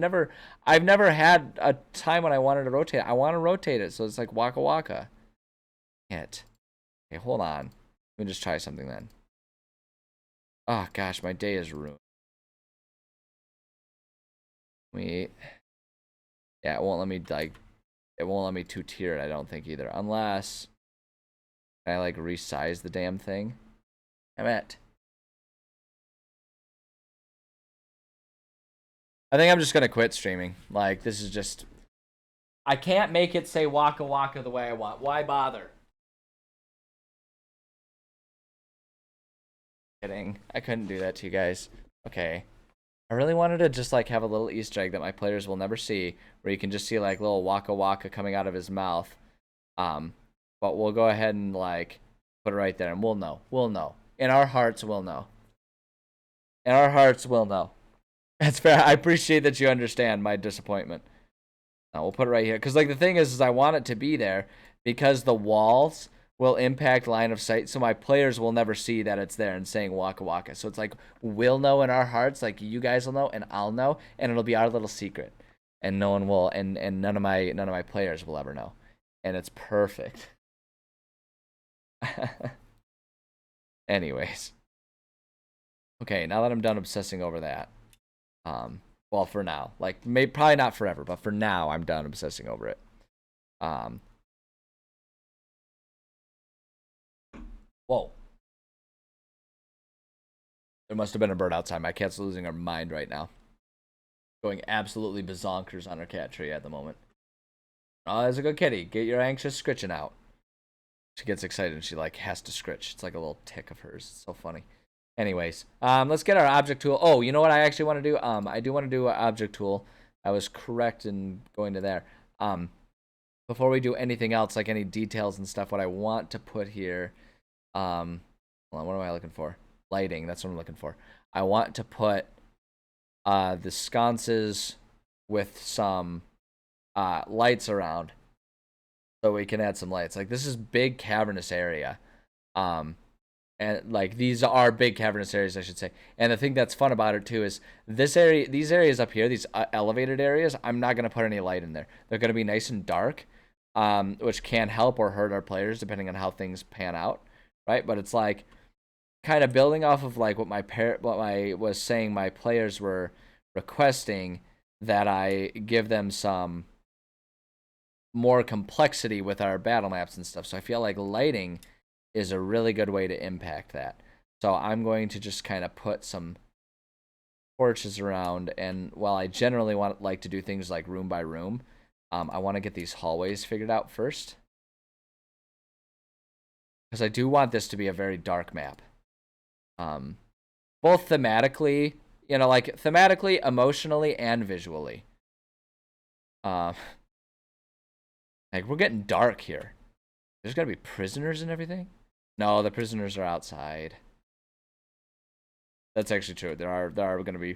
never had a time when I wanted to rotate it. I want to rotate it, so it's like Waka Waka. Can't. Okay, hold on. Let me just try something then. Oh gosh, my day is ruined. Yeah, it won't let me like. It won't let me 2-tier it. I don't think either, unless. Can I like resize the damn thing? Damn it. I think I'm just gonna quit streaming. Like, this is just... I can't make it say Waka Waka the way I want. Why bother? Kidding. I couldn't do that to you guys. Okay. I really wanted to just, like, have a little Easter egg that my players will never see, where you can just see, like, little Waka Waka coming out of his mouth. But we'll go ahead and, like, put it right there, and we'll know. We'll know. In our hearts, we'll know. In our hearts, we'll know. That's fair. I appreciate that you understand my disappointment. No, we'll put it right here. Because, like, the thing is I want it to be there because the walls will impact line of sight, so my players will never see that it's there and saying Waka Waka. So it's like, we'll know in our hearts, like, you guys will know, and I'll know, and it'll be our little secret. And no one will, and none of my players will ever know. And it's perfect. Anyways. Okay, now that I'm done obsessing over that. Well, for now. Like, maybe probably not forever, but for now I'm done obsessing over it. Whoa. There must have been a bird outside. My cat's losing her mind right now. Going absolutely bazonkers on her cat tree at the moment. Oh, that's a good kitty. Get your anxious scritching out. She gets excited and she, like, has to scritch. It's like a little tick of hers. It's so funny. Anyways, let's get our object tool. Oh, you know what I actually want to do? I do want to do an object tool. I was correct in going to there. Before we do anything else, like any details and stuff, what I want to put here, hold on, what am I looking for? Lighting, that's what I'm looking for. I want to put the sconces with some lights around, so we can add some lights. Like, this is big cavernous area, and like these are big cavernous areas, I should say. And the thing that's fun about it too is this area, these areas up here, these elevated areas, I'm not gonna put any light in there. They're gonna be nice and dark, which can help or hurt our players depending on how things pan out, right? But it's like kind of building off of like what I was saying my players were requesting, that I give them some more complexity with our battle maps and stuff. So I feel like lighting is a really good way to impact that. So I'm going to just kind of put some torches around, and while I generally like to do things like room by room, I want to get these hallways figured out first, because I do want this to be a very dark map. Both thematically, you know, like thematically, emotionally, and visually. Like, we're getting dark here. There's gotta be prisoners and everything. No, the prisoners are outside. That's actually true. There are gonna be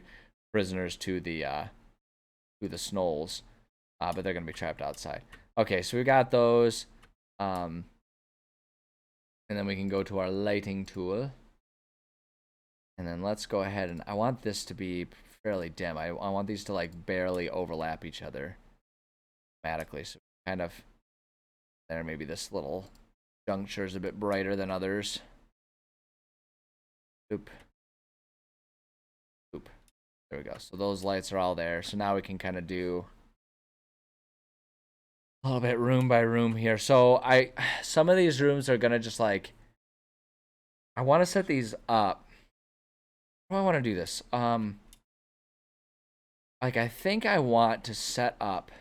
prisoners to the Snolls, but they're gonna be trapped outside. Okay, so we got those, and then we can go to our lighting tool. And then let's go ahead, and I want this to be fairly dim. I want these to like barely overlap each other thematically. So kind of there, maybe this little juncture is a bit brighter than others. Oop. Oop. There we go. So those lights are all there. So now we can kind of do a little bit room by room here. So some of these rooms are gonna just like, I want to set these up. How do I want to do this? Like, I think I want to set up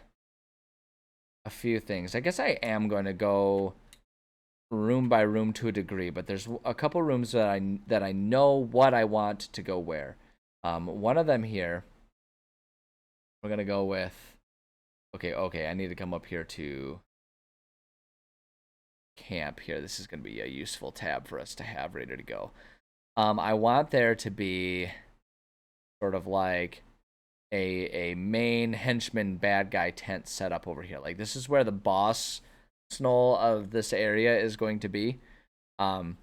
a few things. I guess I am going to go room by room to a degree, but there's a couple rooms that I know what I want to go where. One of them here, we're gonna go with. Okay, I need to come up here to camp here. This is gonna be a useful tab for us to have ready to go. I want there to be sort of like a main henchman bad guy tent set up over here. Like, this is where the boss Snoll of this area is going to be. I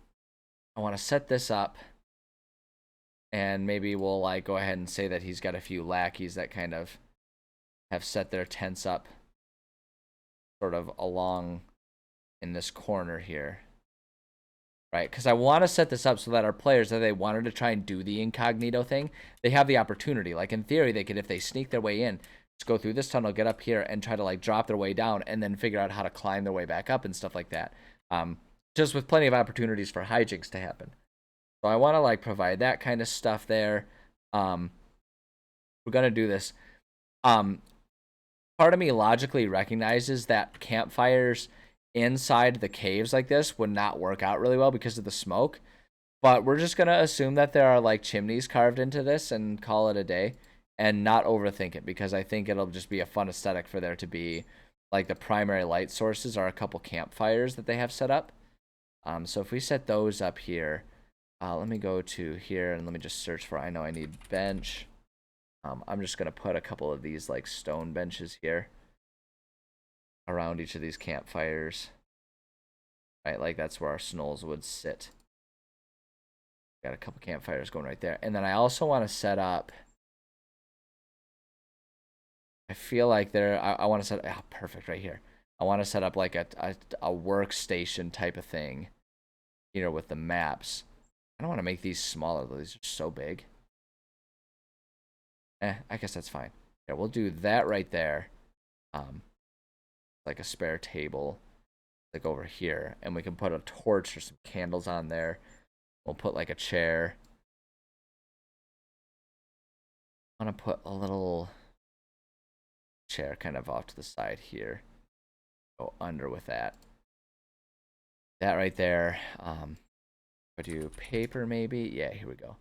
want to set this up, and maybe we'll like go ahead and say that he's got a few lackeys that kind of have set their tents up sort of along in this corner here. Right, because I want to set this up so that our players, if they wanted to try and do the incognito thing, they have the opportunity. Like, in theory, they could, if they sneak their way in, just go through this tunnel, get up here, and try to like drop their way down, and then figure out how to climb their way back up and stuff like that. Just with plenty of opportunities for hijinks to happen. So I want to like provide that kind of stuff there. We're gonna do this. Part of me logically recognizes that campfires inside the caves like this would not work out really well because of the smoke. But we're just gonna assume that there are like chimneys carved into this and call it a day, and not overthink it, because I think it'll just be a fun aesthetic for there to be like the primary light sources are a couple campfires that they have set up. So if we set those up here, let me go to here and let me just search for. I know I need bench. I'm just gonna put a couple of these like stone benches here around each of these campfires. Right, like that's where our snolls would sit. Got a couple campfires going right there. And then I also want to set up, I feel like I want to set, perfect right here. I want to set up like a workstation type of thing, you know, with the maps. I don't want to make these smaller though. These are so big. I guess that's fine. Yeah, we'll do that right there. Like a spare table, like over here. And we can put a torch or some candles on there. We'll put like a chair. I want to put a little chair kind of off to the side here. Go under with that. That right there. I do paper maybe. Yeah, here we go.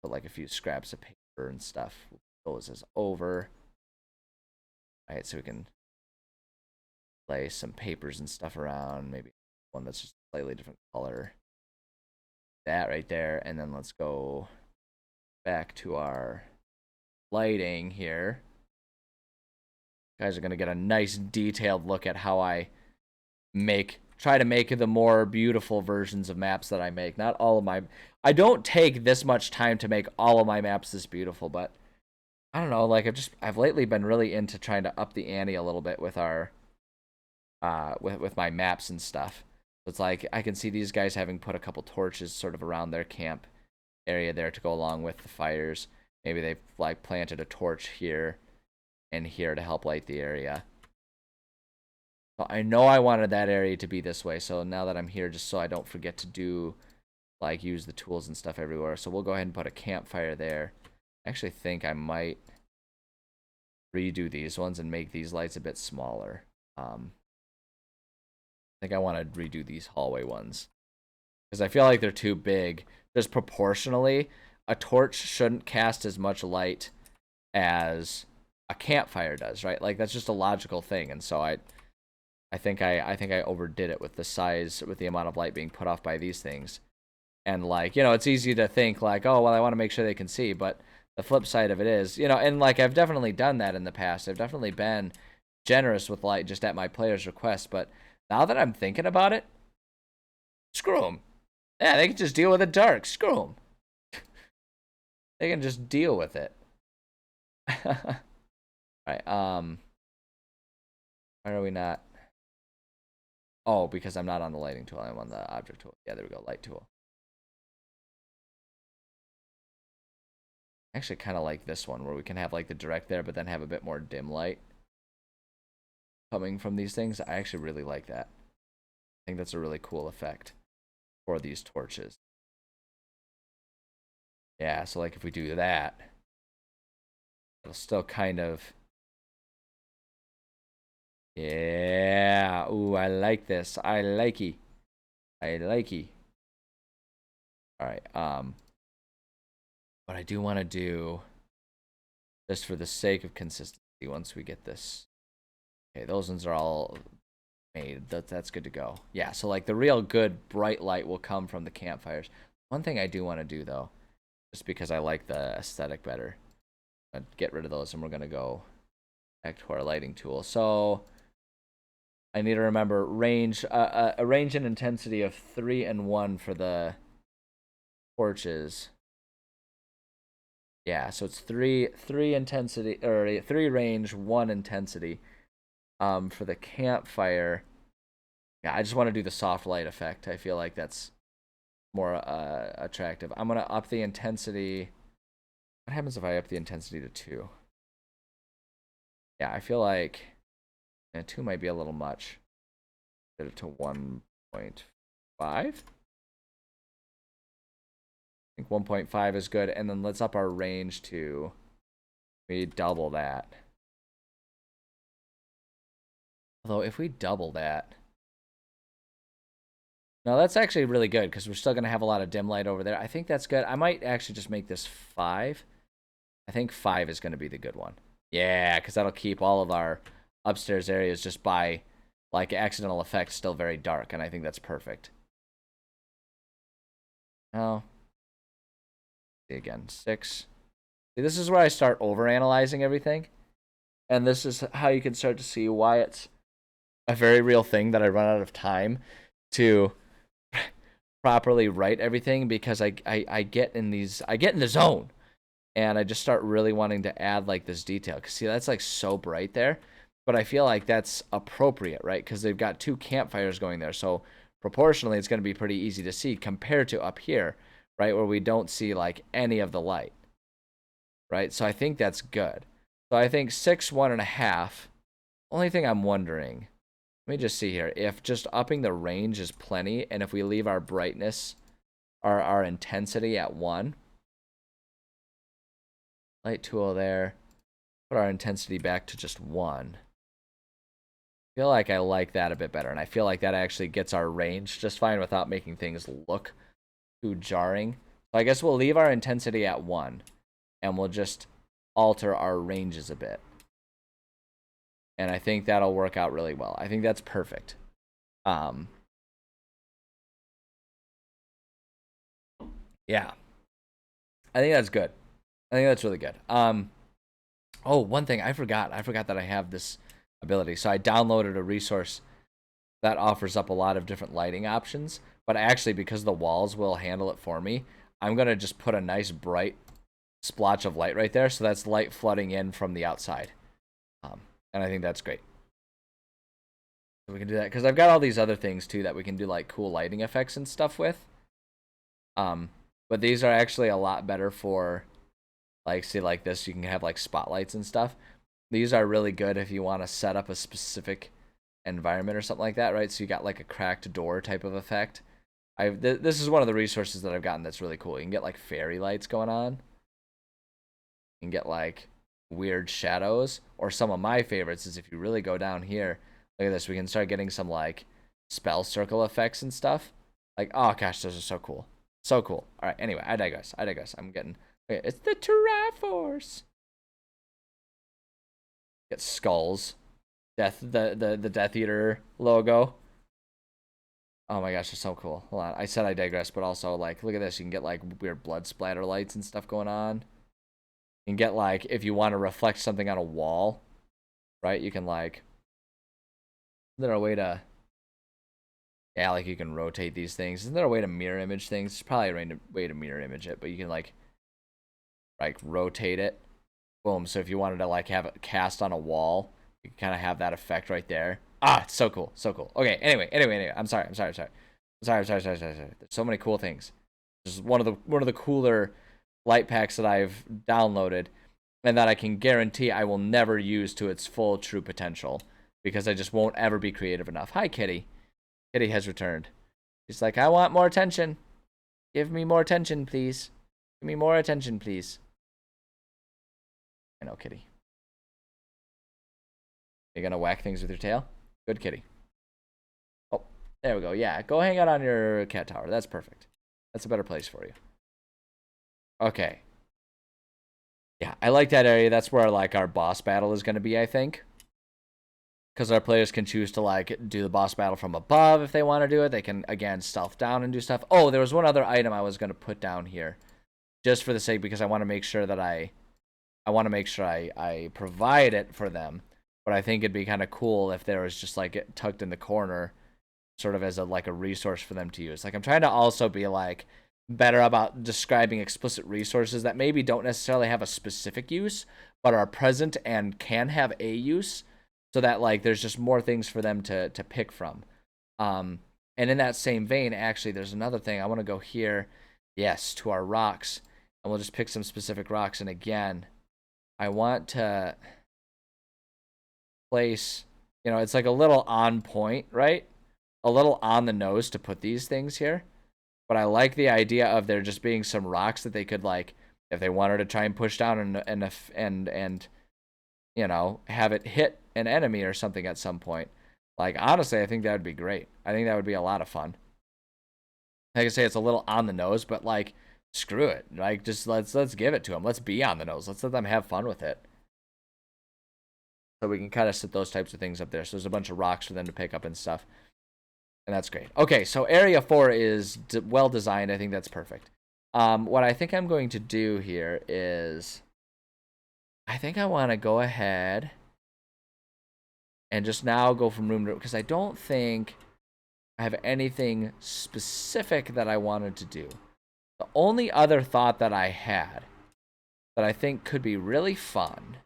Put like a few scraps of paper and stuff. Those as over. All right, so we can lay some papers and stuff around. Maybe one that's just slightly different color. That right there, and then let's go back to our lighting here. You guys are gonna get a nice detailed look at how I try to make the more beautiful versions of maps that I make. Not all of my, I don't take this much time to make all of my maps this beautiful, but I don't know, like I've lately been really into trying to up the ante a little bit with our with my maps and stuff. It's like I can see these guys having put a couple torches sort of around their camp area there to go along with the fires. Maybe they've like planted a torch here and here to help light the area. So I know I wanted that area to be this way, so now that I'm here, just so I don't forget to do like use the tools and stuff everywhere. So we'll go ahead and put a campfire there. I actually think I might redo these ones and make these lights a bit smaller. I think I want to redo these hallway ones because I feel like they're too big. Just proportionally, a torch shouldn't cast as much light as a campfire does, right? Like that's just a logical thing. And so I think I overdid it with the size, with the amount of light being put off by these things. And like, you know, it's easy to think like, oh, well, I want to make sure they can see, but the flip side of it is, you know, and like I've definitely done that in the past. I've definitely been generous with light just at my players' request, but now that I'm thinking about it, screw them. Yeah, they can just deal with it dark. Screw them. They can just deal with it. Right. Why are we not? Oh, because I'm not on the lighting tool. I'm on the object tool. Yeah, there we go. Light tool. I actually kind of like this one where we can have like the direct there, but then have a bit more dim light coming from these things. I actually really like that. I think that's a really cool effect for these torches. Yeah, so like if we do that, it'll still kind of, yeah. Ooh, I like this. I likey. I likey. All right. What I do want to do, just for the sake of consistency, once we get this, okay, those ones are all made. That's good to go. Yeah. So like the real good bright light will come from the campfires. One thing I do want to do though, just because I like the aesthetic better, get rid of those, and we're gonna go back to our lighting tool. So I need to remember range, a range and intensity of 3 and 1 for the torches. Yeah, so it's three intensity, or 3 range, 1 intensity. For the campfire, yeah, I just want to do the soft light effect. I feel like that's more attractive. I'm gonna up the intensity. What happens if I up the intensity to 2? Yeah, I feel like 2 might be a little much. Set it to 1.5. I think 1.5 is good, and then let's up our range to maybe double that. Although if we double that, no, that's actually really good because we're still going to have a lot of dim light over there. I think that's good. I might actually just make this 5. I think 5 is going to be the good one. Yeah, because that'll keep all of our upstairs areas just by like accidental effects still very dark, and I think that's perfect. No. See again, 6. See, this is where I start overanalyzing everything, and this is how you can start to see why it's a very real thing that I run out of time to properly write everything, because I get in the zone, and I just start really wanting to add like this detail. Because see, that's like so bright there, but I feel like that's appropriate, right? Because they've got 2 campfires going there, so proportionally it's going to be pretty easy to see compared to up here, right, where we don't see like any of the light, right? So I think that's good. So I think 6, 1.5. Only thing I'm wondering, let me just see here, if just upping the range is plenty, and if we leave our brightness, our intensity at 1, light tool there, put our intensity back to just 1. I feel like I like that a bit better, and I feel like that actually gets our range just fine without making things look too jarring. So I guess we'll leave our intensity at 1, and we'll just alter our ranges a bit. And I think that'll work out really well. I think that's perfect. Yeah. I think that's good. I think that's really good. Oh, one thing I forgot that I have this ability. So I downloaded a resource that offers up a lot of different lighting options, but actually, because the walls will handle it for me, I'm gonna just put a nice bright splotch of light right there, so that's light flooding in from the outside. And I think that's great. So we can do that because I've got all these other things too that we can do like cool lighting effects and stuff with. But these are actually a lot better for, like, see, like this, you can have like spotlights and stuff. These are really good if you want to set up a specific environment or something like that, right? So you got like a cracked door type of effect. This is one of the resources that I've gotten that's really cool. You can get like fairy lights going on. You can get like weird shadows, or some of my favorites is if you really go down here, look at this, we can start getting some like spell circle effects and stuff. Like, oh gosh, those are so cool. So cool. All right, anyway, I digress. I'm getting, okay, it's the Triforce. Get skulls. The Death Eater logo. Oh my gosh, it's so cool. Hold on. I said I digress, but also, like, look at this. You can get like weird blood splatter lights and stuff going on. You can get like, if you want to reflect something on a wall, right? You can like, is there a way to, yeah, like you can rotate these things. Isn't there a way to mirror image things? There's probably a way to mirror image it, but you can like rotate it. Boom. So if you wanted to like have it cast on a wall, you can kind of have that effect right there. Ah, it's so cool. So cool. Okay, anyway. I'm sorry. There's so many cool things. This is one of the cooler light packs that I've downloaded, and that I can guarantee I will never use to its full true potential, because I just won't ever be creative enough. Hi, Kitty. Kitty has returned. She's like, I want more attention. Give me more attention, please. Give me more attention, please. I know, Kitty. You're gonna whack things with your tail? Good kitty. Oh, there we go. Yeah, go hang out on your cat tower. That's perfect. That's a better place for you. Okay. Yeah, I like that area. That's where like our boss battle is gonna be, I think. Because our players can choose to like do the boss battle from above if they want to do it. They can, again, stealth down and do stuff. Oh, there was one other item I was gonna put down here, just for the sake, because I want to make sure that I provide it for them. But I think it'd be kind of cool if there was just like it tucked in the corner, sort of as a like a resource for them to use. Like, I'm trying to also be like better about describing explicit resources that maybe don't necessarily have a specific use, but are present and can have a use, so that like there's just more things for them to pick from. And in that same vein, actually, there's another thing. I want to go here, yes, to our rocks, and we'll just pick some specific rocks. And again, I want to place, you know, it's like a little on point, right? A little on the nose to put these things here. But I like the idea of there just being some rocks that they could, like, if they wanted to try and push down and you know, have it hit an enemy or something at some point, Like, honestly, I think that would be great. I think that would be a lot of fun. Like I say, it's a little on the nose, but like, screw it. Like, just let's give it to them. Let's be on the nose. Let's let them have fun with it. So we can kind of set those types of things up there. So there's a bunch of rocks for them to pick up and stuff. And that's great. Okay, so Area 4 is well designed. I think that's perfect. What I think I'm going to do here is I think I want to go ahead and just now go from room to room because I don't think I have anything specific that I wanted to do. The only other thought that I had that I think could be really fun,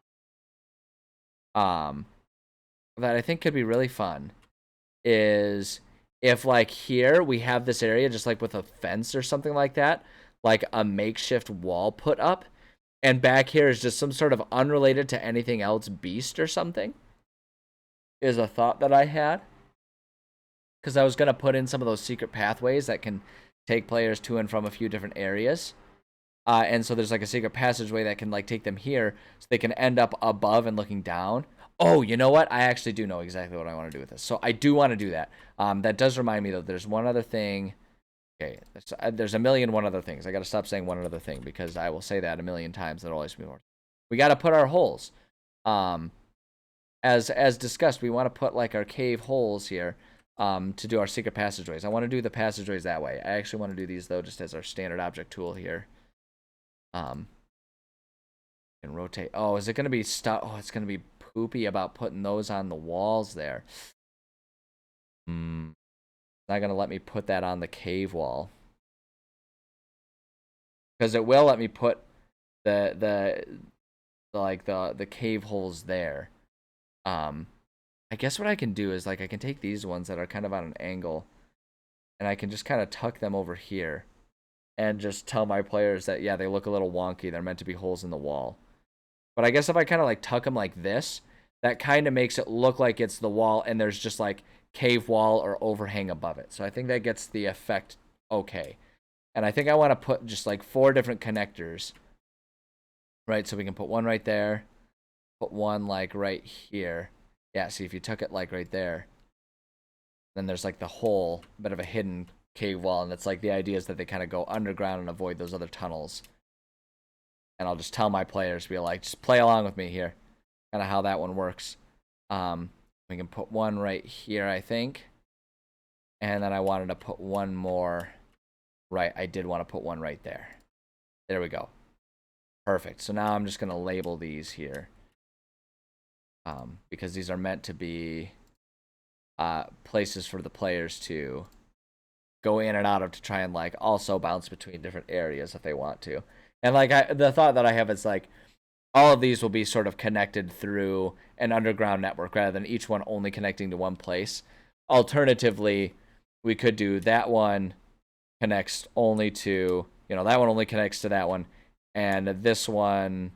is if like here we have this area just like with a fence or something like that, like a makeshift wall put up, and back here is just some sort of unrelated to anything else beast or something, is a thought that I had. Because I was going to put in some of those secret pathways that can take players to and from a few different areas. And so there's like a secret passageway that can like take them here so they can end up above and looking down. Oh, you know what? I actually do know exactly what I want to do with this. So I do want to do that. That does remind me, though, there's one other thing. Okay, there's a million one other things. I got to stop saying one other thing because I will say that a million times. That'll always be more. We got to put our holes. As discussed, we want to put like our cave holes here to do our secret passageways. I want to do the passageways that way. I actually want to do these, though, just as our standard object tool here. And rotate. Oh, is it going to be stuck? Oh, it's going to be poopy about putting those on the walls there. Not going to let me put that on the cave wall. Because it will let me put the cave holes there. I guess what I can do is like I can take these ones that are kind of on an angle and I can just kind of tuck them over here and just tell my players that, yeah, they look a little wonky. They're meant to be holes in the wall. But I guess if I kind of like tuck them like this, that kind of makes it look like it's the wall and there's just like cave wall or overhang above it. So I think that gets the effect okay. And I think I want to put just like 4 different connectors, right? So we can put one right there, put one like right here. Yeah, see, if you took it like right there, then there's like the whole bit of a hidden cave wall, and it's like the idea is that they kind of go underground and avoid those other tunnels. And I'll just tell my players, be like, just play along with me here, kind of how that one works. We can put one right here, I think, and then I wanted to put one more. Right, I did want to put one right there. There we go. Perfect. So now I'm just gonna label these here. Because these are meant to be places for the players to go in and out of to try and like also bounce between different areas if they want to. And like the thought that I have is like all of these will be sort of connected through an underground network rather than each one only connecting to one place. Alternatively, we could do that one connects only to, that one only connects to that one, and this one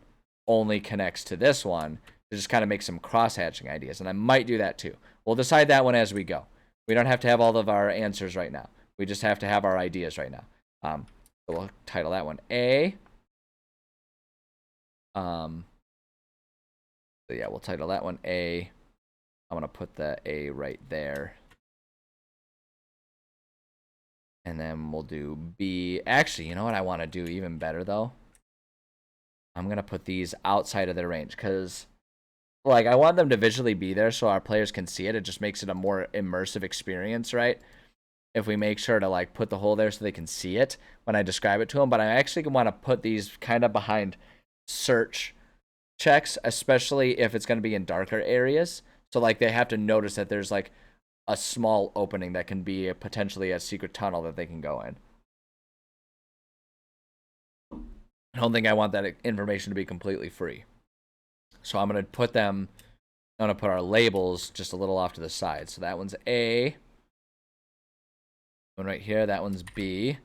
only connects to this one. To just kind of make some cross-hatching ideas, and I might do that too. We'll decide that one as we go. We don't have to have all of our answers right now. We just have to have our ideas right now. So we'll title that one A. So yeah, we'll title that one A. I'm going to put the A right there. And then we'll do B. Actually, you know what I want to do even better, though? I'm going to put these outside of their range, because like I want them to visually be there so our players can see it. It just makes it a more immersive experience, right? If we make sure to like put the hole there so they can see it when I describe it to them. But I actually want to put these kind of behind search checks, especially if it's going to be in darker areas. So like they have to notice that there's like a small opening that can be potentially a secret tunnel that they can go in. I don't think I want that information to be completely free. So I'm going to put them, I'm going to put our labels just a little off to the side. So that one's A. One right here, that one's B.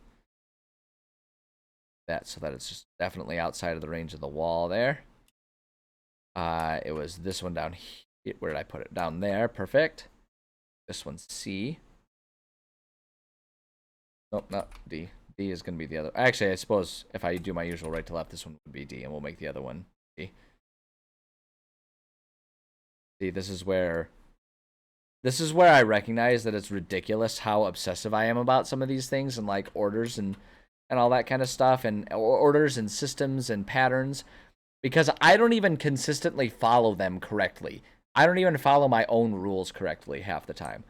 So that it's just definitely outside of the range of the wall there. It was this one down here. Where did I put it? Down there. Perfect. This one's C. Nope, not D. D is going to be the other. Actually, I suppose if I do my usual right to left, this one would be D, and we'll make the other one D. See, this is where this is where I recognize that it's ridiculous how obsessive I am about some of these things and like orders and all that kind of stuff and orders and systems and patterns, because I don't even consistently follow them correctly. I don't even follow my own rules correctly half the time.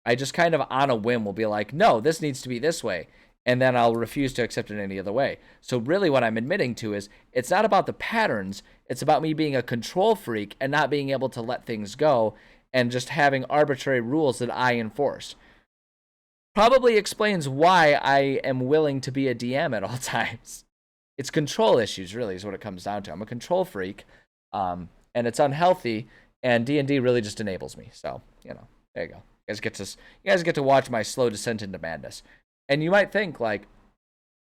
I just kind of on a whim will be like, no, this needs to be this way. And then I'll refuse to accept it any other way. So really what I'm admitting to is it's not about the patterns. It's about me being a control freak and not being able to let things go and just having arbitrary rules that I enforce. Probably explains why I am willing to be a DM at all times. It's control issues, really, is what it comes down to. I'm a control freak, and it's unhealthy, and D&D really just enables me. So, there you go. You guys get to watch my slow descent into madness. And you might think, like,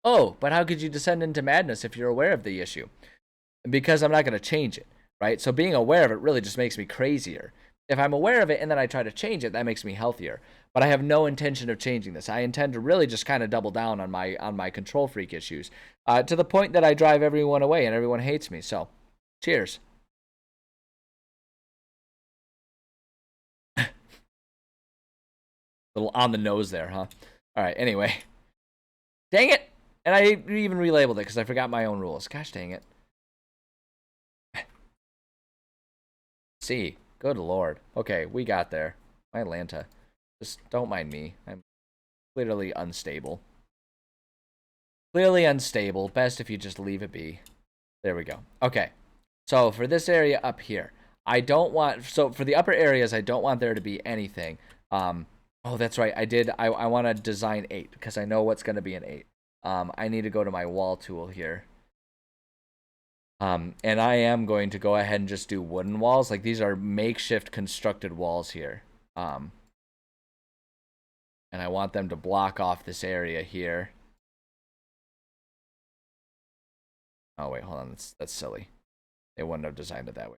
oh, but how could you descend into madness if you're aware of the issue? Because I'm not going to change it, right? So being aware of it really just makes me crazier. If I'm aware of it and then I try to change it, that makes me healthier. But I have no intention of changing this. I intend to really just kind of double down on my control freak issues, to the point that I drive everyone away and everyone hates me. So, cheers. Little on the nose there, huh? All right, anyway. Dang it! And I even relabeled it because I forgot my own rules. Gosh dang it. See, good lord. Okay, we got there. My Atlanta. Just don't mind me. I'm literally unstable. Clearly unstable. Best if you just leave it be. There we go. Okay. So for this area up here, I don't want... So for the upper areas, I don't want there to be anything. Oh, that's right. I want to design 8 because I know what's going to be an 8. I need to go to my wall tool here. And I am going to go ahead and just do wooden walls. Like, these are makeshift constructed walls here. And I want them to block off this area here. Oh, wait, hold on. That's silly. They wouldn't have designed it that way.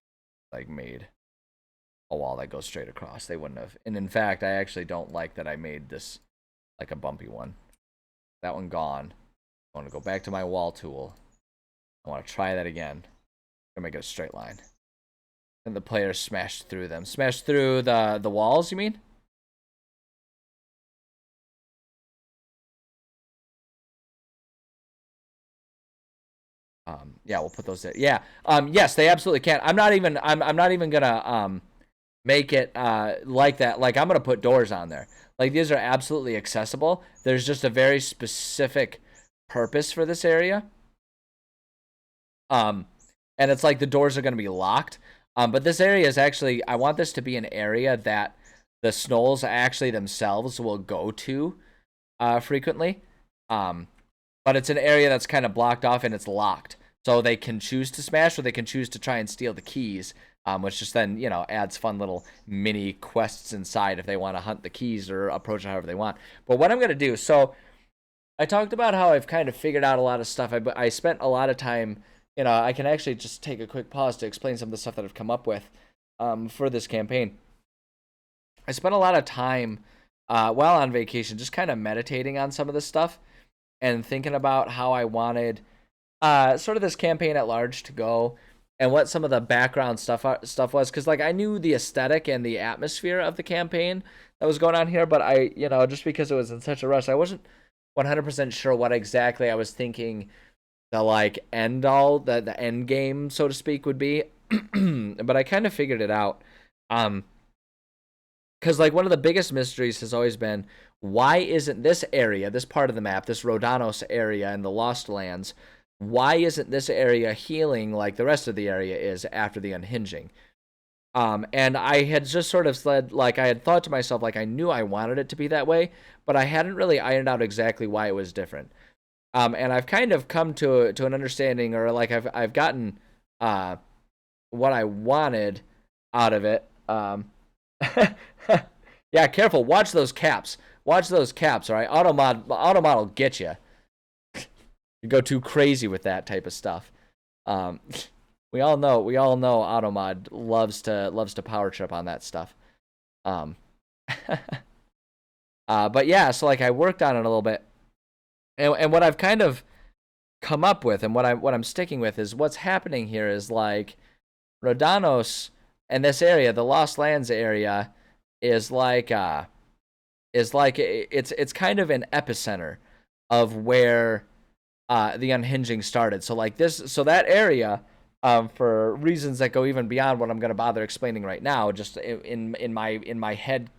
Like, made a wall that goes straight across. They wouldn't have. And in fact, I actually don't like that I made this like a bumpy one. That one gone. I want to go back to my wall tool. I want to try that again. I'm going to make it a straight line. And the players smash through them. Smash through the walls, you mean? Yeah, we'll put those there. Yeah. Yes, they absolutely can. I'm not even gonna make it like that. Like, I'm gonna put doors on there. Like, these are absolutely accessible. There's just a very specific purpose for this area. And it's like the doors are gonna be locked. But this area is actually, I want this to be an area that the Snolls actually themselves will go to frequently. But it's an area that's kind of blocked off and it's locked. So they can choose to smash or they can choose to try and steal the keys, which just then, adds fun little mini quests inside if they want to hunt the keys or approach it however they want. But what I'm going to do, so I talked about how I've kind of figured out a lot of stuff. I spent a lot of time, I can actually just take a quick pause to explain some of the stuff that I've come up with for this campaign. I spent a lot of time while on vacation just kind of meditating on some of this stuff and thinking about how I wanted sort of this campaign at large to go and what some of the background stuff was. Because, like, I knew the aesthetic and the atmosphere of the campaign that was going on here, but I, just because it was in such a rush, I wasn't 100% sure what exactly I was thinking the, like, the end game, so to speak, would be. But I kind of figured it out. Because, like, one of the biggest mysteries has always been, why isn't this area, this part of the map, this Rhodanos area and the Lost Lands, why isn't this area healing like the rest of the area is after the unhinging? And I had just sort of said, like, I had thought to myself, like, I knew I wanted it to be that way, but I hadn't really ironed out exactly why it was different. And I've kind of come to an understanding, or like I've gotten what I wanted out of it. Yeah, careful. Watch those caps. Watch those caps, all right? Automod will get you. You go too crazy with that type of stuff. We all know Automod loves to power trip on that stuff. But yeah, so like I worked on it a little bit. And what I've kind of come up with and what I'm sticking with is what's happening here is like Rhodanos and this area, the Lost Lands area, is like it's kind of an epicenter of where the unhinging started. So like that area, for reasons that go even beyond what I'm going to bother explaining right now, just in my head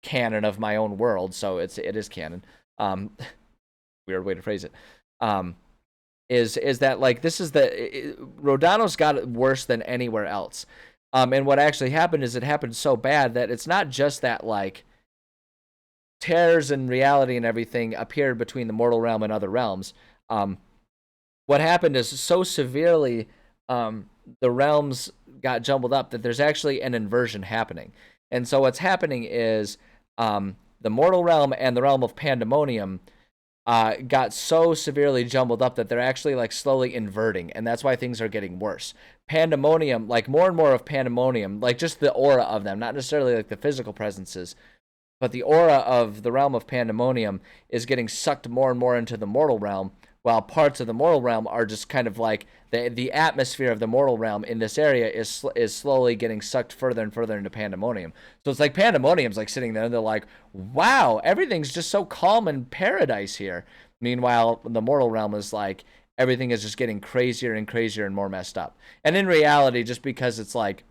canon of my own world. So it is canon. Um, weird way to phrase it. Is that like this is Rodano's got it worse than anywhere else. And what actually happened is it happened so bad that it's not just that like tears in reality and everything appeared between the mortal realm and other realms. What happened is so severely, the realms got jumbled up that there's actually an inversion happening. And so what's happening is the mortal realm and the realm of Pandemonium got so severely jumbled up that they're actually like slowly inverting, and that's why things are getting worse. Pandemonium, like more and more of Pandemonium, like just the aura of them, not necessarily like the physical presences, but the aura of the realm of Pandemonium is getting sucked more and more into the mortal realm, while parts of the mortal realm are just kind of like the atmosphere of the mortal realm in this area is slowly getting sucked further and further into Pandemonium. So it's like Pandemonium's like sitting there and they're like, wow, everything's just so calm and paradise here. Meanwhile, the mortal realm is like everything is just getting crazier and crazier and more messed up. And in reality, just because it's like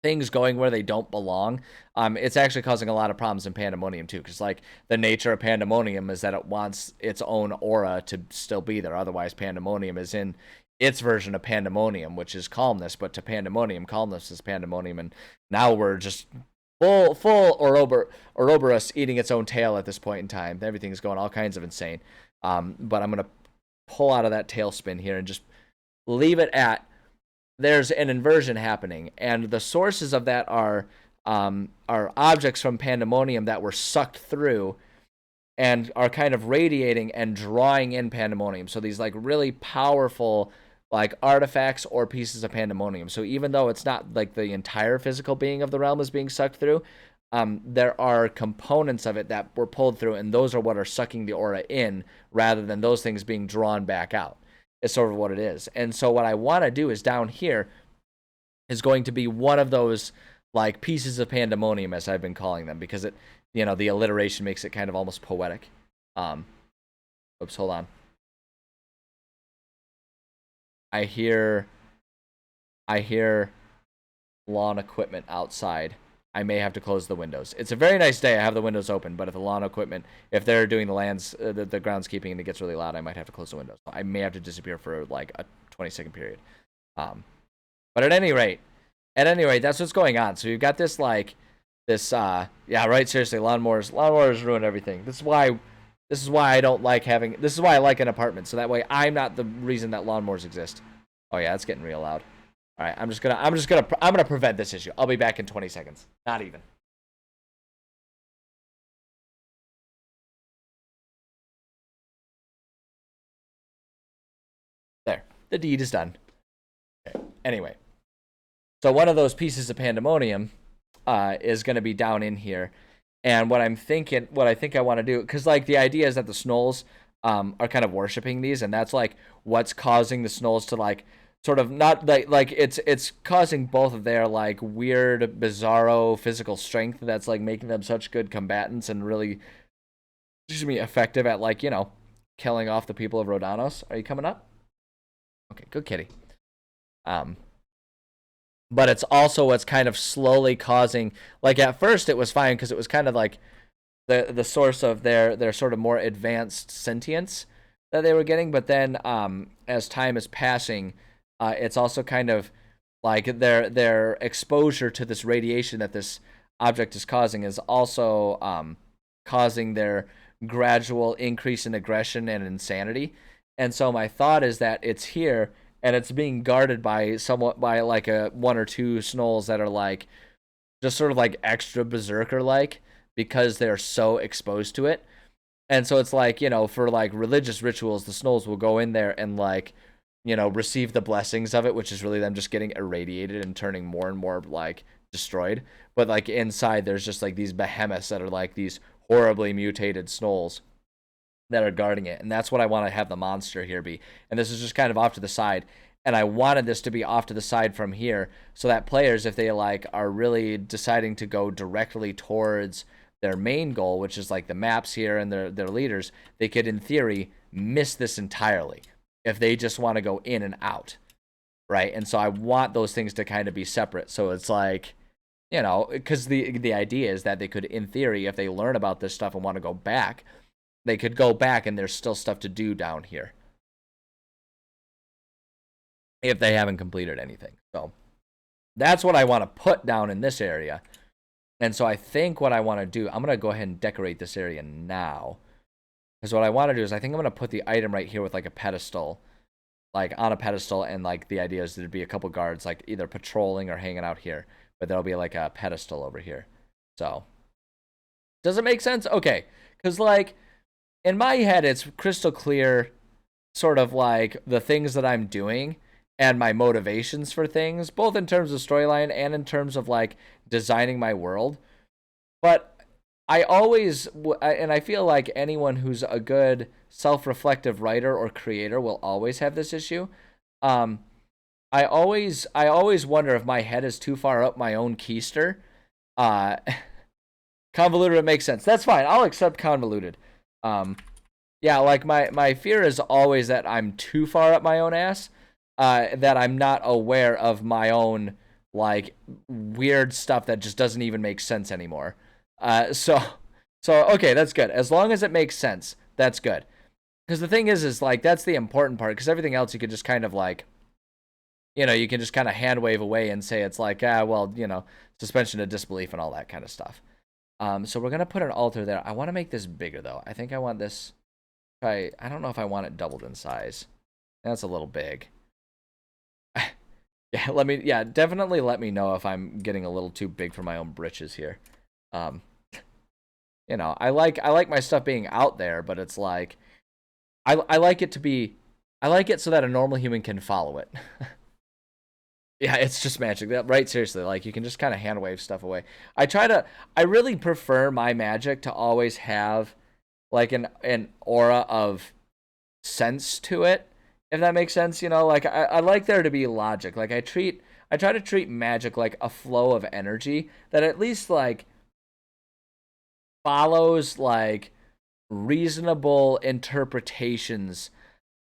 things going where they don't belong, it's actually causing a lot of problems in Pandemonium too, because like the nature of Pandemonium is that it wants its own aura to still be there. Otherwise, Pandemonium is in its version of Pandemonium, which is calmness, but to Pandemonium, calmness is Pandemonium, and now we're just full Ouroboros eating its own tail at this point in time. Everything's going all kinds of insane. But I'm gonna pull out of that tailspin here and just leave it at there's an inversion happening, and the sources of that are objects from Pandemonium that were sucked through and are kind of radiating and drawing in Pandemonium. So these like really powerful like artifacts or pieces of Pandemonium. So even though it's not like the entire physical being of the realm is being sucked through, there are components of it that were pulled through, and those are what are sucking the aura in rather than those things being drawn back out. Is sort of what it is. And so what I want to do is down here is going to be one of those like pieces of Pandemonium, as I've been calling them, because it, the alliteration makes it kind of almost poetic. Oops, hold on. I hear lawn equipment outside. I may have to close the windows. It's a very nice day. I have the windows open, but if the lawn equipment, if they're doing the groundskeeping and it gets really loud, I might have to close the windows. I may have to disappear for like a 20-second period. But at any rate, that's what's going on. So you've got this yeah, right. Seriously, lawnmowers ruin everything. This is why I don't like having. This is why I like an apartment. So that way, I'm not the reason that lawnmowers exist. Oh yeah, it's getting real loud. All right, I'm gonna prevent this issue. I'll be back in 20 seconds. Not even. There. The deed is done. Okay. Anyway. So one of those pieces of Pandemonium is going to be down in here. And what I think I want to do, because like the idea is that the Snolls are kind of worshiping these, and that's like what's causing the Snolls to like sort of not like it's causing both of their like weird, bizarro physical strength that's like making them such good combatants and really, effective at like killing off the people of Rodanos. Are you coming up? Okay, good kitty. But it's also what's kind of slowly causing, like at first it was fine because it was kind of like the source of their sort of more advanced sentience that they were getting, but then as time is passing, it's also kind of like their exposure to this radiation that this object is causing is also causing their gradual increase in aggression and insanity. And so my thought is that it's here and it's being guarded by like one or two Snolls that are like just sort of like extra berserker like because they're so exposed to it. And so it's like, for like religious rituals, the Snolls will go in there and like, receive the blessings of it, which is really them just getting irradiated and turning more and more like destroyed. But like inside, there's just like these behemoths that are like these horribly mutated Snolls that are guarding it. And that's what I want to have the monster here be. And this is just kind of off to the side. and I wanted this to be off to the side from here so that players, if they like are really deciding to go directly towards their main goal, which is like the maps here and their leaders, they could in theory miss this entirely if they just want to go in and out, right? And so I want those things to kind of be separate. So it's like, you know, because the idea is that they could, in theory, if they learn about this stuff and want to go back, they could go back and there's still stuff to do down here if they haven't completed anything. So that's what I want to put down in this area. And so I think what I want to do, I'm going to go ahead and decorate this area now. Because what I want to do is I think I'm going to put the item right here with like a pedestal, like on a pedestal. And like the idea is there'd be a couple guards like either patrolling or hanging out here. But there'll be like a pedestal over here. So does it make sense? Okay. Because like in my head, it's crystal clear sort of like the things that I'm doing and my motivations for things, both in terms of storyline and in terms of like designing my world. But I always, and I feel like anyone who's a good self-reflective writer or creator will always have this issue. I always wonder if my head is too far up my own keister. Uh, Convoluted, it makes sense. That's fine. I'll accept convoluted. Yeah, like my fear is always that I'm too far up my own ass. That I'm not aware of my own like weird stuff that just doesn't even make sense anymore. So okay, that's good. As long as it makes sense, that's good. Because the thing is like that's the important part. Because everything else you could just kind of like, you know, you can just kind of hand wave away and say it's like, well, you know, suspension of disbelief and all that kind of stuff. So we're gonna put an altar there. I want to make this bigger though. I think I want this. I don't know if I want it doubled in size. That's a little big. Yeah, definitely let me know if I'm getting a little too big for my own britches here. You know, I like my stuff being out there, but it's like I like it to be, I like it so that a normal human can follow it. Yeah, it's just magic, right? Seriously, like you can just kind of hand wave stuff away. I really prefer my magic to always have like an aura of sense to it, if that makes sense. You know, like I like there to be logic. Like I try to treat magic like a flow of energy that at least like follows like reasonable interpretations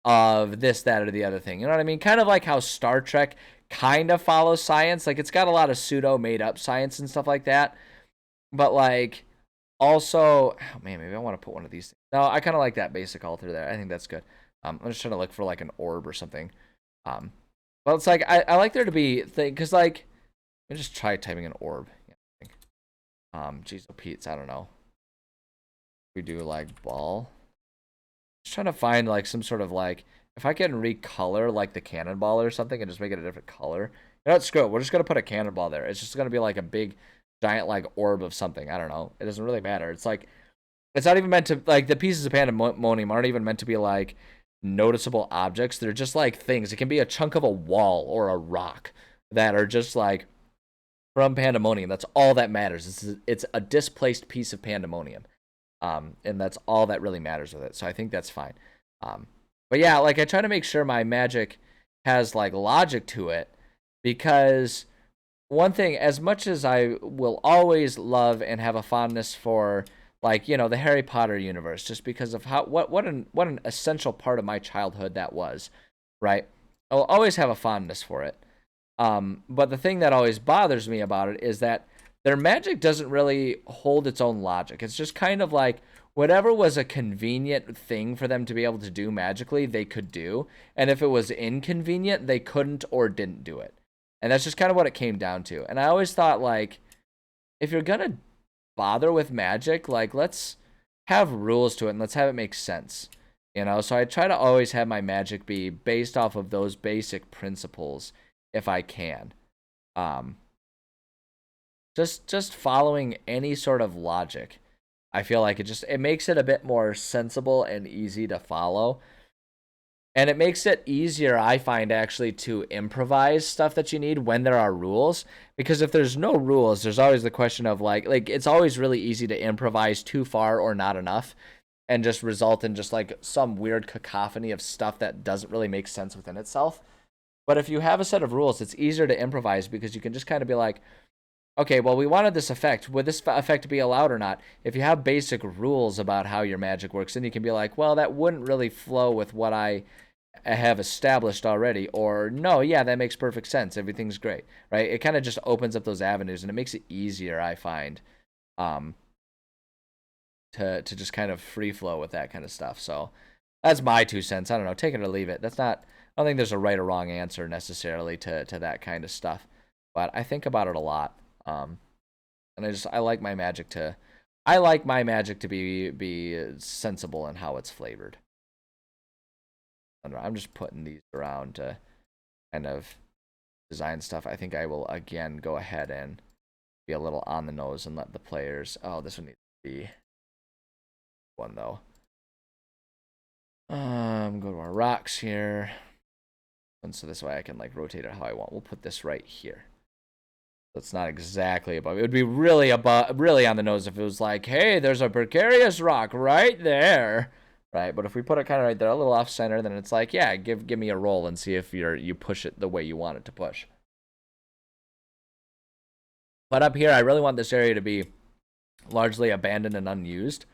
of this, that, or the other thing. You know what I mean? Kind of like how Star Trek kind of follows science. Like it's got a lot of pseudo made up science and stuff like that. But like also, oh man, maybe I want to put one of these. No, I kind of like that basic altar there. I think that's good. I'm just trying to look for like an orb or something. Well, it's like I like there to be thing because like let me just try typing an orb. Yeah, geez, oh Pete's, I don't know. We do like ball. Just trying to find like some sort of like if I can recolor like the cannonball or something and just make it a different color. You know what? Screw it. We're just gonna put a cannonball there. It's just gonna be like a big, giant like orb of something. I don't know. It doesn't really matter. It's like it's not even meant to like the pieces of pandemonium aren't even meant to be like noticeable objects. They're just like things. It can be a chunk of a wall or a rock that are just like from pandemonium. That's all that matters. It's a displaced piece of pandemonium. And that's all that really matters with it. So I think that's fine. But yeah, like I try to make sure my magic has like logic to it because one thing, as much as I will always love and have a fondness for like, you know, the Harry Potter universe, just because of how what an essential part of my childhood that was, right? I'll always have a fondness for it. But the thing that always bothers me about it is that their magic doesn't really hold its own logic. It's just kind of like whatever was a convenient thing for them to be able to do magically, they could do. And if it was inconvenient, they couldn't or didn't do it. And that's just kind of what it came down to. And I always thought, like, if you're going to bother with magic, like, let's have rules to it and let's have it make sense. You know, so I try to always have my magic be based off of those basic principles if I can. Just following any sort of logic. I feel like it makes it a bit more sensible and easy to follow. And it makes it easier, I find, actually, to improvise stuff that you need when there are rules. Because if there's no rules, there's always the question of, like it's always really easy to improvise too far or not enough. And just result in just, like, some weird cacophony of stuff that doesn't really make sense within itself. But if you have a set of rules, it's easier to improvise because you can just kind of be like, okay, well, we wanted this effect. Would this effect be allowed or not? If you have basic rules about how your magic works, then you can be like, well, that wouldn't really flow with what I have established already. Or, no, yeah, that makes perfect sense. Everything's great, right? It kind of just opens up those avenues, and it makes it easier, I find, um, to just kind of free flow with that kind of stuff. So that's my 2 cents. I don't know, take it or leave it. That's not, I don't think there's a right or wrong answer necessarily to that kind of stuff. But I think about it a lot. And I like my magic to be sensible in how it's flavored. I don't know, I'm just putting these around to kind of design stuff. I think I will again go ahead and be a little on the nose and let the players. Oh, this one needs to be one though. Go to our rocks here, and so this way I can like rotate it how I want. We'll put this right here. That's not exactly above. It would be really on the nose if it was like, hey, there's a precarious rock right there, right? But if we put it kind of right there, a little off center, then it's like, yeah, give me a roll and see if you push it the way you want it to push. But up here, I really want this area to be largely abandoned and unused.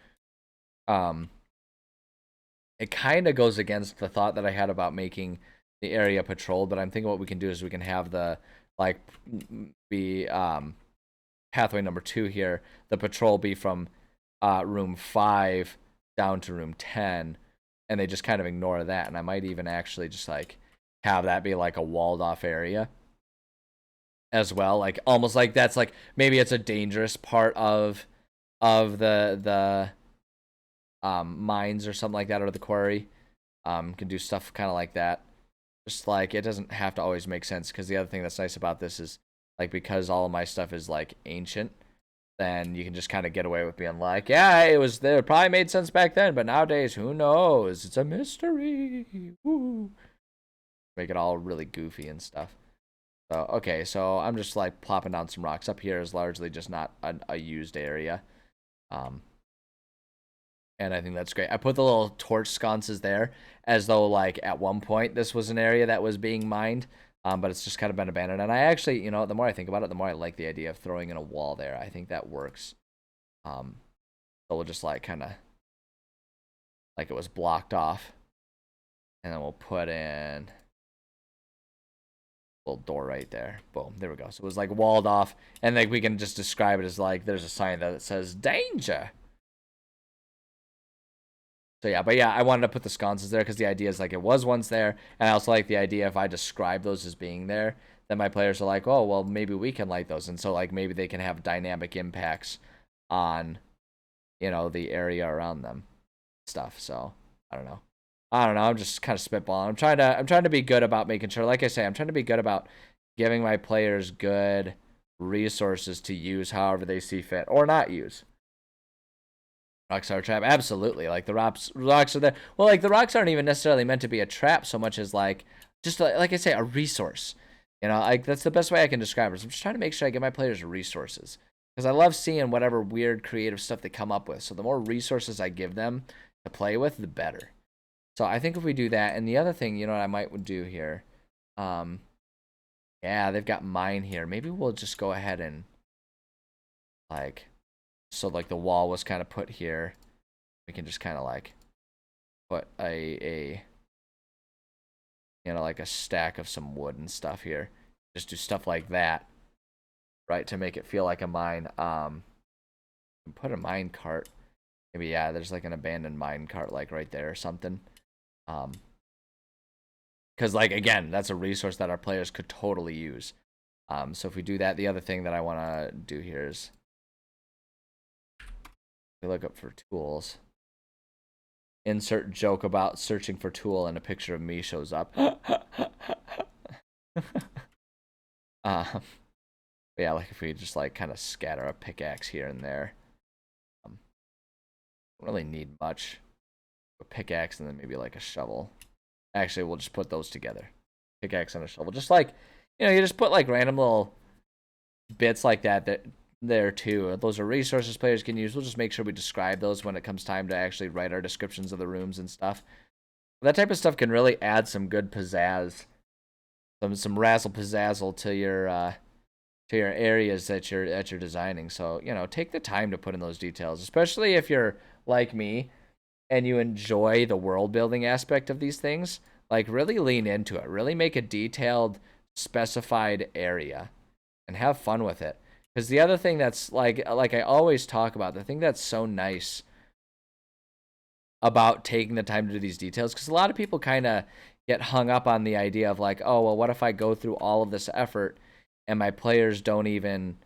It kind of goes against the thought that I had about making the area patrolled, but I'm thinking what we can do is we can have the like be pathway number 2 here, the patrol be from room 5 down to room 10, and they just kind of ignore that. And I might even actually just like have that be like a walled off area as well, like almost like that's like maybe it's a dangerous part of the mines or something like that, or the quarry. Can do stuff kind of like that. Just like it doesn't have to always make sense, because the other thing that's nice about this is like because all of my stuff is like ancient, then you can just kind of get away with being like, yeah, it was there, probably made sense back then, but nowadays who knows? It's a mystery. Woo. Make it all really goofy and stuff. So okay, so I'm just like plopping down some rocks. Up here is largely just not a used area. And I think that's great. I put the little torch sconces there as though like at one point this was an area that was being mined, but it's just kind of been abandoned. And I actually, you know, the more I think about it, the more I like the idea of throwing in a wall there. I think that works. So we'll just like kind of like it was blocked off, and then we'll put in a little door right there. Boom, there we go. So it was like walled off, and like we can just describe it as like there's a sign that says danger. So yeah, but yeah, I wanted to put the sconces there because the idea is like it was once there, and I also like the idea if I describe those as being there, then my players are like, oh, well, maybe we can light those, and so like maybe they can have dynamic impacts on, you know, the area around them, stuff. So I don't know. I'm just kind of spitballing. I'm trying to be good about making sure, like I say, I'm trying to be good about giving my players good resources to use however they see fit or not use. Rocks are a trap, absolutely. Like the rocks are there. Well, like the rocks aren't even necessarily meant to be a trap so much as like just like I say, a resource. You know, like that's the best way I can describe it. I'm just trying to make sure I give my players resources, because I love seeing whatever weird creative stuff they come up with. So the more resources I give them to play with, the better. So I think if we do that, and the other thing, you know what I might do here, yeah, they've got mine here. Maybe we'll just go ahead and like. So like the wall was kind of put here. We can just kind of like put a you know, like a stack of some wood and stuff here. Just do stuff like that, right, to make it feel like a mine. Put a mine cart. Maybe yeah, there's like an abandoned mine cart like right there or something. Because like again, that's a resource that our players could totally use. So if we do that, the other thing that I want to do here is we look up for tools. Insert joke about searching for tool, and a picture of me shows up. Yeah, like if we just like kind of scatter a pickaxe here and there. Don't really need much. A pickaxe and then maybe like a shovel. Actually, we'll just put those together. Pickaxe and a shovel. Just like, you know, you just put like random little bits like that there too. Those are resources players can use. We'll just make sure we describe those when it comes time to actually write our descriptions of the rooms and stuff. That type of stuff can really add some good pizzazz some razzle pizzazzle to your areas that you're designing. So, you know, take the time to put in those details, especially if you're like me and you enjoy the world building aspect of these things. Like, really lean into it. Really make a detailed, specified area and have fun with it. Because the other thing that's like I always talk about, the thing that's so nice about taking the time to do these details, because a lot of people kind of get hung up on the idea of like, oh, well, what if I go through all of this effort and my players don't even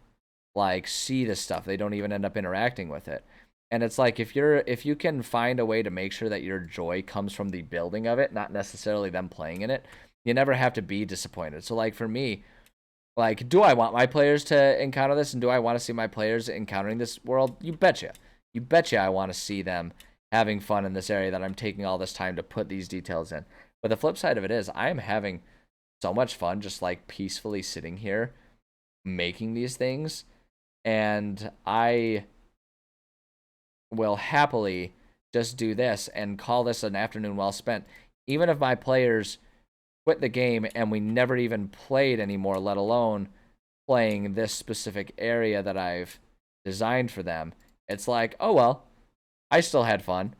like see this stuff? They don't even end up interacting with it. And it's like, if you can find a way to make sure that your joy comes from the building of it, not necessarily them playing in it, you never have to be disappointed. So like for me, like, do I want my players to encounter this, and do I want to see my players encountering this world? You betcha. You betcha I want to see them having fun in this area that I'm taking all this time to put these details in. But the flip side of it is I am having so much fun just like peacefully sitting here making these things, and I will happily just do this and call this an afternoon well spent, even if my players quit the game and we never even played anymore, let alone playing this specific area that I've designed for them. It's like, oh well, I still had fun.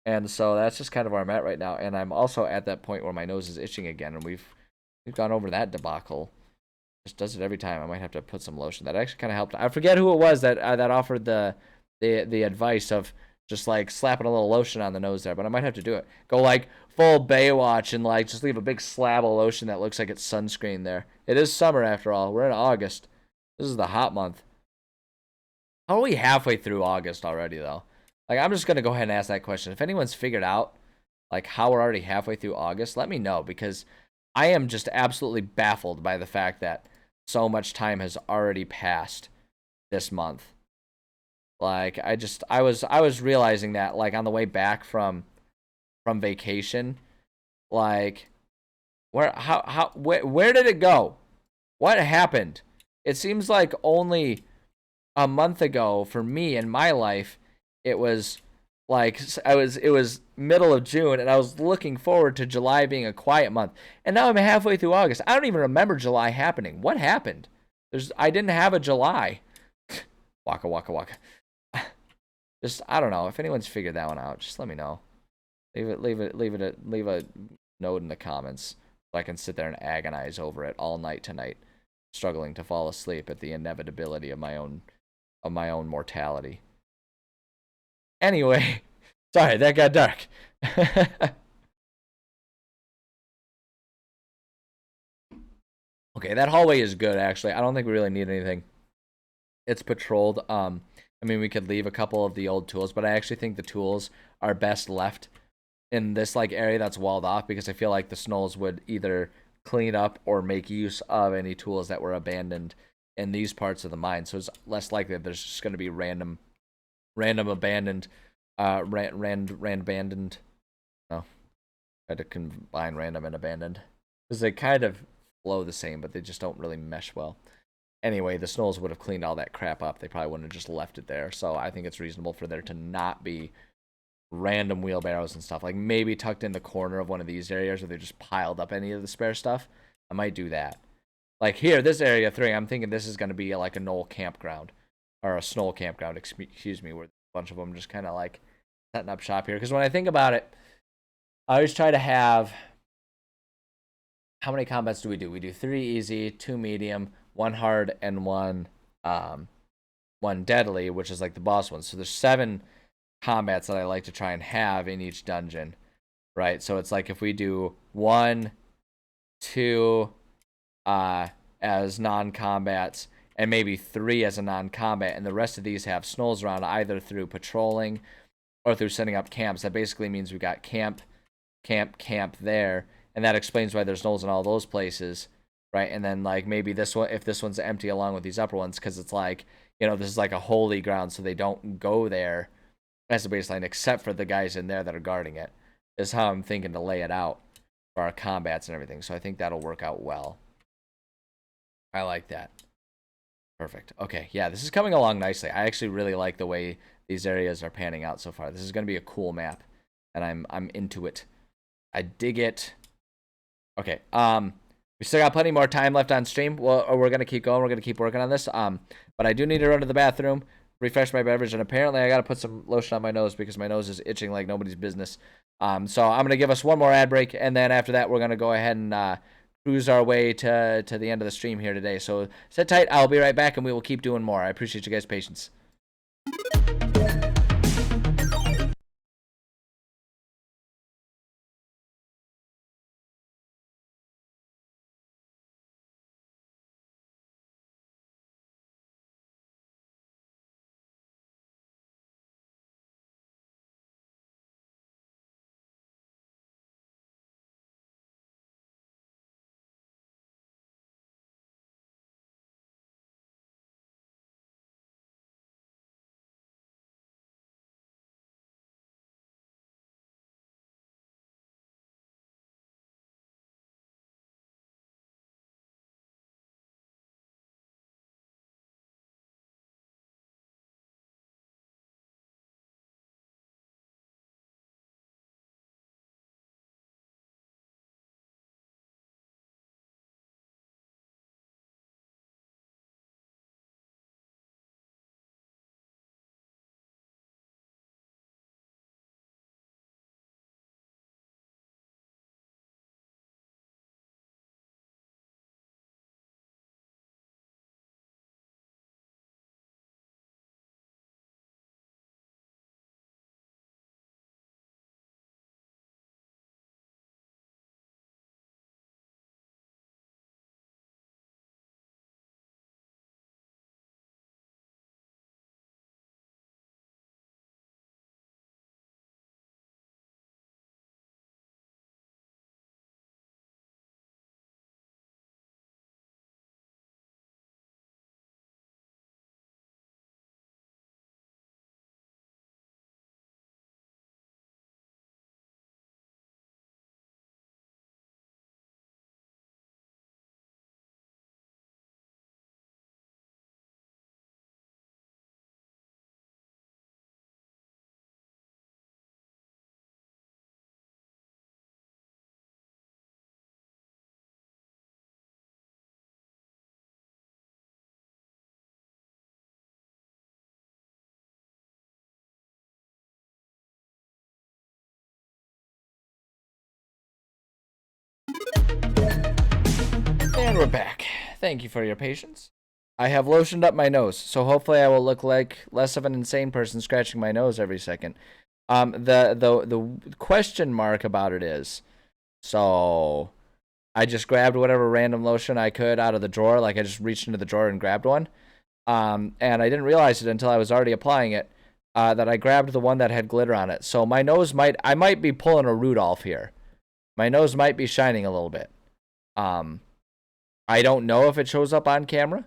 And so that's just kind of where I'm at right now. And I'm also at that point where my nose is itching again, and we've gone over that debacle. Just does it every time. I might have to put some lotion. That actually kind of helped. I forget who it was that offered the advice of just like slapping a little lotion on the nose there, but I might have to do it. Go like full Baywatch and like just leave a big slab of lotion that looks like it's sunscreen there. It is summer after all. We're in August. This is the hot month. How are we halfway through August already though? Like, I'm just gonna go ahead and ask that question. If anyone's figured out like how we're already halfway through August, let me know, because I am just absolutely baffled by the fact that so much time has already passed this month. Like, I was realizing that like on the way back from vacation, like where did it go? What happened? It seems like only a month ago for me in my life, it was like it was middle of June and I was looking forward to July being a quiet month. And now I'm halfway through August. I don't even remember July happening. What happened? I didn't have a July. Waka waka waka. Just, I don't know. If anyone's figured that one out, just let me know. Leave a note in the comments so I can sit there and agonize over it all night tonight, struggling to fall asleep at the inevitability of my own mortality. Anyway, sorry, that got dark. Okay, that hallway is good actually. I don't think we really need anything. It's patrolled. I mean, we could leave a couple of the old tools, but I actually think the tools are best left in this like area that's walled off, because I feel like the Snolls would either clean up or make use of any tools that were abandoned in these parts of the mine. So it's less likely that there's just going to be random abandoned, abandoned. No, I had to combine random and abandoned because they kind of flow the same, but they just don't really mesh well. Anyway, the Snolls would have cleaned all that crap up. They probably wouldn't have just left it there. So I think it's reasonable for there to not be random wheelbarrows and stuff. Like maybe tucked in the corner of one of these areas where they just piled up any of the spare stuff. I might do that. Like here, this area 3, I'm thinking this is going to be like a Knoll campground. Or a Snoll campground, excuse me, where a bunch of them just kind of like setting up shop here. Because when I think about it, I always try to have... How many combats do? We do 3 easy, 2 medium, 1 hard, and 1 deadly, which is like the boss one. So there's 7 combats that I like to try and have in each dungeon, right? So it's like if we do 1, 2 as non-combats, and maybe 3 as a non-combat, and the rest of these have Snolls around either through patrolling or through setting up camps. That basically means we got camp there, and that explains why there's Snolls in all those places, right? And then like maybe this one, if this one's empty along with these upper ones, because it's like, you know, this is like a holy ground, so they don't go there as a baseline except for the guys in there that are guarding it, is how I'm thinking to lay it out for our combats and everything. So I think that'll work out well. I like that. Perfect. Okay, yeah, this is coming along nicely. I actually really like the way these areas are panning out so far. This is going to be a cool map, and I'm into it. I dig it. Okay, We still got plenty more time left on stream. Well, we're gonna keep going. We're gonna keep working on this. But I do need to run to the bathroom, refresh my beverage, and apparently I gotta put some lotion on my nose because my nose is itching like nobody's business. So I'm gonna give us one more ad break, and then after that we're gonna go ahead and cruise our way to the end of the stream here today. So sit tight. I'll be right back, and we will keep doing more. I appreciate you guys' patience. And we're back. Thank you for your patience. I have lotioned up my nose, so hopefully I will look like less of an insane person scratching my nose every second. The question mark about it is, so I just grabbed whatever random lotion I could out of the drawer, like I just reached into the drawer and grabbed one. And I didn't realize it until I was already applying it, that I grabbed the one that had glitter on it. So my nose I might be pulling a Rudolph here. My nose might be shining a little bit. I don't know if it shows up on camera,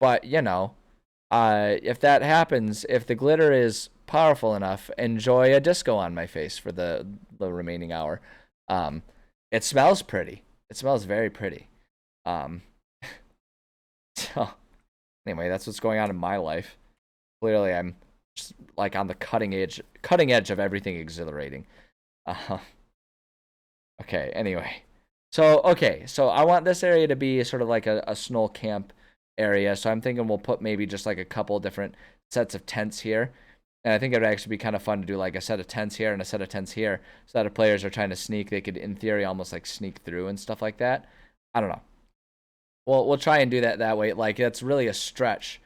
but if that happens, if the glitter is powerful enough, enjoy a disco on my face for the remaining hour. It smells pretty. It smells very pretty. So anyway, that's what's going on in my life. Clearly, I'm just like on the cutting edge of everything exhilarating. Okay. Anyway. So I want this area to be sort of like a snow camp area. So I'm thinking we'll put maybe just like a couple different sets of tents here. And I think it'd actually be kind of fun to do like a set of tents here and a set of tents here. So that if players are trying to sneak, they could, in theory, almost like sneak through and stuff like that. I don't know. We'll try and do that way. Like, that's really a stretch.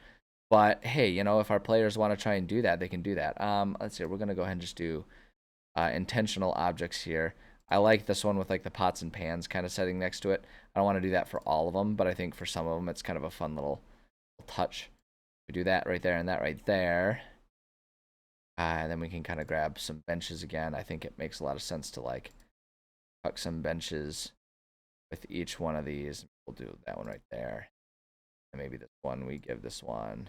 But hey, if our players want to try and do that, they can do that. Let's see. We're going to go ahead and just do intentional objects here. I like this one with like the pots and pans kind of setting next to it. I don't want to do that for all of them, but I think for some of them it's kind of a fun little touch. We do that right there and that right there. And then we can kind of grab some benches again. I think it makes a lot of sense to like tuck some benches with each one of these. We'll do that one right there. And maybe this one, we give this one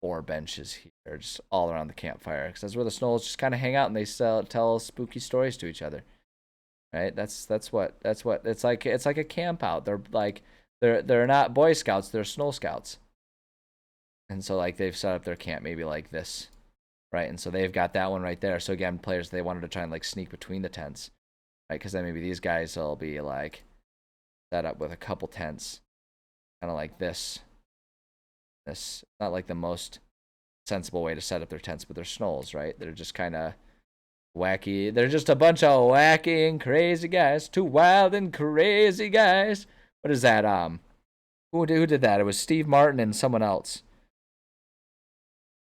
4 benches here, just all around the campfire, because that's where the Snowls just kind of hang out and they tell spooky stories to each other. Right? That's what it's like. It's like a camp out. They're not Boy Scouts. They're Snow Scouts. And so like they've set up their camp maybe like this, right? And so they've got that one right there. So again, players, they wanted to try and like sneak between the tents. right? Because then maybe these guys will be like set up with a couple tents, kind of like this. This not like the most sensible way to set up their tents, but they're snolls, right? They're just kind of wacky. They're just a bunch of wacky and crazy guys. Two wild and crazy guys. What is that? Who did that? It was Steve Martin and someone else.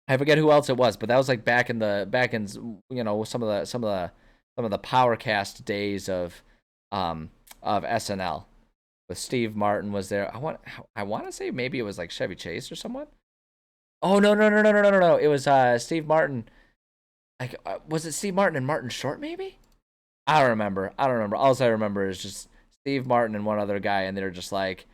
I forget who else it was, but that was like back in some of the PowerCast days of SNL. With Steve Martin was there. I want to say maybe it was like Chevy Chase or someone. Oh no! It was Steve Martin. Like was it Steve Martin and Martin Short maybe? I don't remember. All I remember is just Steve Martin and one other guy, and they were just like,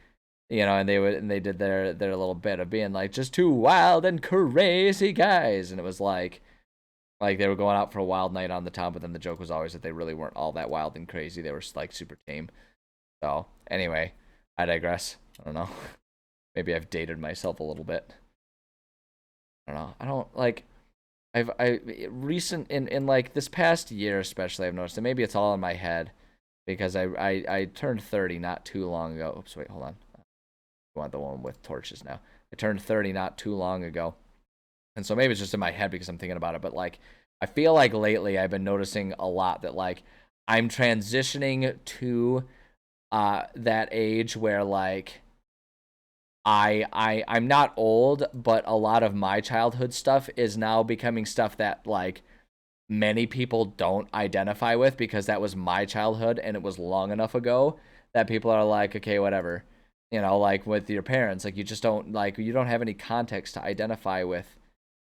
and they did their little bit of being like just two wild and crazy guys, and it was like they were going out for a wild night on the town, but then the joke was always that they really weren't all that wild and crazy. They were like super tame. So anyway, I digress. I don't know. Maybe I've dated myself a little bit. I don't know. I don't like. In like this past year especially, I've noticed, and maybe it's all in my head because I turned 30 not too long ago. Oops, wait, hold on. I want the one with torches now. I turned 30 not too long ago, and so maybe it's just in my head because I'm thinking about it. But like, I feel like lately I've been noticing a lot that like I'm transitioning to that age where like I'm not old, but a lot of my childhood stuff is now becoming stuff that like many people don't identify with because that was my childhood and it was long enough ago that people are like, okay, whatever. Like with your parents, like you don't have any context to identify with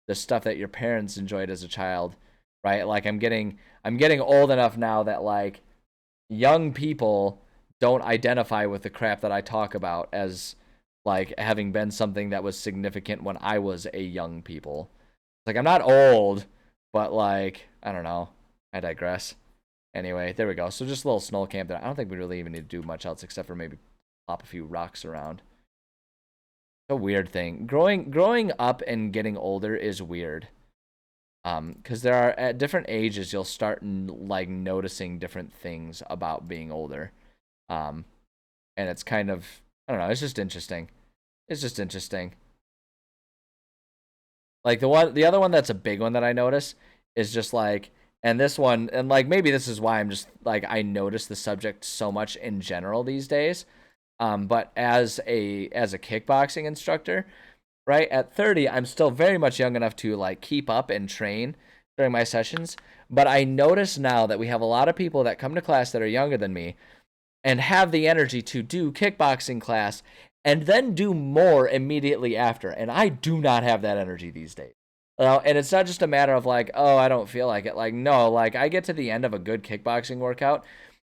the stuff that your parents enjoyed as a child, right? Like I'm getting old enough now that like young people don't identify with the crap that I talk about as like having been something that was significant when I was a young people. Like I'm not old, but like I don't know. I digress. Anyway, there we go. So just a little snow camp there. I don't think we really even need to do much else except for maybe pop a few rocks around. It's a weird thing. Growing up and getting older is weird. Because there are at different ages you'll start like noticing different things about being older. Um, and it's kind of I don't know. It's just interesting. It's just interesting. Like the other one that's a big one that I notice is just like, and this one, and like maybe this is why I'm just like I notice the subject so much in general these days. But as a kickboxing instructor, right at 30, I'm still very much young enough to like keep up and train during my sessions. But I notice now that we have a lot of people that come to class that are younger than me and have the energy to do kickboxing class and then do more immediately after. And I do not have that energy these days. And it's not just a matter of like, oh, I don't feel like it. Like, no, like I get to the end of a good kickboxing workout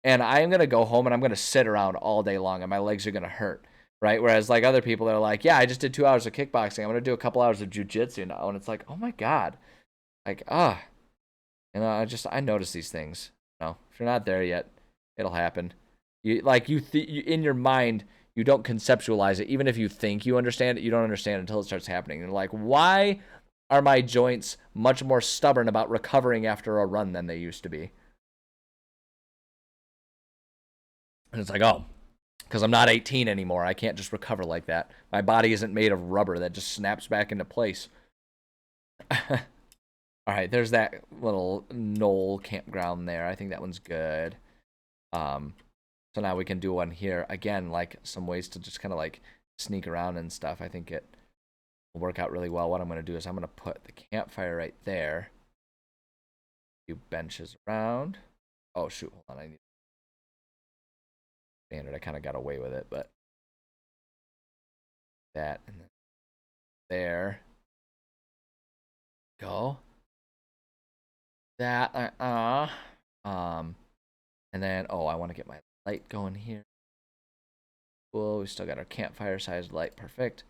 and I'm going to go home and I'm going to sit around all day long and my legs are going to hurt. Right. Whereas like other people are like, yeah, I just did 2 hours of kickboxing. I'm going to do a couple hours of jujitsu now. And it's like, oh my God. Like, I notice these things. If you're not there yet, it'll happen. You in your mind, you don't conceptualize it. Even if you think you understand it, you don't understand it until it starts happening. And like, why are my joints much more stubborn about recovering after a run than they used to be? And it's like, oh, because I'm not 18 anymore. I can't just recover like that. My body isn't made of rubber that just snaps back into place. All right, there's that little knoll campground there. I think that one's good. So now we can do one here. Again, like some ways to just kind of like sneak around and stuff. I think it will work out really well. What I'm going to do is I'm going to put the campfire right there. A few benches around. Oh, shoot. Hold on. I need standard. I kind of got away with it, but that and then there. Go. That. And then, oh, I want to get my light going here. Cool. We still got our campfire sized light. Perfect.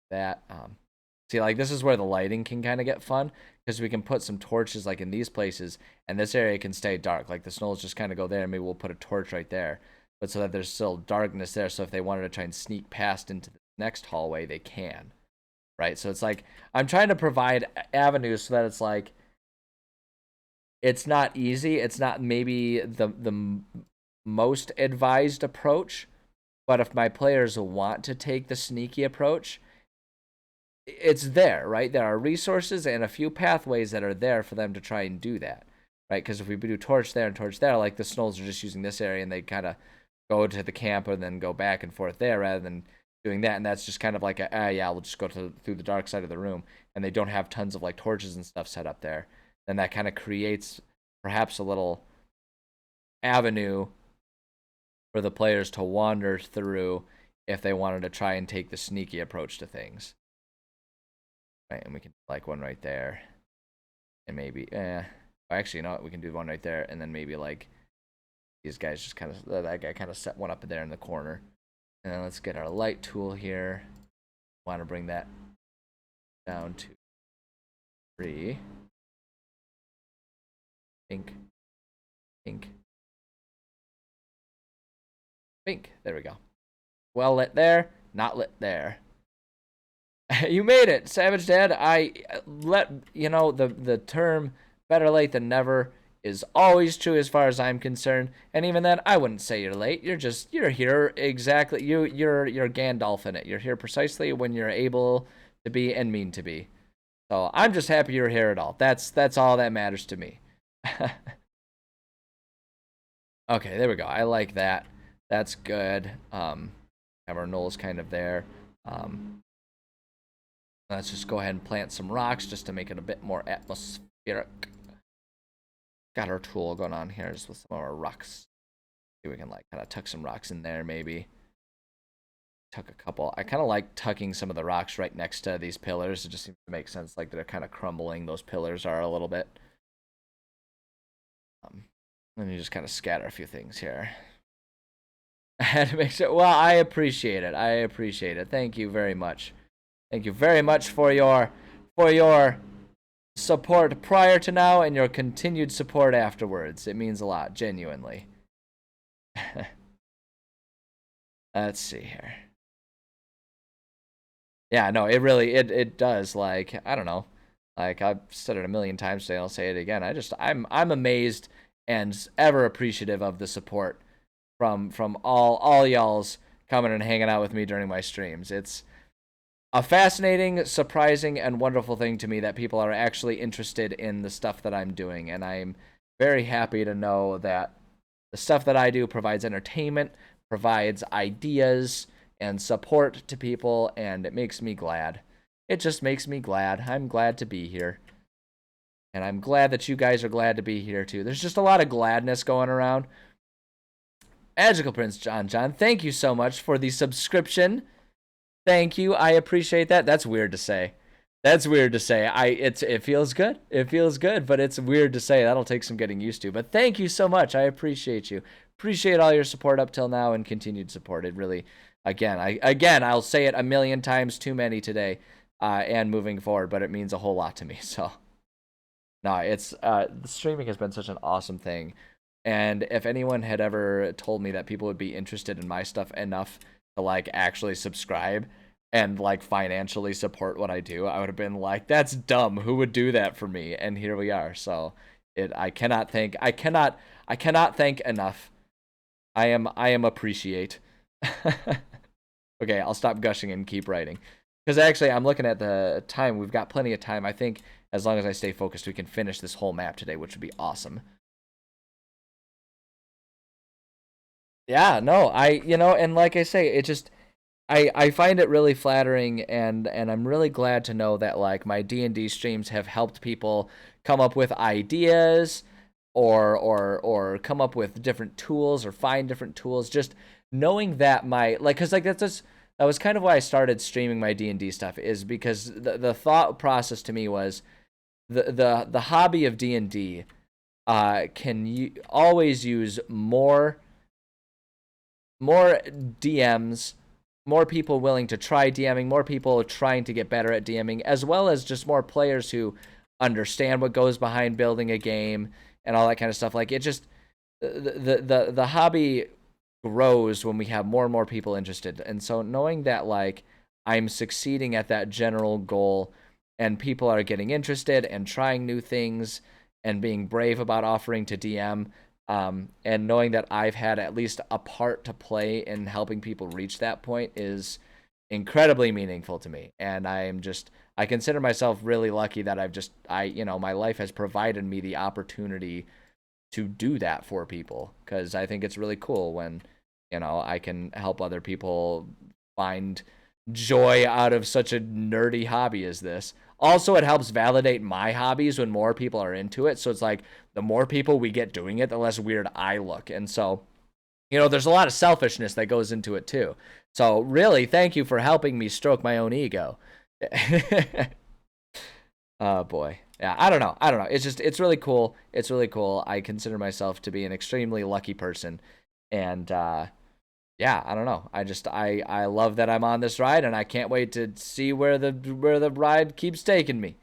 That. See, like this is where the lighting can kind of get fun because we can put some torches like in these places, and this area can stay dark. Like the snows just kind of go there, and maybe we'll put a torch right there, but so that there's still darkness there. So if they wanted to try and sneak past into the next hallway, they can. Right. So it's like I'm trying to provide avenues so that it's like it's not easy. It's not maybe the most advised approach, but if my players want to take the sneaky approach, it's there, right? There are resources and a few pathways that are there for them to try and do that, right? Because if we do torch there and torch there, like the Snolls are just using this area and they kind of go to the camp and then go back and forth there rather than doing that. And that's just kind of like yeah, we'll just go through the dark side of the room, and they don't have tons of like torches and stuff set up there. Then that kind of creates perhaps a little avenue for the players to wander through if they wanted to try and take the sneaky approach to things. Right, and we can like one right there, and maybe actually, you know what, we can do one right there, and then maybe like these guys just kind of, that guy kind of set one up there in the corner. And then let's get our light tool here. Want to bring that down to 3. Pink. There we go. Well lit there, not lit there. You made it, Savage Dad. I let you know the term better late than never is always true as far as I'm concerned. And even then, I wouldn't say you're late. You're here exactly. You're Gandalf in it. You're here precisely when you're able to be and mean to be. So I'm just happy you're here at all. That's all that matters to me. Okay, there we go. I like that. That's good. Have our Knolls kind of there. Let's just go ahead and plant some rocks just to make it a bit more atmospheric. Got our tool going on here just with some of our rocks. See if we can like kind of tuck some rocks in there maybe. Tuck a couple. I kind of like tucking some of the rocks right next to these pillars. It just seems to make sense, like they're kind of crumbling. Those pillars are a little bit. And you just kind of scatter a few things here. I had to make sure. Well, I appreciate it. I appreciate it. Thank you very much. Thank you very much for your support prior to now and your continued support afterwards. It means a lot, genuinely. Let's see here. Yeah, no, it really it does. Like, I don't know. Like, I've said it a million times today, I'll say it again. I'm amazed and ever appreciative of the support from all y'all's coming and hanging out with me during my streams. It's a fascinating, surprising, and wonderful thing to me that people are actually interested in the stuff that I'm doing, and I'm very happy to know that the stuff that I do provides entertainment, provides ideas, and support to people, and it makes me glad. It just makes me glad. I'm glad to be here. And I'm glad that you guys are glad to be here, too. There's just a lot of gladness going around. Magical Prince John, thank you so much for the subscription. Thank you. I appreciate that. That's weird to say. That's weird to say. It feels good. It feels good, but it's weird to say. That'll take some getting used to. But thank you so much. I appreciate you. Appreciate all your support up till now and continued support. It really, again, I'll say it a million times too many today, and moving forward, but it means a whole lot to me. So, no, it's the streaming has been such an awesome thing. And if anyone had ever told me that people would be interested in my stuff enough to like actually subscribe and like financially support what I do, I would have been like, that's dumb. Who would do that for me? And here we are. So I cannot thank enough. I am appreciate. Okay, I'll stop gushing and keep writing. Because actually I'm looking at the time. We've got plenty of time. I think as long as I stay focused, we can finish this whole map today, which would be awesome. Yeah, no, and like I say, it just, I find it really flattering, and I'm really glad to know that like my D&D streams have helped people come up with ideas, or come up with different tools or find different tools. Just knowing that because like that was kind of why I started streaming my D&D stuff, is because the thought process to me was the hobby of D&D can always use more DMs, more people willing to try DMing, more people trying to get better at DMing, as well as just more players who understand what goes behind building a game and all that kind of stuff. Like, it just, the hobby grows when we have more and more people interested. And so knowing that like I'm succeeding at that general goal and people are getting interested and trying new things and being brave about offering to DM, and knowing that I've had at least a part to play in helping people reach that point is incredibly meaningful to me. And I consider myself really lucky that my life has provided me the opportunity to do that for people, because I think it's really cool when, I can help other people find joy out of such a nerdy hobby as this. Also, it helps validate my hobbies when more people are into it. So it's like the more people we get doing it, the less weird I look. And so, there's a lot of selfishness that goes into it too. So really, thank you for helping me stroke my own ego. Oh boy. Yeah, I don't know. It's really cool. It's really cool. I consider myself to be an extremely lucky person. And yeah, I don't know. I love that I'm on this ride, and I can't wait to see where the ride keeps taking me.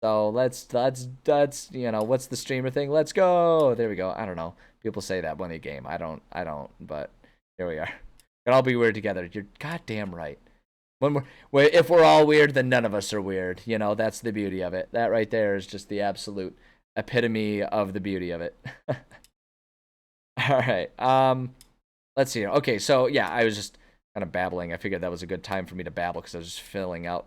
So let's what's the streamer thing? Let's go. There we go. I don't know. People say that when they game. I don't, but here we are. Can all be weird together. You're goddamn right. If we're all weird, then none of us are weird. That's the beauty of it. That right there is just the absolute epitome of the beauty of it. All right. Let's see. Okay, so yeah, I was just kind of babbling. I figured that was a good time for me to babble because I was just filling out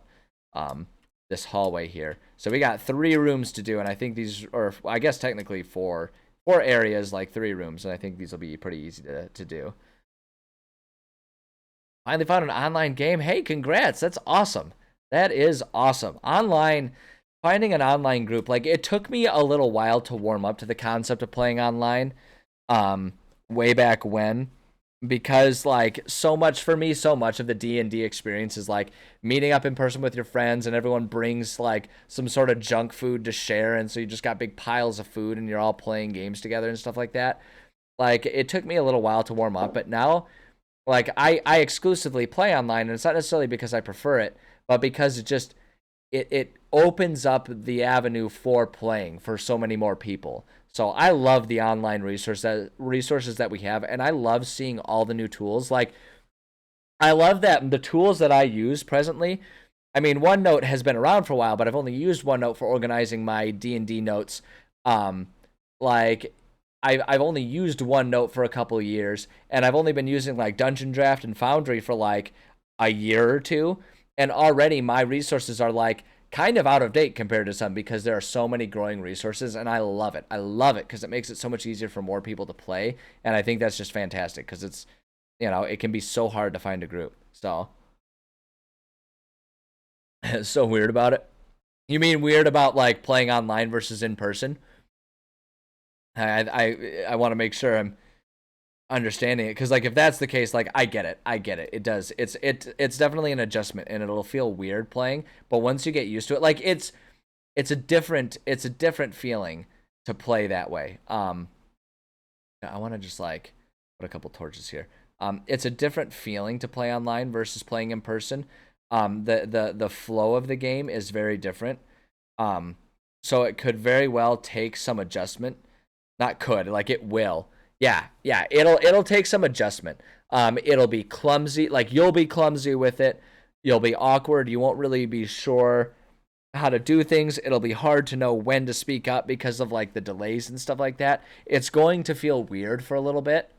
this hallway here. So we got 3 rooms to do, and I think these, or I guess technically four areas, like 3 rooms, and I think these will be pretty easy to do. Finally found an online game. Hey, congrats. That's awesome. That is awesome. Finding an online group, like it took me a little while to warm up to the concept of playing online, way back when, because like so much of the D&D experience is like meeting up in person with your friends, and everyone brings like some sort of junk food to share, and so you just got big piles of food and you're all playing games together and stuff like that. Like it took me a little while to warm up, but now like I exclusively play online, and it's not necessarily because I prefer it, but because it opens up the avenue for playing for so many more people. So I love the online resources that we have, and I love seeing all the new tools. Like I love that the tools that I use presently. I mean, OneNote has been around for a while, but I've only used OneNote for organizing my D&D notes. Like I've only used OneNote for a couple of years, and I've only been using like Dungeon Draft and Foundry for like a year or two, and already my resources are like kind of out of date compared to some, because there are so many growing resources, and I love it. I love it because it makes it so much easier for more people to play, and I think that's just fantastic because it can be so hard to find a group. So it's so weird about it. You mean weird about like playing online versus in person? I want to make sure I'm understanding it, because like if that's the case, like I get it. It's definitely an adjustment, and it'll feel weird playing, but once you get used to it, like it's a different feeling to play that way. I want to just like put a couple torches here. It's a different feeling to play online versus playing in person. The flow of the game is very different. So it could very well take some adjustment. Not could, like it will. Yeah, it'll take some adjustment. It'll be clumsy, like you'll be clumsy with it. You'll be awkward. You won't really be sure how to do things. It'll be hard to know when to speak up because of like the delays and stuff like that. It's going to feel weird for a little bit,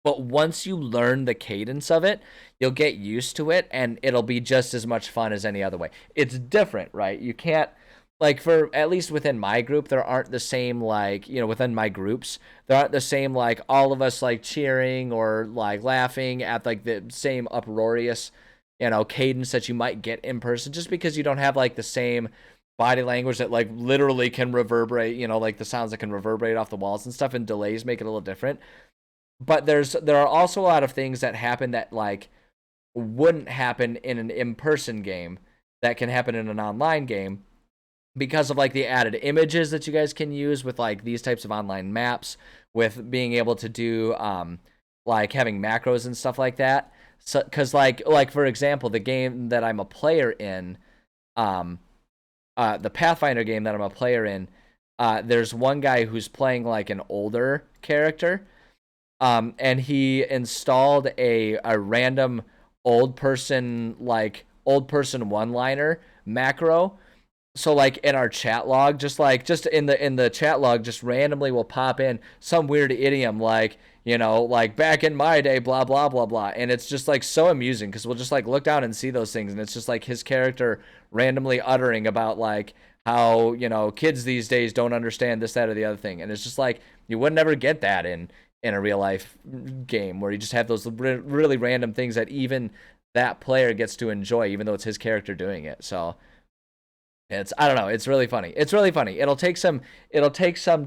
but once you learn the cadence of it, you'll get used to it, and it'll be just as much fun as any other way. It's different, right? You can't, like, for at least within my group, there aren't the same, like, within my groups, there aren't the same, like, all of us like cheering or like laughing at like the same uproarious cadence that you might get in person, just because you don't have like the same body language that like literally can reverberate, like the sounds that can reverberate off the walls and stuff, and delays make it a little different. But there are also a lot of things that happen that like wouldn't happen in an in-person game that can happen in an online game, because of like the added images that you guys can use with like these types of online maps, with being able to do like having macros and stuff like that. So cuz like for example, the game that I'm a player in, um the Pathfinder game that I'm a player in, there's one guy who's playing like an older character, and he installed a random old person one liner macro, so like in our chat log, just in the chat log, just randomly will pop in some weird idiom like, like back in my day, blah blah blah blah, and it's just like so amusing because we'll just like look down and see those things, and it's just like his character randomly uttering about like how kids these days don't understand this, that, or the other thing, and it's just like you would never get that in a real life game where you just have those really random things that even that player gets to enjoy, even though it's his character doing it. So I don't know. It's really funny. It's really funny. It'll take some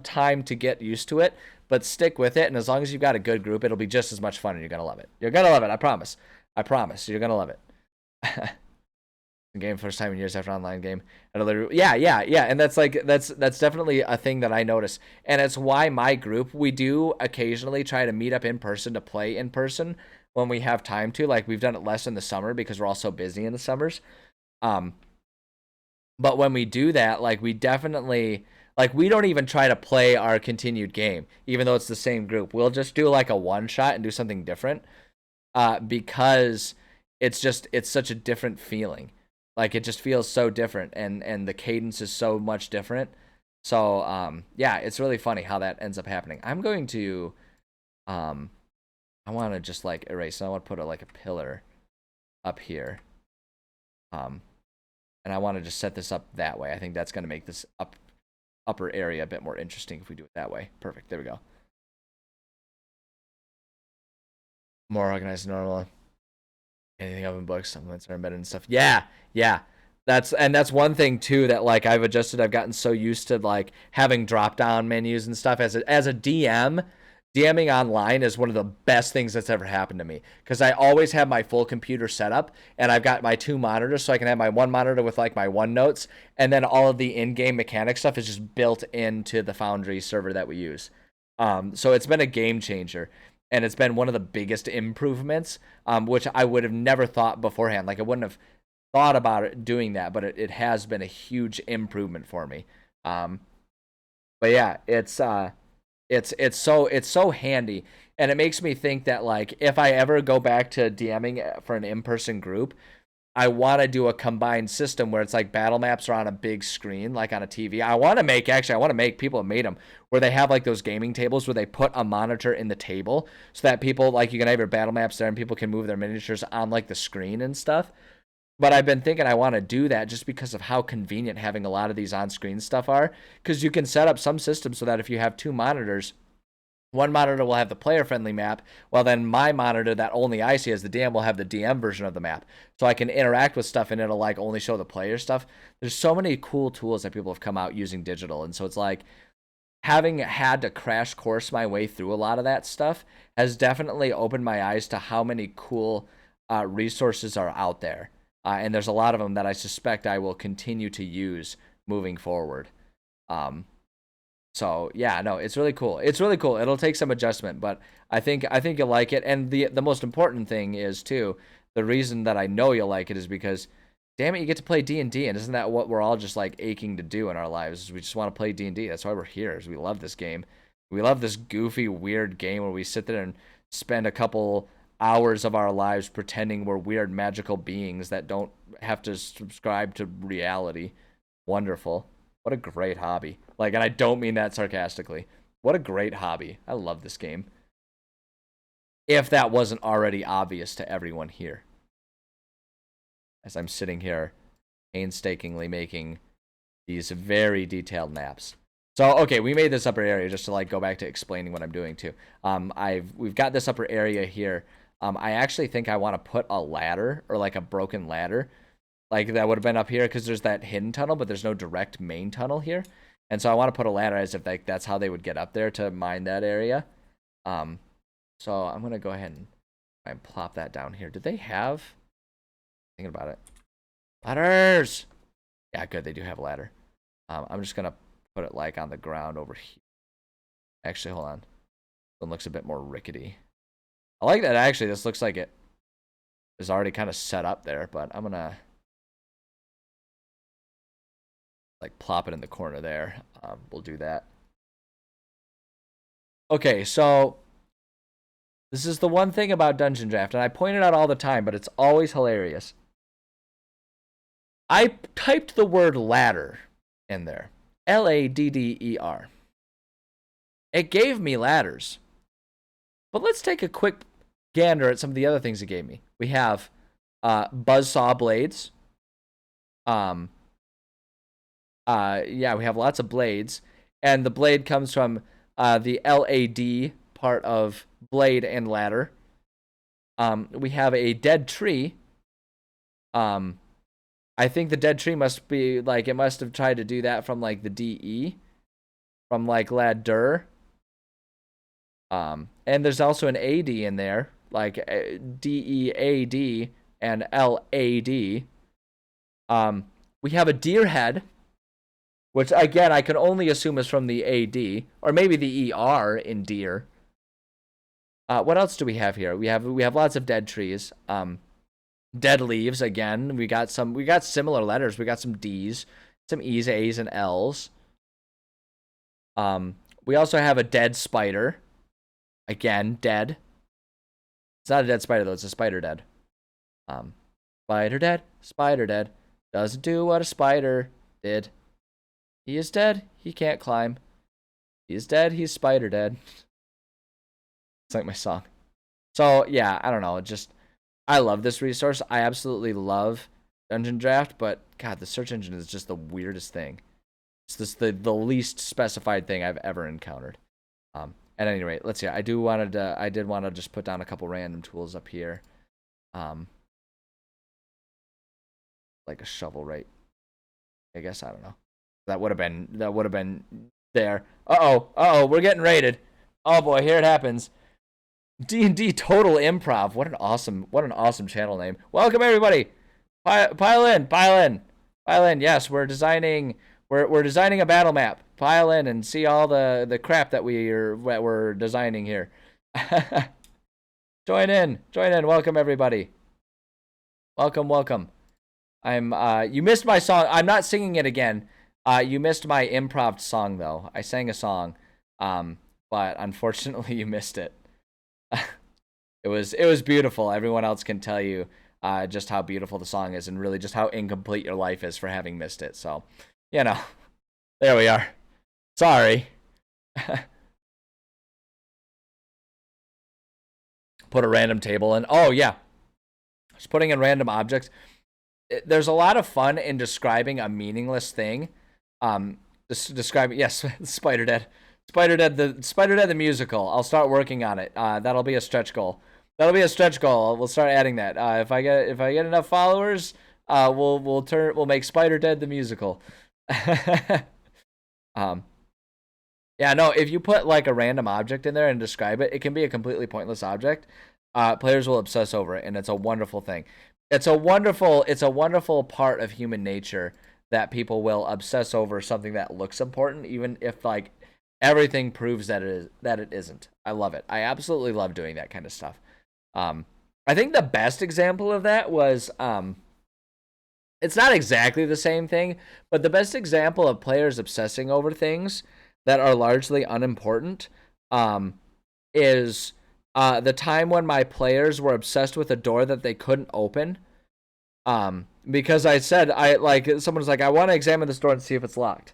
time to get used to it, but stick with it. And as long as you've got a good group, it'll be just as much fun, and you're gonna love it. You're gonna love it. I promise. I promise. You're gonna love it. Game first time in years after online game. Yeah. And that's definitely a thing that I notice, and it's why my group, we do occasionally try to meet up in person to play in person when we have time to. Like we've done it less in the summer because we're all so busy in the summers. Um, but when we do that, like we definitely like we don't even try to play our continued game, even though it's the same group. We'll just do like a one shot and do something different, because it's such a different feeling. Like it just feels so different, and the cadence is so much different. So yeah, it's really funny how that ends up happening. I'm going to um I want to just like erase. I want to put like a pillar up here. Um and I want to just set this up that way. I think that's going to make this upper area a bit more interesting if we do it that way. Perfect. There we go. More organized than normal. Anything up in books, supplements are embedded and stuff. Yeah. That's one thing too that like I've adjusted. I've gotten so used to like having drop down menus and stuff as a DM. DMing online is one of the best things that's ever happened to me because I always have my full computer set up, and I've got my two monitors, so I can have my one monitor with like my OneNotes, and then all of the in-game mechanic stuff is just built into the Foundry server that we use. So it's been a game changer, and it's been one of the biggest improvements, which I would have never thought beforehand. Like I wouldn't have thought about it doing that, but it has been a huge improvement for me. Um, but yeah, it's so handy, and it makes me think that like if I ever go back to DMing for an in-person group, I want to do a combined system where it's like battle maps are on a big screen, like on a TV. I want to make people have made them where they have like those gaming tables where they put a monitor in the table so that people like you can have your battle maps there and people can move their miniatures on like the screen and stuff. But I've been thinking I want to do that just because of how convenient having a lot of these on-screen stuff are. Because you can set up some systems so that if you have two monitors, one monitor will have the player-friendly map, while then my monitor that only I see as the DM will have the DM version of the map. So I can interact with stuff and it'll like only show the player stuff. There's so many cool tools that people have come out using digital, and so it's like having had to crash course my way through a lot of that stuff has definitely opened my eyes to how many cool resources are out there. And there's a lot of them that I suspect I will continue to use moving forward. Um, so yeah, no, it's really cool. It's really cool. It'll take some adjustment, but I think you'll like it. And the most important thing is too, the reason that I know you'll like it is because, damn it, you get to play D&D, and isn't that what we're all just like aching to do in our lives? Is we just want to play D&D. That's why we're here. Is we love this game. We love this goofy, weird game where we sit there and spend a couple hours of our lives pretending we're weird magical beings that don't have to subscribe to reality. Wonderful. What a great hobby. Like, and I don't mean that sarcastically. What a great hobby. I love this game. If that wasn't already obvious to everyone here, as I'm sitting here painstakingly making these very detailed maps. So okay, we made this upper area just to like go back to explaining what I'm doing too. We've got this upper area here. I actually think I want to put a ladder or like a broken ladder, like that would have been up here because there's that hidden tunnel, but there's no direct main tunnel here, and so I want to put a ladder as if like that's how they would get up there to mine that area. Um, so I'm gonna go ahead and plop that down here. Did they have? Thinking about it. Ladders. Yeah, good. They do have a ladder. I'm just gonna put it like on the ground over here. Actually, hold on. This one looks a bit more rickety. I like that. Actually, this looks like it is already kind of set up there, but I'm gonna like plop it in the corner there. We'll do that. Okay, so this is the one thing about Dungeon Draft, and I point it out all the time, but it's always hilarious. I typed the word ladder in there. Ladder. It gave me ladders. But let's take a quick gander at some of the other things it gave me. We have buzzsaw blades. Yeah, we have lots of blades. And the blade comes from the LAD part of blade and ladder. We have a dead tree. I think the dead tree must be like, it must have tried to do that from like the DE, from like ladder. And there's also an AD in there, like DEAD and LAD. We have a deer head, which again I can only assume is from the AD or maybe the ER in deer. What else do we have here? We have lots of dead trees. Dead leaves again. We got similar letters. We got some D's, some E's, A's, and L's. We also have a dead spider. Again, dead. It's not a dead spider though. It's a spider dead. Spider dead. Spider dead. Doesn't do what a spider did. He is dead. He can't climb. He is dead. He's spider dead. It's like my song. So yeah, I don't know. I love this resource. I absolutely love Dungeon Draft, but God, the search engine is just the weirdest thing. It's just the least specified thing I've ever encountered. At any rate, let's see. I did want to just put down a couple random tools up here. Like a shovel, right? I guess, I don't know. That would have been there. Uh-oh, we're getting raided. Oh boy, here it happens. D&D Total Improv. What an awesome channel name. Welcome everybody. Pile in. Yes, we're designing a battle map. Pile in and see all the crap that we're designing here. Join in. Welcome everybody. Welcome. You missed my song. I'm not singing it again. You missed my improv song though. I sang a song. But unfortunately you missed it. It was beautiful. Everyone else can tell you just how beautiful the song is and really just how incomplete your life is for having missed it. So, there we are. Sorry. Put a random table in. Oh, yeah. Just putting in random objects. There's a lot of fun in describing a meaningless thing. Describing, yes, Spider Dead. Spider Dead the musical. I'll start working on it. That'll be a stretch goal. We'll start adding that. If I get enough followers, we'll make Spider Dead the musical. Yeah, no, if you put like a random object in there and describe it, it can be a completely pointless object. Players will obsess over it, and it's a wonderful thing. It's a wonderful part of human nature that people will obsess over something that looks important, even if like everything proves that it isn't. I love it. I absolutely love doing that kind of stuff. I think the best example of that was it's not exactly the same thing, but the best example of players obsessing over things that are largely unimportant is the time when my players were obsessed with a door that they couldn't open. Because I said, someone's like, I want to examine this door and see if it's locked.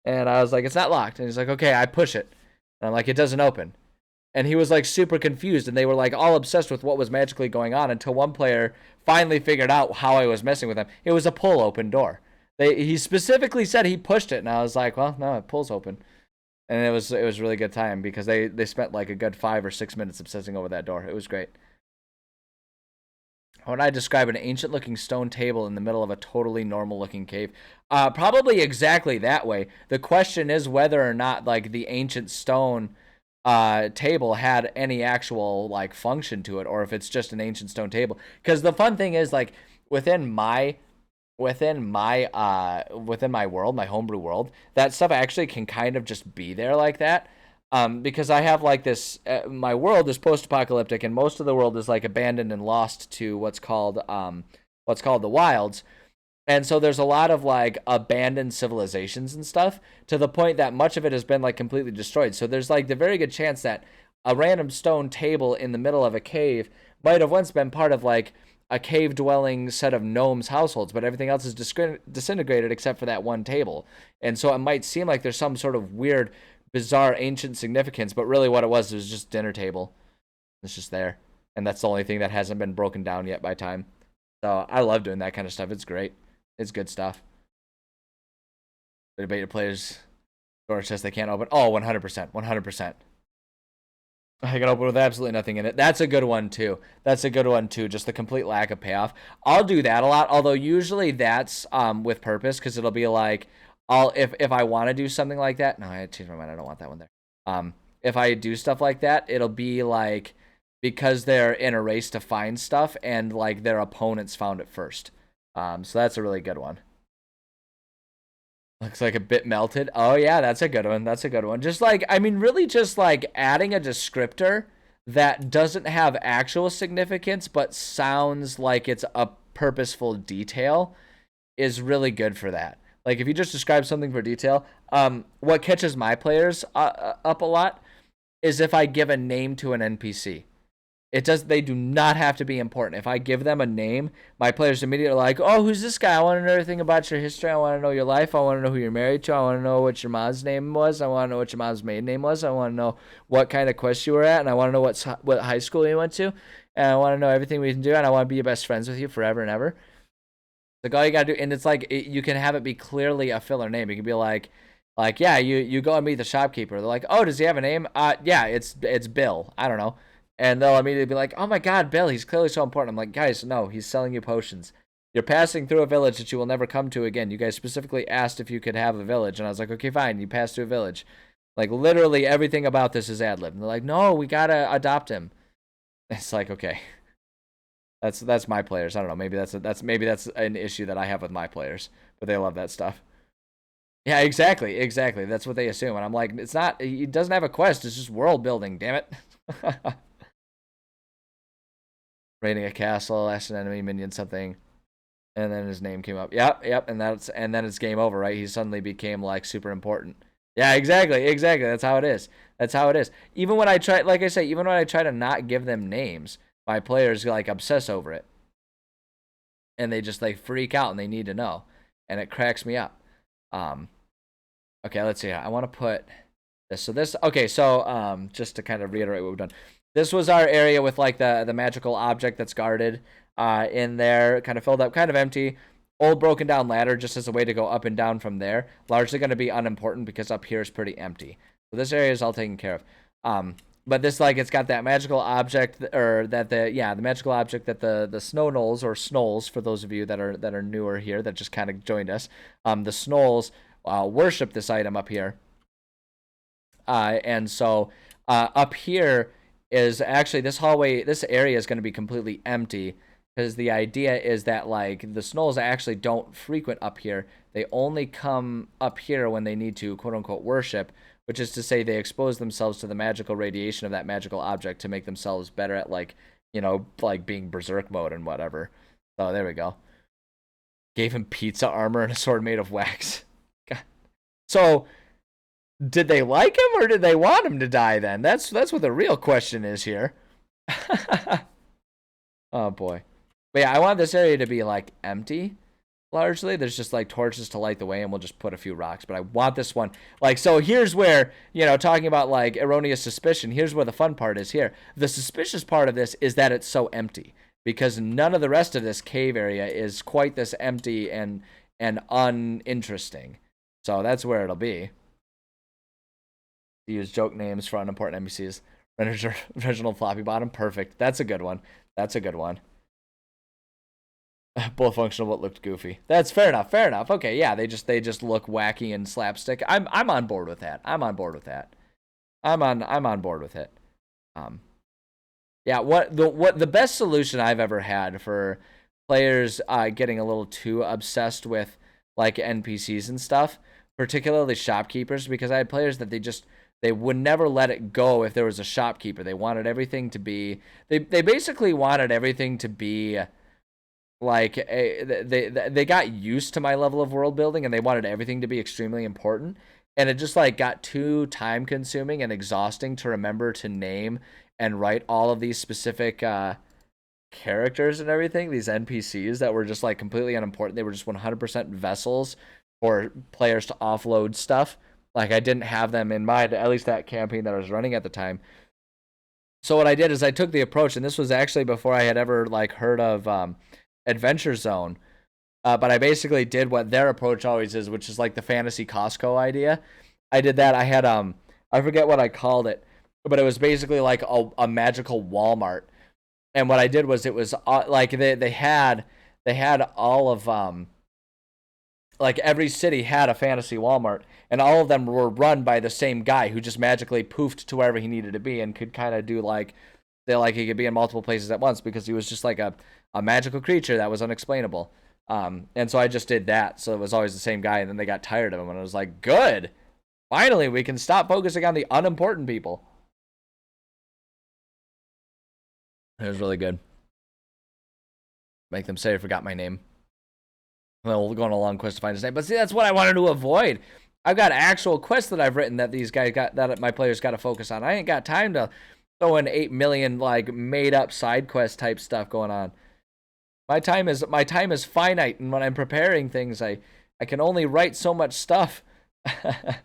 And I was like, it's not locked. And he's like, okay, I push it. And I'm like, it doesn't open. And he was like super confused, and they were like all obsessed with what was magically going on until one player finally figured out how I was messing with them. It was a pull open door. He specifically said he pushed it, and I was like, well, no, it pulls open. And it was a really good time because they spent like a good 5 or 6 minutes obsessing over that door. It was great. How would I describe an ancient-looking stone table in the middle of a totally normal-looking cave? Probably exactly that way. The question is whether or not like the ancient stone table had any actual like function to it, or if it's just an ancient stone table. Because the fun thing is like within my world, my homebrew world, that stuff actually can kind of just be there like that. Because I have like this, my world is post-apocalyptic, and most of the world is like abandoned and lost to what's called the wilds. And so there's a lot of like abandoned civilizations and stuff, to the point that much of it has been like completely destroyed. So there's like the very good chance that a random stone table in the middle of a cave might have once been part of like a cave dwelling set of gnomes households, but everything else is disintegrated except for that one table. And so it might seem like there's some sort of weird, bizarre, ancient significance, but really what it was just dinner table. It's just there. And that's the only thing that hasn't been broken down yet by time. So I love doing that kind of stuff. It's great. It's good stuff. The debate your players storage chest they can't open. Oh, 100%. 100%. I can open with absolutely nothing in it. That's a good one too. That's a good one too. Just the complete lack of payoff. I'll do that a lot, although usually that's with purpose, because it'll be like if I want to do something like that. No, I changed my mind. I don't want that one there. If I do stuff like that, it'll be like because they're in a race to find stuff and like their opponents found it first. So that's a really good one. Looks like a bit melted. Oh yeah, that's a good one. That's a good one. Just like, I mean, really just like adding a descriptor that doesn't have actual significance but sounds like it's a purposeful detail is really good for that. Like if you just describe something for detail, what catches my players up a lot is if I give a name to an NPC. They do not have to be important. If I give them a name, my players immediately are like, oh, who's this guy? I want to know everything about your history. I want to know your life. I want to know who you're married to. I want to know what your mom's name was. I want to know what your mom's maiden name was. I want to know what kind of quest you were at, and I want to know what high school you went to, and I want to know everything we can do, and I want to be your best friends with you forever and ever. Like all you gotta do, and it's like you can have it be clearly a filler name. You can be like yeah, you go and meet the shopkeeper. They're like, oh, does he have a name? Yeah, it's Bill. I don't know. And they'll immediately be like, oh my God, Bill, he's clearly so important. I'm like, guys, no, he's selling you potions. You're passing through a village that you will never come to again. You guys specifically asked if you could have a village. And I was like, okay, fine. You passed through a village. Like, literally everything about this is ad-lib. And they're like, no, we got to adopt him. It's like, okay. That's my players. I don't know. Maybe that's an issue that I have with my players. But they love that stuff. Yeah, exactly. That's what they assume. And I'm like, it's not, he doesn't have a quest. It's just world building, damn it. Raiding a castle, asked an enemy minion something, and then his name came up. Yep, and then it's game over, right? He suddenly became like super important. Yeah, exactly. That's how it is. Even when I try, like I say, even when I try to not give them names, my players like obsess over it, and they just like freak out and they need to know, and it cracks me up. Okay, let's see. I want to put this. So just to kind of reiterate what we've done. This was our area with like the magical object that's guarded in there, kind of filled up, kind of empty. Old broken down ladder just as a way to go up and down from there. Largely going to be unimportant because up here is pretty empty. So this area is all taken care of. But this, like, it's got that magical object, or the magical object that the snow gnolls, or snolls for those of you that are newer here that just kind of joined us. The snolls worship this item up here. And so up here is actually this area is going to be completely empty, because the idea is that like the snolls actually don't frequent up here. They only come up here when they need to quote unquote worship, which is to say they expose themselves to the magical radiation of that magical object to make themselves better at like being berserk mode and whatever. Oh, there we go. Gave him pizza armor and a sword made of wax. God. So did they like him or did they want him to die then? That's what the real question is here. Oh boy. But yeah, I want this area to be like empty largely. There's just like torches to light the way and we'll just put a few rocks. But I want this one like, so here's where, talking about like erroneous suspicion, here's where the fun part is here. The suspicious part of this is that it's so empty, because none of the rest of this cave area is quite this empty and uninteresting. So that's where it'll be. Use joke names for unimportant NPCs. Original floppy bottom. Perfect. That's a good one. Both functional but looked goofy. That's fair enough. Okay, yeah, they just look wacky and slapstick. I'm on board with that. I'm on board with it. Yeah, what the best solution I've ever had for players getting a little too obsessed with like NPCs and stuff, particularly shopkeepers, because I had players that they would never let it go if there was a shopkeeper. They wanted everything to be they basically wanted everything to be like they got used to my level of world building and they wanted everything to be extremely important, and it just like got too time consuming and exhausting to remember to name and write all of these specific characters and everything, these NPCs that were just like completely unimportant. They were just 100% vessels for players to offload stuff. Like I didn't have them in mind, at least that campaign that I was running at the time. So what I did is I took the approach, and this was actually before I had ever like heard of Adventure Zone. But I basically did what their approach always is, which is like the fantasy Costco idea. I did that. I had I forget what I called it, but it was basically like a magical Walmart. And what I did was it was like they had all of like every city had a fantasy Walmart, and all of them were run by the same guy who just magically poofed to wherever he needed to be and could kind of do like he could be in multiple places at once because he was just like a magical creature that was unexplainable. And so I just did that. So it was always the same guy, and then they got tired of him, and I was like, good. Finally, we can stop focusing on the unimportant people. It was really good. Make them say I forgot my name. Well, we'll go on a long quest to find his name. But see, that's what I wanted to avoid. I've got actual quests that I've written that these guys got, that my players got to focus on. I ain't got time to throw in 8 million like made up side quest type stuff going on. My time is finite, and when I'm preparing things, I can only write so much stuff. I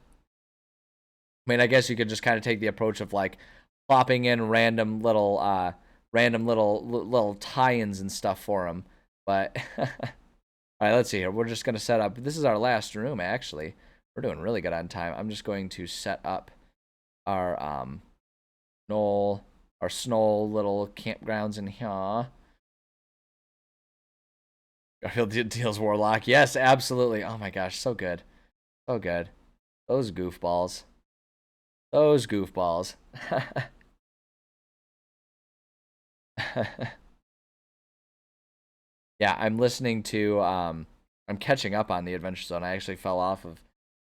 mean, I guess you could just kind of take the approach of like plopping in random little tie-ins and stuff for them. But all right, let's see here. We're just gonna set up. This is our last room, actually. We're doing really good on time. I'm just going to set up our snow little campgrounds in here. Garfield deals Warlock. Yes, absolutely. Oh my gosh, so good. So good. Those goofballs. Those goofballs. Yeah, I'm listening to I'm catching up on the Adventure Zone. I actually fell off of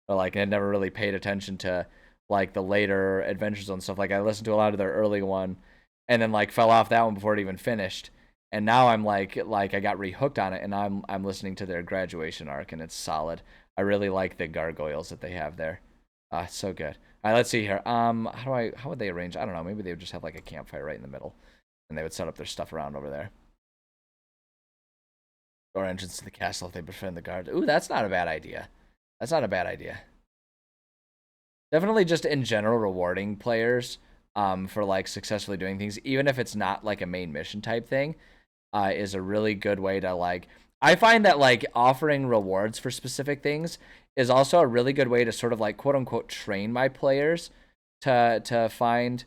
like I never really paid attention to like the later Adventure Zone stuff. Like I listened to a lot of their early one and then like fell off that one before it even finished. And now I'm like I got rehooked on it, and I'm listening to their graduation arc, and it's solid. I really like the gargoyles that they have there. It's so good. All right, let's see here. How would they arrange? I don't know. Maybe they would just have like a campfire right in the middle, and they would set up their stuff around over there. Door entrance to the castle if they befriend the guards. Ooh, that's not a bad idea. That's not a bad idea. Definitely just in general rewarding players for like successfully doing things, even if it's not like a main mission type thing, is a really good way to like. I find that like offering rewards for specific things is also a really good way to sort of like quote unquote train my players to find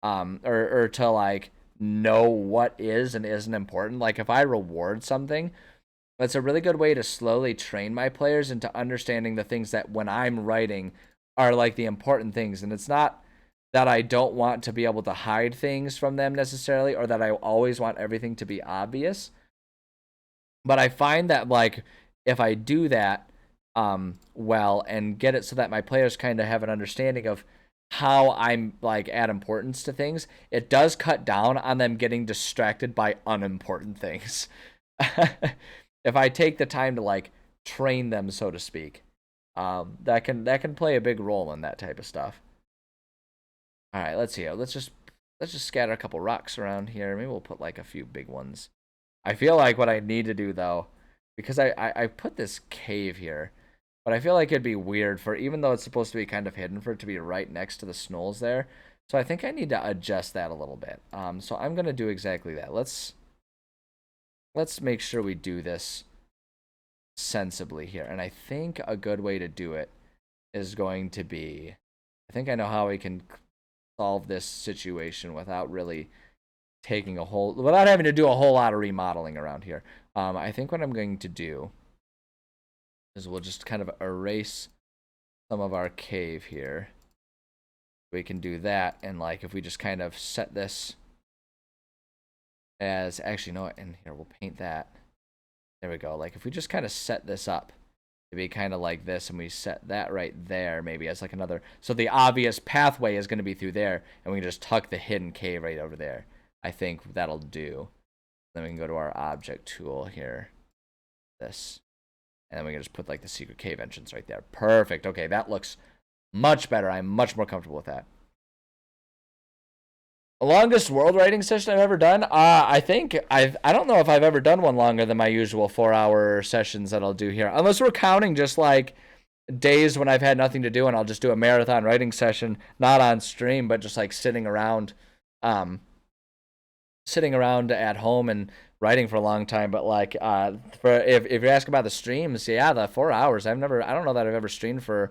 or to like know what is and isn't important. Like if I reward something, that's a really good way to slowly train my players into understanding the things that when I'm writing are like the important things. And it's not that I don't want to be able to hide things from them necessarily, or that I always want everything to be obvious. But I find that like if I do that well and get it so that my players kind of have an understanding of how I'm like add importance to things, it does cut down on them getting distracted by unimportant things. If I take the time to like train them, so to speak, that can play a big role in that type of stuff. All right, let's see. Let's just scatter a couple rocks around here. Maybe we'll put like a few big ones. I feel like what I need to do though, because I put this cave here, but I feel like it'd be weird for, even though it's supposed to be kind of hidden, for it to be right next to the snolls there. So I think I need to adjust that a little bit. So I'm gonna do exactly that. Let's make sure we do this sensibly here. And I think a good way to do it is going to be, I think I know how we can solve this situation without really without having to do a whole lot of remodeling around here. I think what I'm going to do is we'll just kind of erase some of our cave here. We can do that, and like if we just kind of set this as, actually, no, and here we'll paint that. There we go. Like if we just kind of set this up to be kind of like this, and we set that right there maybe as like another, so the obvious pathway is going to be through there, and we can just tuck the hidden cave right over there. I think that'll do. Then we can go to our object tool here, this, and then we can just put like the secret cave entrance right there. Perfect. Okay, that looks much better. I'm much more comfortable with that. Longest world writing session I've ever done. I think I don't know if I've ever done one longer than my usual 4 hour sessions that I'll do here, unless we're counting just like days when I've had nothing to do and I'll just do a marathon writing session, not on stream, but just like um, sitting around at home and writing for a long time. But like for if you're asking about the streams, yeah, the 4 hours. I don't know that I've ever streamed for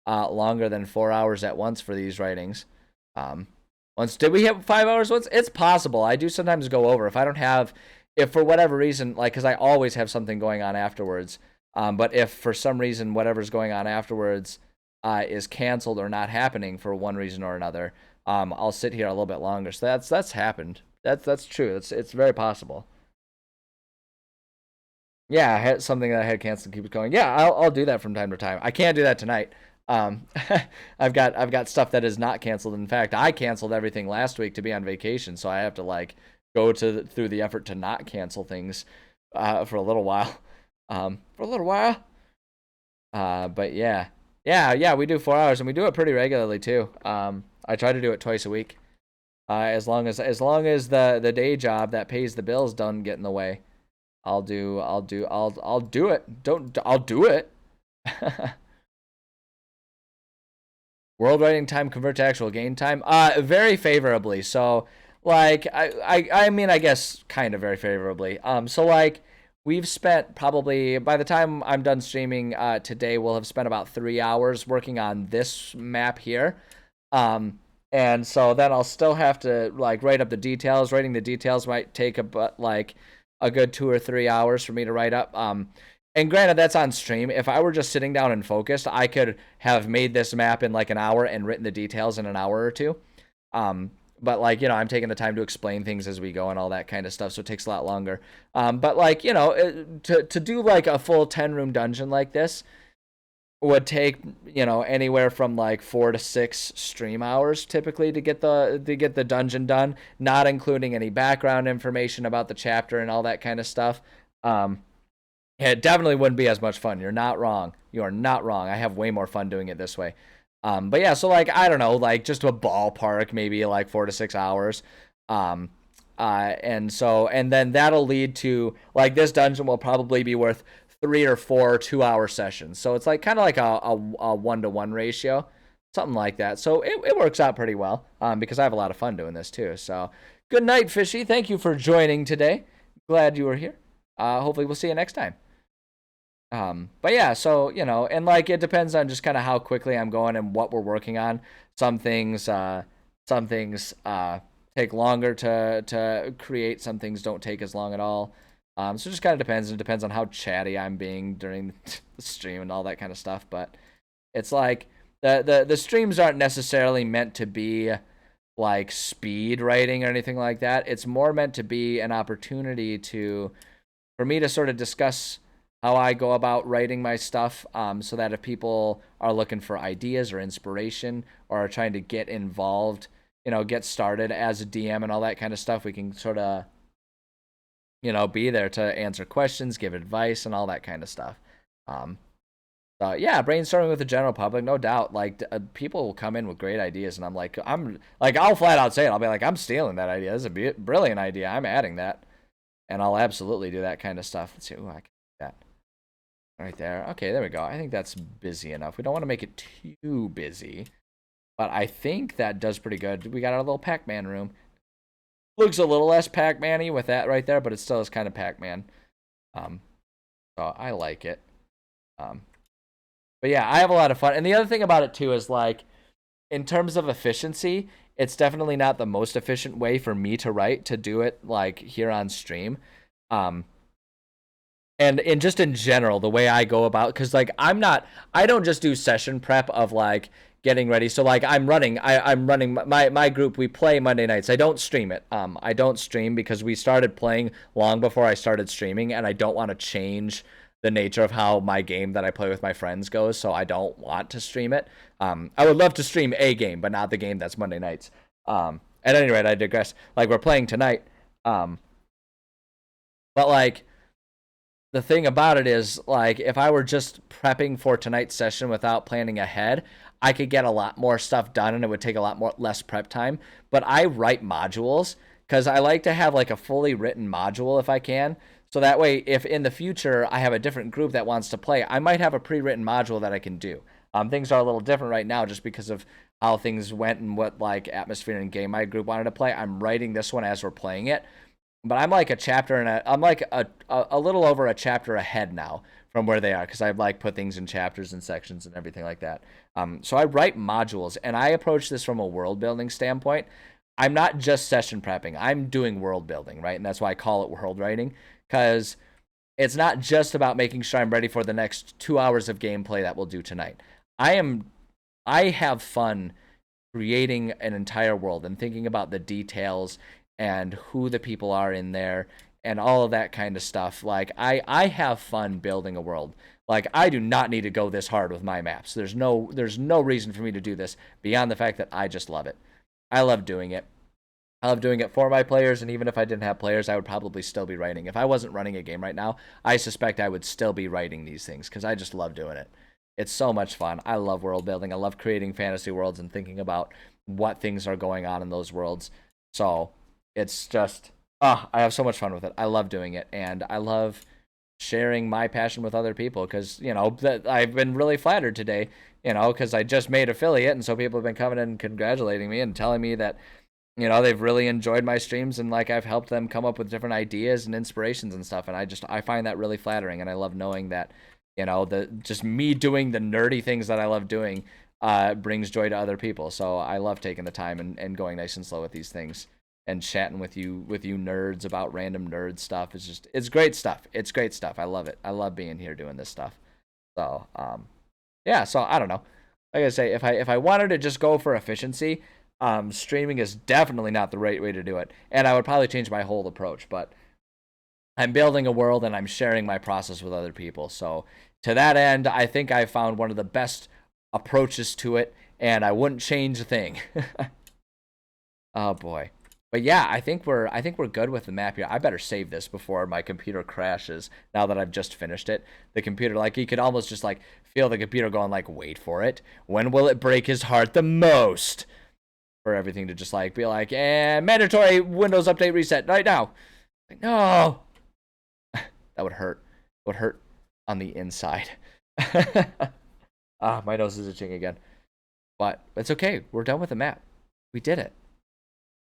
longer than 4 hours at once for these writings. Um, once did we hit 5 hours once? It's possible. I do sometimes go over if I don't have, if for whatever reason, like because I always have something going on afterwards. But if for some reason whatever's going on afterwards is canceled or not happening for one reason or another, I'll sit here a little bit longer. So that's happened. That's true. It's very possible. Yeah, I had something that I had canceled keeps going. Yeah, I'll do that from time to time. I can't do that tonight. Um, I've got stuff that is not canceled. In fact, I canceled everything last week to be on vacation, so I have to like go through the effort to not cancel things for a little while. For a little while. But yeah, we do 4 hours and we do it pretty regularly too. I try to do it twice a week. As long as the day job that pays the bills doesn't get in the way. I'll do it. Don't I'll do it. World writing time convert to actual game time? Very favorably. So like I mean I guess kind of very favorably. So like we've spent probably by the time I'm done streaming today, we'll have spent about 3 hours working on this map here. Um and so then I'll still have to like write up the details. Writing the details might take like a good 2 or 3 hours for me to write up. And granted, that's on stream. If I were just sitting down and focused, I could have made this map in like an hour and written the details in an hour or two. But like I'm taking the time to explain things as we go and all that kind of stuff, so it takes a lot longer. But like to do like a full 10 room dungeon like this would take anywhere from like 4 to 6 stream hours typically to get the dungeon done, not including any background information about the chapter and all that kind of stuff. Yeah, it definitely wouldn't be as much fun. You're not wrong. You are not wrong. I have way more fun doing it this way. But yeah, so like I don't know, like just a ballpark, maybe like 4 to 6 hours. Um, and then that'll lead to like this dungeon will probably be worth 3 or 4 2 hour sessions. So it's like kind of like a 1 to 1 ratio, something like that. So it works out pretty well. Because I have a lot of fun doing this too. So good night, Fishy. Thank you for joining today. Glad you were here. Hopefully we'll see you next time. But yeah, so and like it depends on just kind of how quickly I'm going and what we're working on. Some things, some things take longer to create. Some things don't take as long at all. So it just kind of depends. And it depends on how chatty I'm being during the stream and all that kind of stuff. But it's like the streams aren't necessarily meant to be like speed writing or anything like that. It's more meant to be an opportunity for me to sort of discuss how I go about writing my stuff, so that if people are looking for ideas or inspiration or are trying to get involved, get started as a DM and all that kind of stuff, we can sort of, be there to answer questions, give advice, and all that kind of stuff. Um, yeah, brainstorming with the general public, no doubt. Like people will come in with great ideas, and I'll flat out say it. I'll be like, I'm stealing that idea. This is a brilliant idea. I'm adding that, and I'll absolutely do that kind of stuff. Let's see. Ooh, I can do that. Right there. Okay, there we go. I think that's busy enough. We don't want to make it too busy. But I think that does pretty good. We got our little Pac-Man room. Looks a little less Pac-Man-y with that right there, but it still is kind of Pac-Man. Um, so I like it. Um, but yeah, I have a lot of fun. And the other thing about it too is like, in terms of efficiency, it's definitely not the most efficient way for me to write to do it like here on stream. Um, and just in general the way I go about, because like I don't just do session prep of like getting ready. So like I'm running my group. We play Monday nights. I don't stream it. I don't stream because we started playing long before I started streaming, and I don't want to change the nature of how my game that I play with my friends goes, so I don't want to stream it. I would love to stream a game, but not the game that's Monday nights. At any rate, I digress. Like we're playing tonight. Um, but like the thing about it is, like, if I were just prepping for tonight's session without planning ahead, I could get a lot more stuff done and it would take a lot more less prep time. But I write modules because I like to have like a fully written module if I can. So that way, if in the future I have a different group that wants to play, I might have a pre-written module that I can do. Things are a little different right now just because of how things went and what like atmosphere and game my group wanted to play. I'm writing this one as we're playing it, but I'm like a chapter and I'm like a little over a chapter ahead now from where they are because I've like put things in chapters and sections and everything like that. So I write modules and I approach this from a world building standpoint. I'm not just session prepping. I'm doing world building, right? And that's why I call it world writing because it's not just about making sure I'm ready for the next 2 hours of gameplay that we'll do tonight. I have fun creating an entire world and thinking about the details and who the people are in there and all of that kind of stuff. Like I have fun building a world. Like I do not need to go this hard with my maps. There's no reason for me to do this beyond the fact that I just love it. I love doing it. I love doing it for my players, and even if I didn't have players, I would probably still be writing. If I wasn't running a game right now, I suspect I would still be writing these things because I just love doing it. It's so much fun. I love world building. I love creating fantasy worlds and thinking about what things are going on in those worlds. So it's just, I have so much fun with it. I love doing it, and I love sharing my passion with other people because, that I've been really flattered today, because I just made affiliate, and so people have been coming in and congratulating me and telling me that, they've really enjoyed my streams and like I've helped them come up with different ideas and inspirations and stuff. And I find that really flattering. And I love knowing that, the just me doing the nerdy things that I love doing brings joy to other people. So I love taking the time and going nice and slow with these things and chatting with you nerds about random nerd stuff. It's great stuff. It's great stuff. I love it. I love being here doing this stuff. So, yeah, so I don't know. Like I say, if I wanted to just go for efficiency, streaming is definitely not the right way to do it. And I would probably change my whole approach, but I'm building a world and I'm sharing my process with other people. So to that end, I think I found one of the best approaches to it, and I wouldn't change a thing. Oh boy. But yeah, I think we're good with the map here. I better save this before my computer crashes now that I've just finished it. The computer, like, you could almost just like feel the computer going like, wait for it. When will it break his heart the most? For everything to just like be like, and mandatory Windows update reset right now. Like, no. That would hurt. It would hurt on the inside. My nose is itching again. But it's okay. We're done with the map. We did it.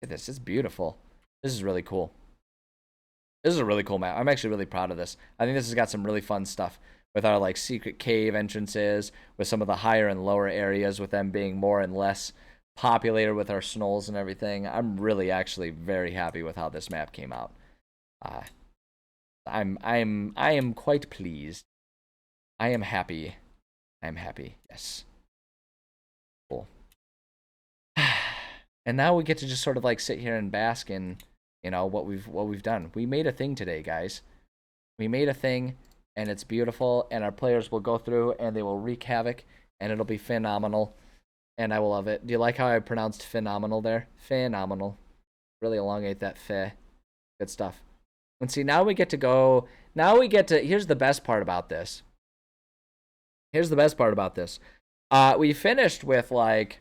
Look at this. It's beautiful. This is really cool. This is a really cool map. I'm actually really proud of this. I think this has got some really fun stuff with our like secret cave entrances, with some of the higher and lower areas, with them being more and less populated with our snolls and everything. I'm really actually very happy with how this map came out. I am quite pleased. I am happy. I am happy. Yes. Cool. And now we get to just sort of like sit here and bask in, what we've done. We made a thing today, guys. We made a thing, and it's beautiful, and our players will go through and they will wreak havoc, and it'll be phenomenal. And I will love it. Do you like how I pronounced phenomenal there? Phenomenal. Really elongate that fe. Good stuff. And see, now we get to go. Now we get to. Here's the best part about this. Here's the best part about this. We finished with like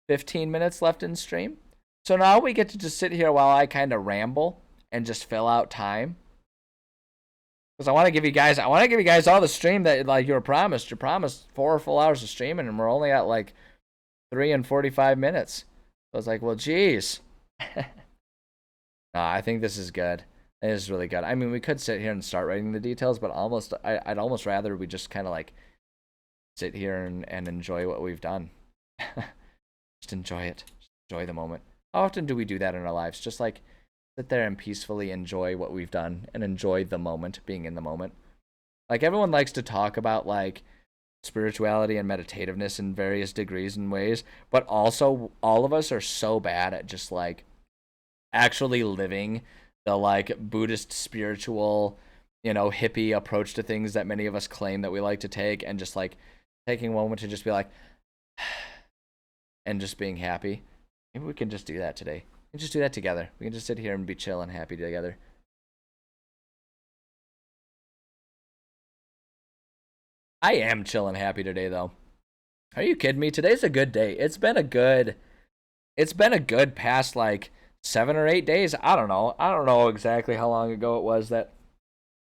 15 minutes left in stream. So now we get to just sit here while I kind of ramble and just fill out time. Because I want to give you guys all the stream that like you were promised. You're promised 4 full hours of streaming, and we're only at like 3 and 45 minutes. So I was like, well, geez. I think this is good. It is really good. I mean, we could sit here and start writing the details, but I'd almost rather we just kind of like sit here and enjoy what we've done. Just enjoy it. Just enjoy the moment. How often do we do that in our lives? Just like sit there and peacefully enjoy what we've done and enjoy the moment, being in the moment. Like everyone likes to talk about like spirituality and meditativeness in various degrees and ways, but also all of us are so bad at just like actually living the like Buddhist spiritual, hippie approach to things that many of us claim that we like to take, and just like taking a moment to just be like and just being happy. Maybe we can just do that today. We can just do that together. We can just sit here and be chill and happy together. I am chill and happy today, though. Are you kidding me? Today's a good day. It's been a good past like 7 or 8 days. I don't know. I don't know exactly how long ago it was that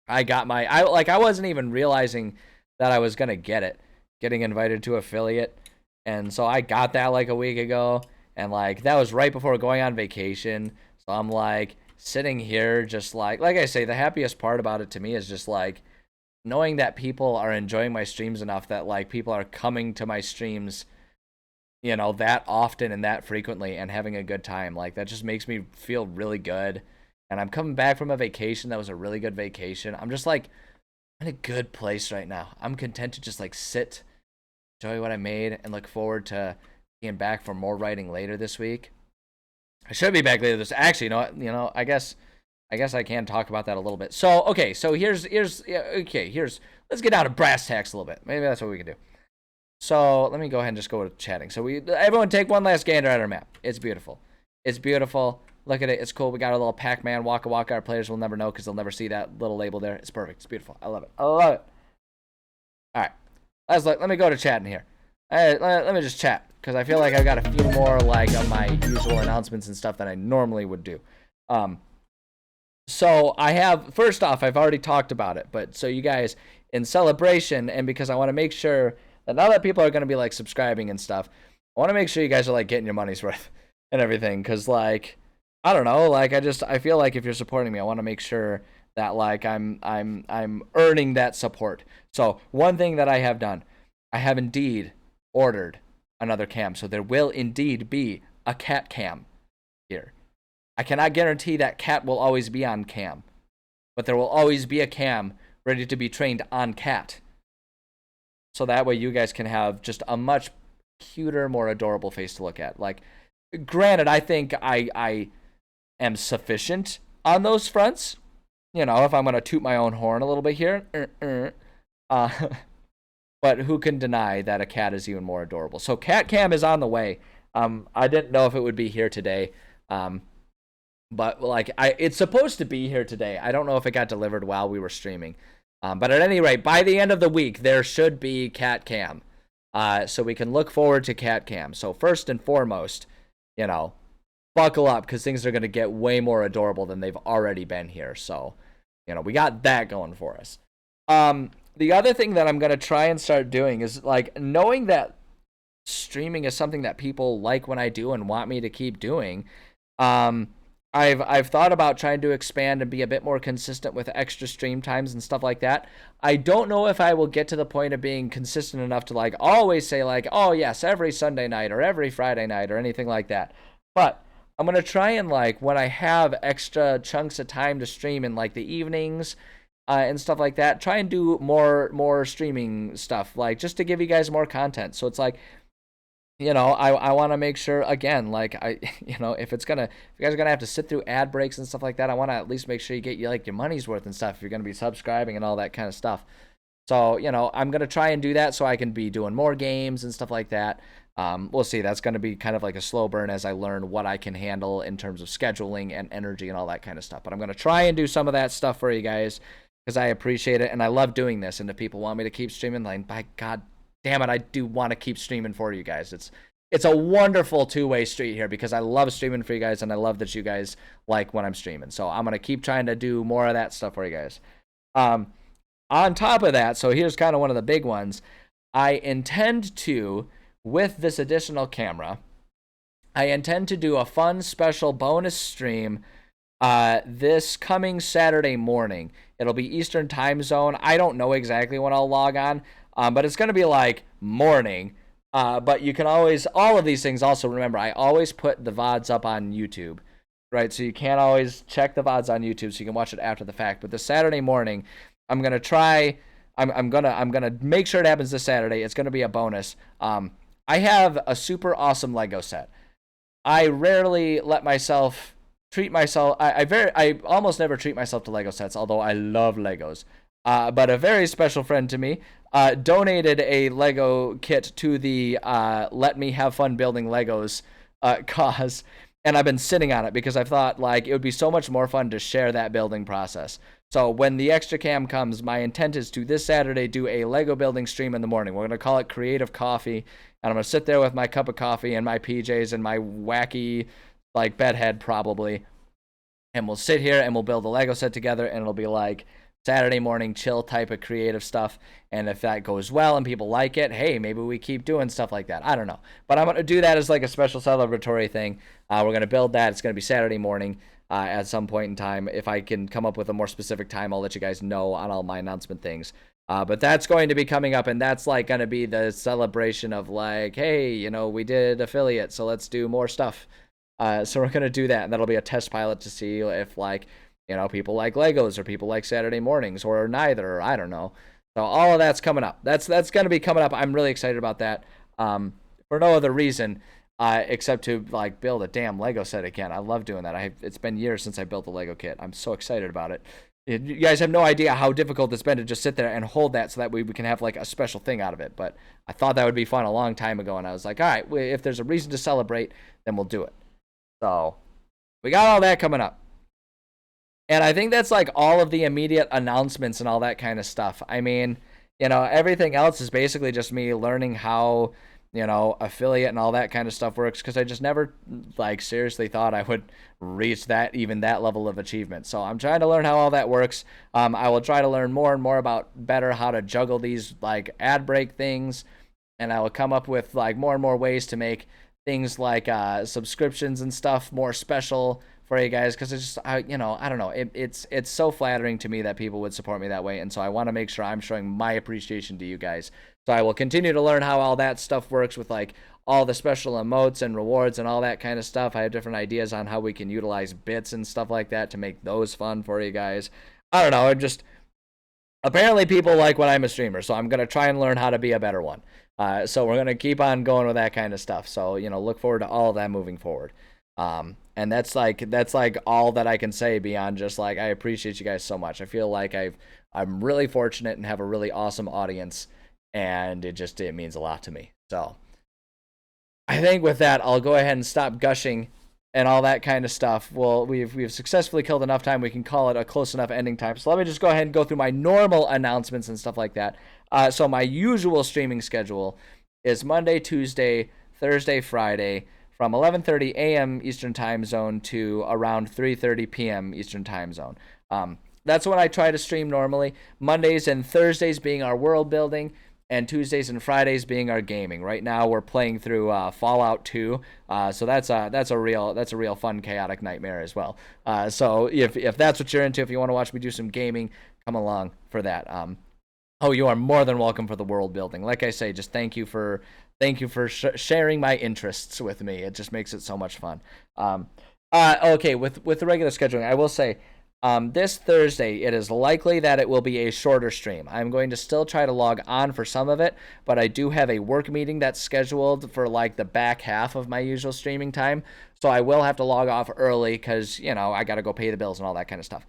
I got I wasn't even realizing that I was gonna get it, getting invited to affiliate. And so I got that like a week ago, and like that was right before going on vacation. So I'm like sitting here just like I say, the happiest part about it to me is just like knowing that people are enjoying my streams enough that like people are coming to my streams, that often and that frequently and having a good time. Like that just makes me feel really good. And I'm coming back from a vacation that was a really good vacation. I'm just like in a good place right now. I'm content to just like sit, enjoy what I made, and look forward to being back for more writing later this week. I should be back later this. Actually, I guess I can talk about that a little bit. So okay, so here's let's get down to brass tacks a little bit. Maybe that's what we can do. So let me go ahead and just go to chatting. So everyone take one last gander at our map. It's beautiful. It's beautiful. Look at it. It's cool. We got a little Pac-Man Waka Waka. Our players will never know because they'll never see that little label there. It's perfect. It's beautiful. I love it. I love it. All right. Let me go to chatting here. Let me just chat because I feel like I've got a few more like of my usual announcements and stuff that I normally would do. So I have, first off, I've already talked about it, but so you guys, in celebration, and because I want to make sure that now that people are going to be like subscribing and stuff, I want to make sure you guys are like getting your money's worth and everything. Because like, I don't know, like I feel like if you're supporting me, I want to make sure that like I'm earning that support. So one thing that I have done, I have indeed ordered another cam. So there will indeed be a cat cam here. I cannot guarantee that cat will always be on cam, but there will always be a cam ready to be trained on cat. So that way you guys can have just a much cuter, more adorable face to look at. Like, granted, I think I am sufficient on those fronts. If I'm going to toot my own horn a little bit here. But who can deny that a cat is even more adorable? So cat cam is on the way. I didn't know if it would be here today. But like it's supposed to be here today. I don't know if it got delivered while we were streaming. But at any rate, by the end of the week, there should be cat cam. So we can look forward to cat cam. So first and foremost, buckle up because things are going to get way more adorable than they've already been here. So, we got that going for us. The other thing that I'm going to try and start doing is like knowing that streaming is something that people like when I do and want me to keep doing. I've thought about trying to expand and be a bit more consistent with extra stream times and stuff like that. I don't know if I will get to the point of being consistent enough to like always say like, oh yes, every Sunday night or every Friday night or anything like that. But I'm going to try and like when I have extra chunks of time to stream in like the evenings and stuff like that, try and do more streaming stuff, like just to give you guys more content. So it's like, I want to make sure again, like if you guys are gonna have to sit through ad breaks and stuff like that, I want to at least make sure you get your money's worth and stuff. If you're gonna be subscribing and all that kind of stuff. So I'm gonna try and do that so I can be doing more games and stuff like that. We'll see. That's gonna be kind of like a slow burn as I learn what I can handle in terms of scheduling and energy and all that kind of stuff. But I'm gonna try and do some of that stuff for you guys because I appreciate it and I love doing this. And if people want me to keep streaming, like by God damn it, I do want to keep streaming for you guys. It's a wonderful two-way street here because I love streaming for you guys and I love that you guys like when I'm streaming. So I'm going to keep trying to do more of that stuff for you guys. On top of that, so here's kind of one of the big ones. I intend to, with this additional camera, I intend to do a fun special bonus stream this coming Saturday morning. It'll be Eastern time zone. I don't know exactly when I'll log on. But it's going to be like morning. But you can always, all of these things also, remember, I always put the VODs up on YouTube, right? So you can't always check the VODs on YouTube so you can watch it after the fact. But this Saturday morning, I'm going to try, I'm going to make sure it happens this Saturday. It's going to be a bonus. I have a super awesome Lego set. I rarely let myself treat myself, I almost never treat myself to Lego sets, although I love Legos. But a very special friend to me donated a Lego kit to the Let Me Have Fun Building Legos cause, and I've been sitting on it because I've thought like it would be so much more fun to share that building process. So when the extra cam comes, my intent is to this Saturday do a Lego building stream in the morning. We're going to call it Creative Coffee. And I'm going to sit there with my cup of coffee and my PJs and my wacky, like, bedhead probably. And we'll sit here and we'll build a Lego set together, and it'll be like Saturday morning chill type of creative stuff. And if that goes well and people like it, hey, maybe we keep doing stuff like that. I don't know. But I'm going to do that as like a special celebratory thing. We're going to build that. It's going to be Saturday morning. At some point in time. If I can come up with a more specific time, I'll let you guys know on all my announcement things. But that's going to be coming up, and that's like going to be the celebration of like, hey, you know, we did affiliate, so let's do more stuff. So we're going to do that, and that'll be a test pilot to see if, like, you know, people like Legos or people like Saturday mornings or neither, or I don't know. So all of that's coming up. That's going to be coming up. I'm really excited about that. For no other reason. Except to like build a damn Lego set again. I love doing that. It's been years since I built a Lego kit. I'm so excited about it. You guys have no idea how difficult it's been to just sit there and hold that so that we can have like a special thing out of it. But I thought that would be fun a long time ago, and I was like, all right, if there's a reason to celebrate, then we'll do it. So we got all that coming up. And I think that's like all of the immediate announcements and all that kind of stuff. I mean, you know, everything else is basically just me learning how, you know, affiliate and all that kind of stuff works, because I just never like seriously thought I would reach that level of achievement. So I'm trying to learn how all that works. I will try to learn more and more about better how to juggle these like ad break things, and I will come up with like more and more ways to make things like subscriptions and stuff more special for you guys, because it's just I don't know, it's so flattering to me that people would support me that way, and so I want to make sure I'm showing my appreciation to you guys. So I will continue to learn how all that stuff works with like all the special emotes and rewards and all that kind of stuff. I have different ideas on how we can utilize bits and stuff like that to make those fun for you guys. I don't know, apparently people like when I'm a streamer, so I'm going to try and learn how to be a better one. So we're going to keep on going with that kind of stuff. So, you know, look forward to all of that moving forward. And that's like all that I can say beyond just like, I appreciate you guys so much. I feel like I'm really fortunate and have a really awesome audience, and it means a lot to me. So I think with that, I'll go ahead and stop gushing and all that kind of stuff. Well, we've successfully killed enough time. We can call it a close enough ending time. So let me just go ahead and go through my normal announcements and stuff like that. So my usual streaming schedule is Monday, Tuesday, Thursday, Friday, from 11:30 a.m. Eastern Time Zone to around 3:30 p.m. Eastern Time Zone. That's when I try to stream normally. Mondays and Thursdays being our world building, and Tuesdays and Fridays being our gaming. Right now we're playing through Fallout 2, so that's a real fun chaotic nightmare as well. So if that's what you're into, if you want to watch me do some gaming, come along for that. You are more than welcome for the world building. Like I say, just thank you for sharing my interests with me. It just makes it so much fun. Okay, with the regular scheduling, I will say, this Thursday, it is likely that it will be a shorter stream. I'm going to still try to log on for some of it, but I do have a work meeting that's scheduled for like the back half of my usual streaming time, so I will have to log off early because, you know, I got to go pay the bills and all that kind of stuff.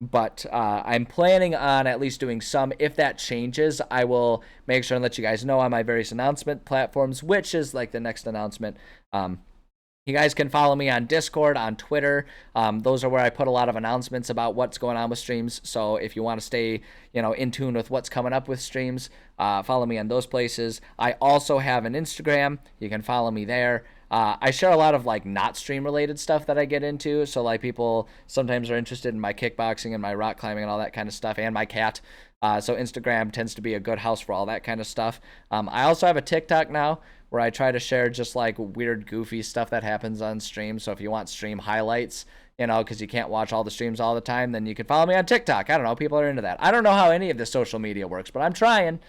But I'm planning on at least doing some. If that changes, I will make sure and let you guys know on my various announcement platforms, which is like the next announcement. You guys can follow me on Discord, on Twitter. Those are where I put a lot of announcements about what's going on with streams. So if you want to stay, you know, in tune with what's coming up with streams, follow me on those places. I also have an Instagram. You can follow me there. I share a lot of like not stream related stuff that I get into. So like people sometimes are interested in my kickboxing and my rock climbing and all that kind of stuff, and my cat. So Instagram tends to be a good house for all that kind of stuff. I also have a TikTok now where I try to share just like weird, goofy stuff that happens on stream. So if you want stream highlights, you know, because you can't watch all the streams all the time, then you can follow me on TikTok. I don't know. People are into that. I don't know how any of this social media works, but I'm trying.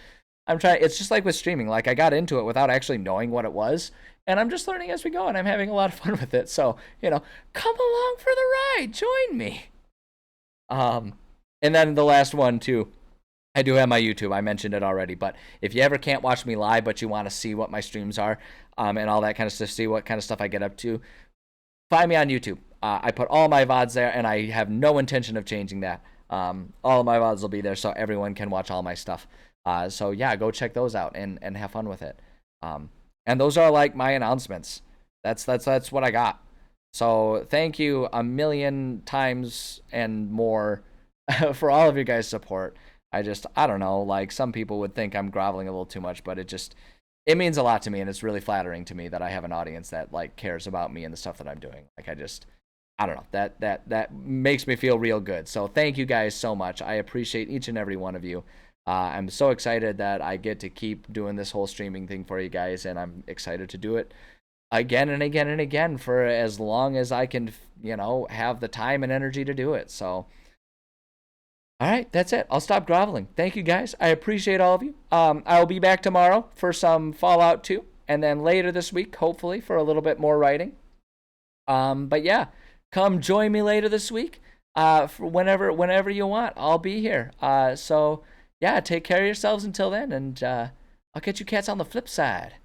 It's just like with streaming. Like I got into it without actually knowing what it was, and I'm just learning as we go, and I'm having a lot of fun with it. So, you know, come along for the ride. Join me. And then the last one too, I do have my YouTube. I mentioned it already, but if you ever can't watch me live, but you want to see what my streams are, and all that kind of stuff, see what kind of stuff I get up to, find me on YouTube. I put all my VODs there, and I have no intention of changing that. All of my VODs will be there, so everyone can watch all my stuff. So yeah, go check those out and have fun with it. And those are like my announcements. That's what I got. So thank you a million times and more for all of your guys' support. I don't know, like some people would think I'm groveling a little too much, but it means a lot to me, and it's really flattering to me that I have an audience that like cares about me and the stuff that I'm doing. Like I don't know, that makes me feel real good. So thank you guys so much. I appreciate each and every one of you. I'm so excited that I get to keep doing this whole streaming thing for you guys, and I'm excited to do it again and again and again for as long as I can, have the time and energy to do it. So, all right, that's it. I'll stop groveling. Thank you guys. I appreciate all of you. I'll be back tomorrow for some Fallout 2, and then later this week, hopefully, for a little bit more writing. But yeah, come join me later this week. For whenever you want, I'll be here. So yeah, take care of yourselves until then, and I'll catch you cats on the flip side.